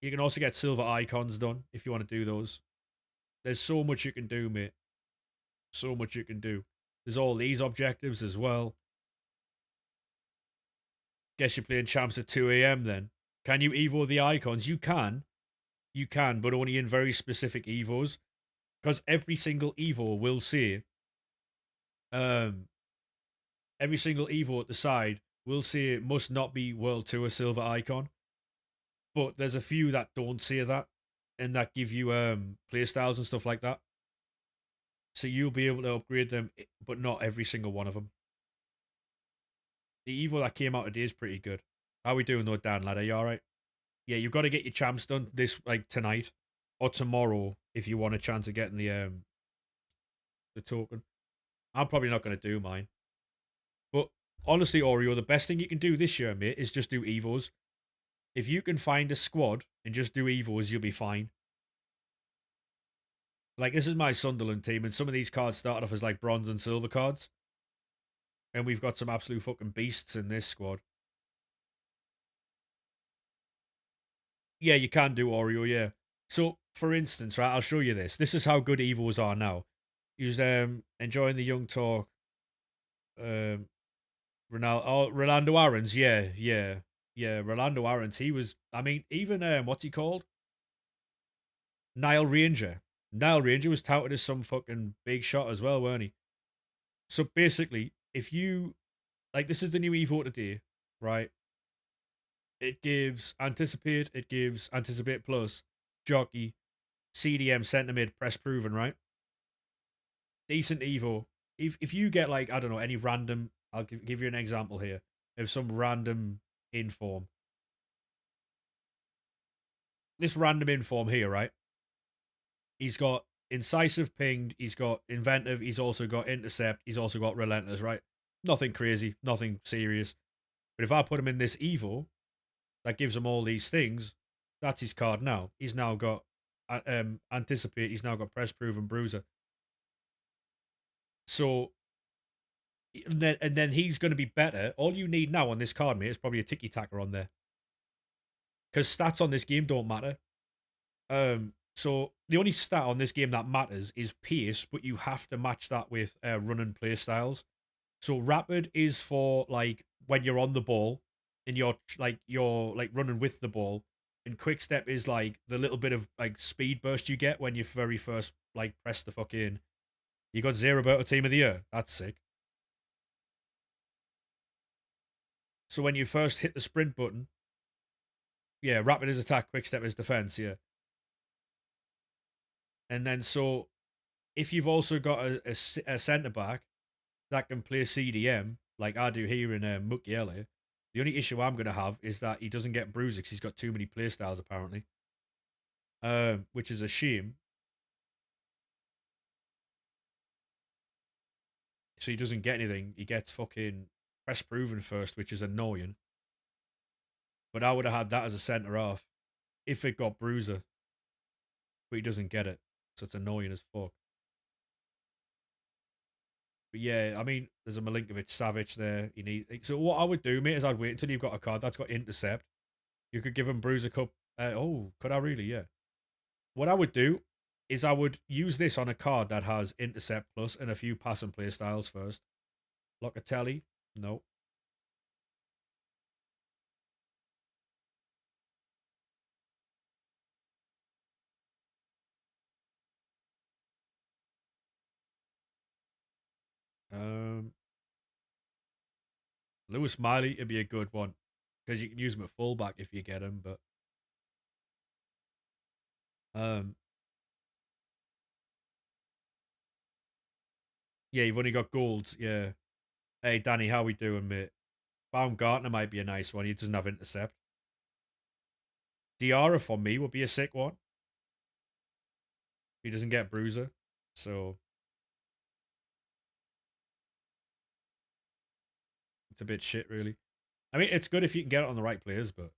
You can also get silver icons done if you want to do those. There's so much you can do, mate. So much you can do. There's all these objectives as well. Guess you're playing champs at 2 a.m. then. Can you evo the icons? You can, but only in very specific evos. Because every single evo will say, um, every single evo at the side will say it must not be World Tour silver icon. But there's a few that don't say that and that give you playstyles and stuff like that. So you'll be able to upgrade them, but not every single one of them. The Evo that came out today is pretty good. How are we doing though, Dan lad? Are you alright? Yeah, you've got to get your champs done this like tonight or tomorrow if you want a chance of getting the token. I'm probably not going to do mine. But honestly, Oreo, the best thing you can do this year, mate, is just do Evos. If you can find a squad and just do Evos, you'll be fine. Like, this is my Sunderland team, and some of these cards started off as like bronze and silver cards. And we've got some absolute fucking beasts in this squad. Yeah, you can do Oreo, yeah. So, for instance, right, I'll show you this. This is how good Evos are now. He's enjoying the young talk. Um, Rolando Aarons, yeah. Rolando Aarons. He was. I mean, even what's he called? Nile Ranger. Nile Ranger was touted as some fucking big shot as well, weren't he? So basically, if you like, this is the new Evo today, right? It gives Anticipate. It gives Anticipate Plus. jockey, CDM, centre mid, press proven, right? Decent Evo. If you get like, I don't know, any random, I'll give you an example here of some random inform. This random inform here, right? He's got incisive pinged, he's got inventive, he's also got intercept, he's also got relentless, right? Nothing crazy, nothing serious. But if I put him in this Evo, that gives him all these things, that's his card now. He's now got anticipate, he's now got press proven bruiser. So and then he's going to be better. All you need now on this card, mate, is probably a ticky tacker on there. Because stats on this game don't matter. So the only stat on this game that matters is pace, but you have to match that with run and play styles. So rapid is for like when you're on the ball and you're running with the ball, and quick step is like the little bit of like speed burst you get when you very first like press the fucking. You got Zero Berto Team of the Year. That's sick. So when you first hit the sprint button, yeah, rapid is attack, quick step is defense, yeah. And then so if you've also got a centre back that can play CDM like I do here in Mukiele, the only issue I'm going to have is that he doesn't get bruises because he's got too many playstyles apparently, which is a shame. So he doesn't get anything. He gets fucking press proven first, which is annoying. But I would have had that as a centre half if it got bruiser, but he doesn't get it, so it's annoying as fuck. But yeah, I mean, there's a Milinkovic Savic there. You need so what I would do, mate, is I'd wait until you've got a card that's got intercept. You could give him Bruiser Cup. Oh, could I really? Yeah. What I would do is I would use this on a card that has intercept plus and a few pass and play styles first. Locatelli, no. Um, Lewis Miley would be a good one because you can use him at fullback if you get him. But um, yeah, you've only got golds. Yeah. Hey, Danny, how we doing, mate? Baumgartner might be a nice one. He doesn't have intercept. Diarra for me would be a sick one. He doesn't get bruiser, so it's a bit shit, really. I mean, it's good if you can get it on the right players, but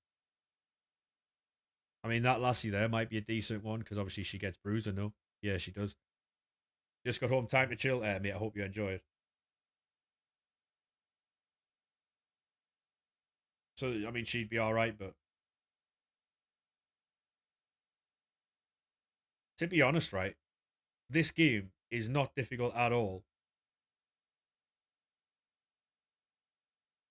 I mean, that lassie there might be a decent one because obviously she gets bruiser, no? Yeah, she does. Just got home, time to chill, mate. I hope you enjoy it. So, I mean, she'd be all right, but to be honest, right, this game is not difficult at all.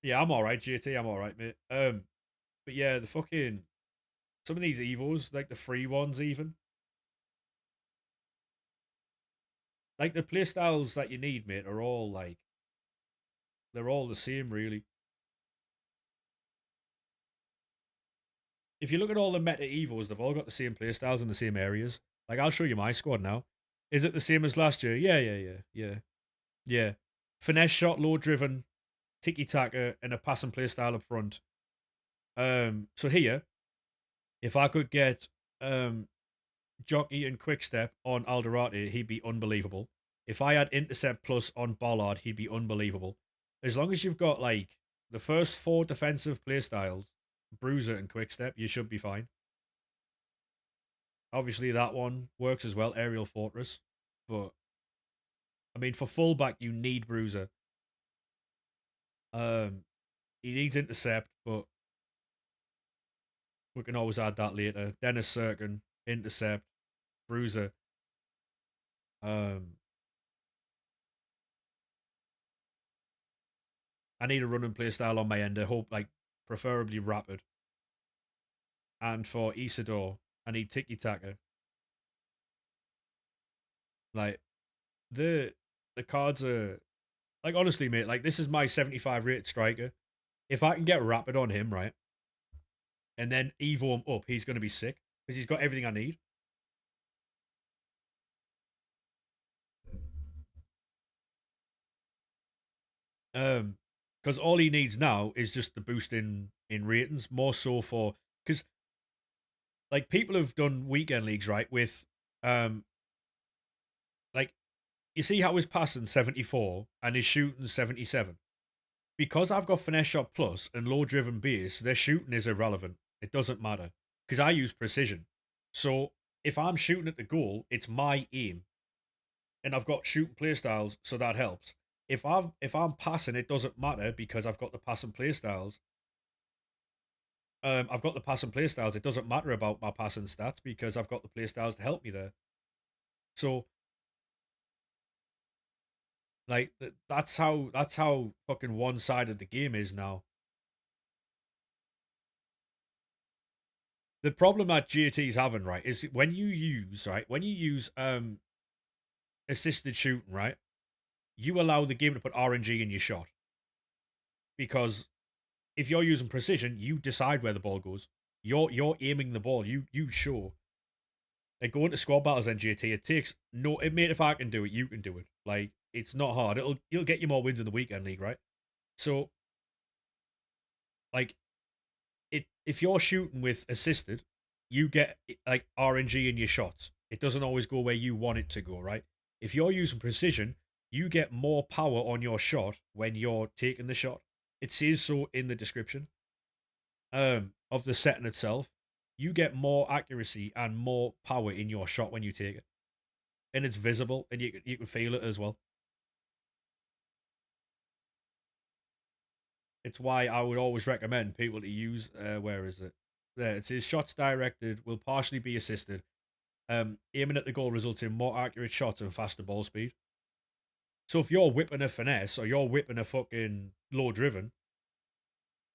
Yeah, I'm all right, GT. I'm all right, mate. But yeah, the fucking some of these evos, like the free ones, even like the playstyles that you need, mate, are all like they're all the same, really. If you look at all the meta evos, they've all got the same playstyles in the same areas. Like I'll show you my squad now. Is it the same as last year? Yeah. Finesse shot, low driven, tiki taka, and a pass and play style up front. So here, if I could get Jockey and Quick Step on Alderate, he'd be unbelievable. If I had Intercept Plus on Bollard, he'd be unbelievable. As long as you've got like the first four defensive play styles, Bruiser and Quick Step, you should be fine. Obviously, that one works as well, Aerial Fortress. But I mean, for fullback, you need Bruiser. Um, he needs Intercept, but we can always add that later. Dennis Serkin, Intercept, Bruiser. Um, I need a run and play style on my end. I hope, like, preferably rapid. And for Isidore, I need Tiki Taka. Like, the cards are like honestly, mate. Like, this is my 75 rated striker. If I can get rapid on him, right, and then Evo him up, he's going to be sick. because he's got everything I need. Because all he needs now is just the boost in ratings, more so for because like people have done weekend leagues right with um like you see how his passing 74 and his shooting 77. Because I've got finesse shot plus and low driven base, their shooting is irrelevant. It doesn't matter because I use precision. So if I'm shooting at the goal, it's my aim, and I've got shooting playstyles, so that helps. If I'm passing, it doesn't matter because I've got the passing playstyles. I've got the passing playstyles. It doesn't matter about my passing stats because I've got the playstyles to help me there. So like that's how fucking one sided the game is now. The problem that GT's having, right, is when you use assisted shooting, right, you allow the game to put RNG in your shot. Because if you're using precision, you decide where the ball goes. You're aiming the ball. You show. Like going to squad battles in GT, it takes no it mate, if I can do it, you can do it. Like it's not hard. It'll get you more wins in the weekend league, right? So like it if you're shooting with assisted, you get like RNG in your shots. It doesn't always go where you want it to go, right? If you're using precision, you get more power on your shot when you're taking the shot. It says so in the description of the setting itself. You get more accuracy and more power in your shot when you take it, and it's visible, and you can feel it as well. It's why I would always recommend people to use where is it? There, it says shots directed will partially be assisted. Aiming at the goal results in more accurate shots and faster ball speed. So if you're whipping a finesse or you're whipping a fucking low driven,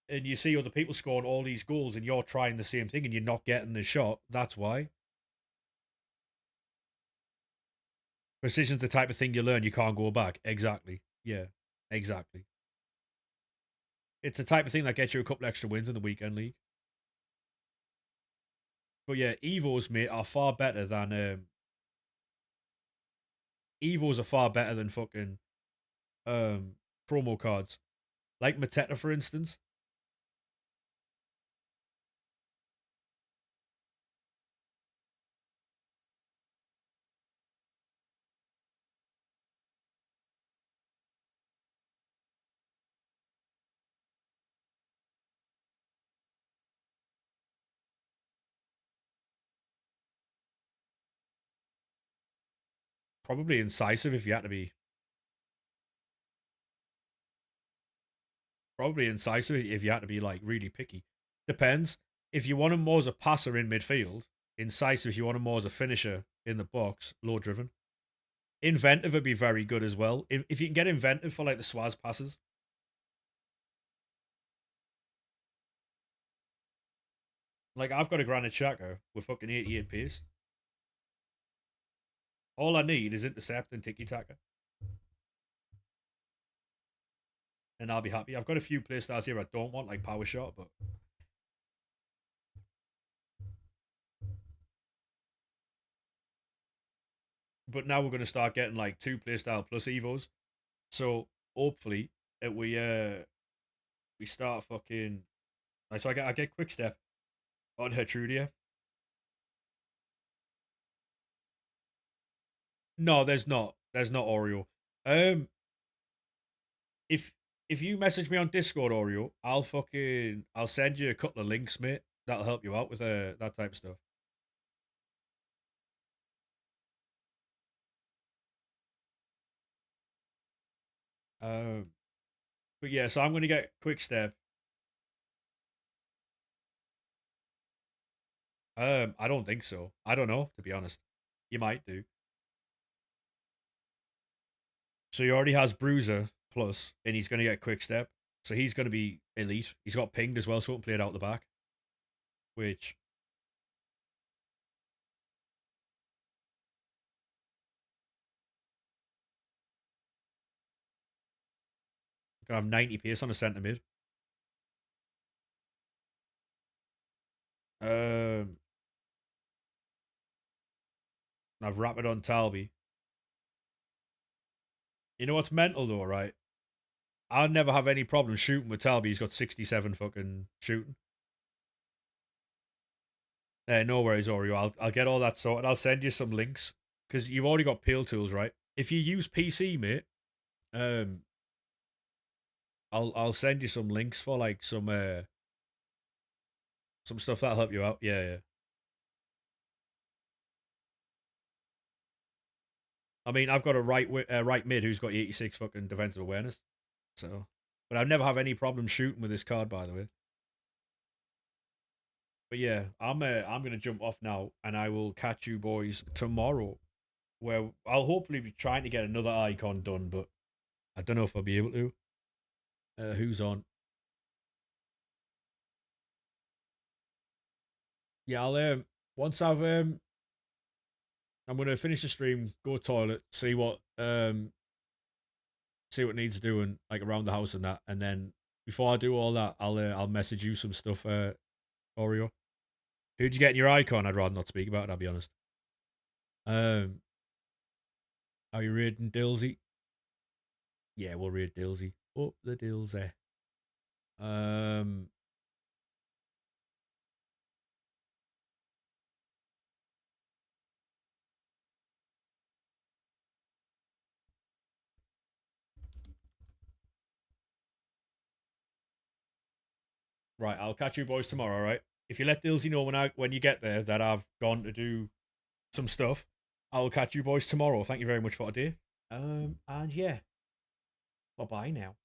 and you see other people scoring all these goals and you're trying the same thing and you're not getting the shot, that's why. Precision's the type of thing you learn you can't go back. Exactly. Yeah. Exactly. It's the type of thing that gets you a couple extra wins in the weekend league. But yeah, Evos, mate, are far better than Evos are far better than fucking um promo cards. Like Mateta, for instance. Probably incisive if you had to be. Probably incisive if you had to be like really picky. Depends. If you want him more as a passer in midfield, incisive if you want him more as a finisher in the box, low driven. Inventive would be very good as well. If you can get inventive for like the Swaz passes. Like I've got a Granite Xhaka with fucking 88 pace. All I need is intercept and tiki taka, and I'll be happy. I've got a few playstyles here I don't want, like power shot, but now we're gonna start getting like two playstyle plus evos. So hopefully we start fucking. Like, so I get quick step on Hertrudia. No, there's not. There's not Oreo. Um, if if you message me on Discord, Oreo, I'll send you a couple of links, mate. That'll help you out with that type of stuff. Um, but yeah, so I'm gonna get quick step. I don't think so. I don't know, to be honest. You might do. So he already has Bruiser plus, and he's gonna get quick step. So he's gonna be elite. He's got pinged as well, so he can play it out the back. Which gonna have 90 pace on a centre mid. Um, I've wrapped it on Talby. You know what's mental though, right? I'd never have any problem shooting with Talby. He's got 67 fucking shooting. No worries, Oreo. I'll get all that sorted. I'll send you some links because you've already got peel tools, right? If you use PC, mate, um, I'll send you some links for like some stuff that'll help you out. Yeah, yeah. I mean, I've got a right mid who's got 86 fucking defensive awareness. So, but I'd never have any problem shooting with this card, by the way. But yeah, I'm gonna jump off now, and I will catch you boys tomorrow, where I'll hopefully be trying to get another icon done, but I don't know if I'll be able to. Who's on? Yeah, I'll once I'm gonna finish the stream, go toilet, see what needs doing like around the house and that, and then before I do all that, I'll message you some stuff, Oreo. Who'd you get in your icon? I'd rather not speak about it. I'll be honest. Um, are you reading Dilsey? Yeah, we'll read Dilsey. Up the Dilsey. Um, right, I'll catch you boys tomorrow. Right, if you let Dilsey know when you get there that I've gone to do some stuff, I'll catch you boys tomorrow. Thank you very much for today. And yeah, bye bye now.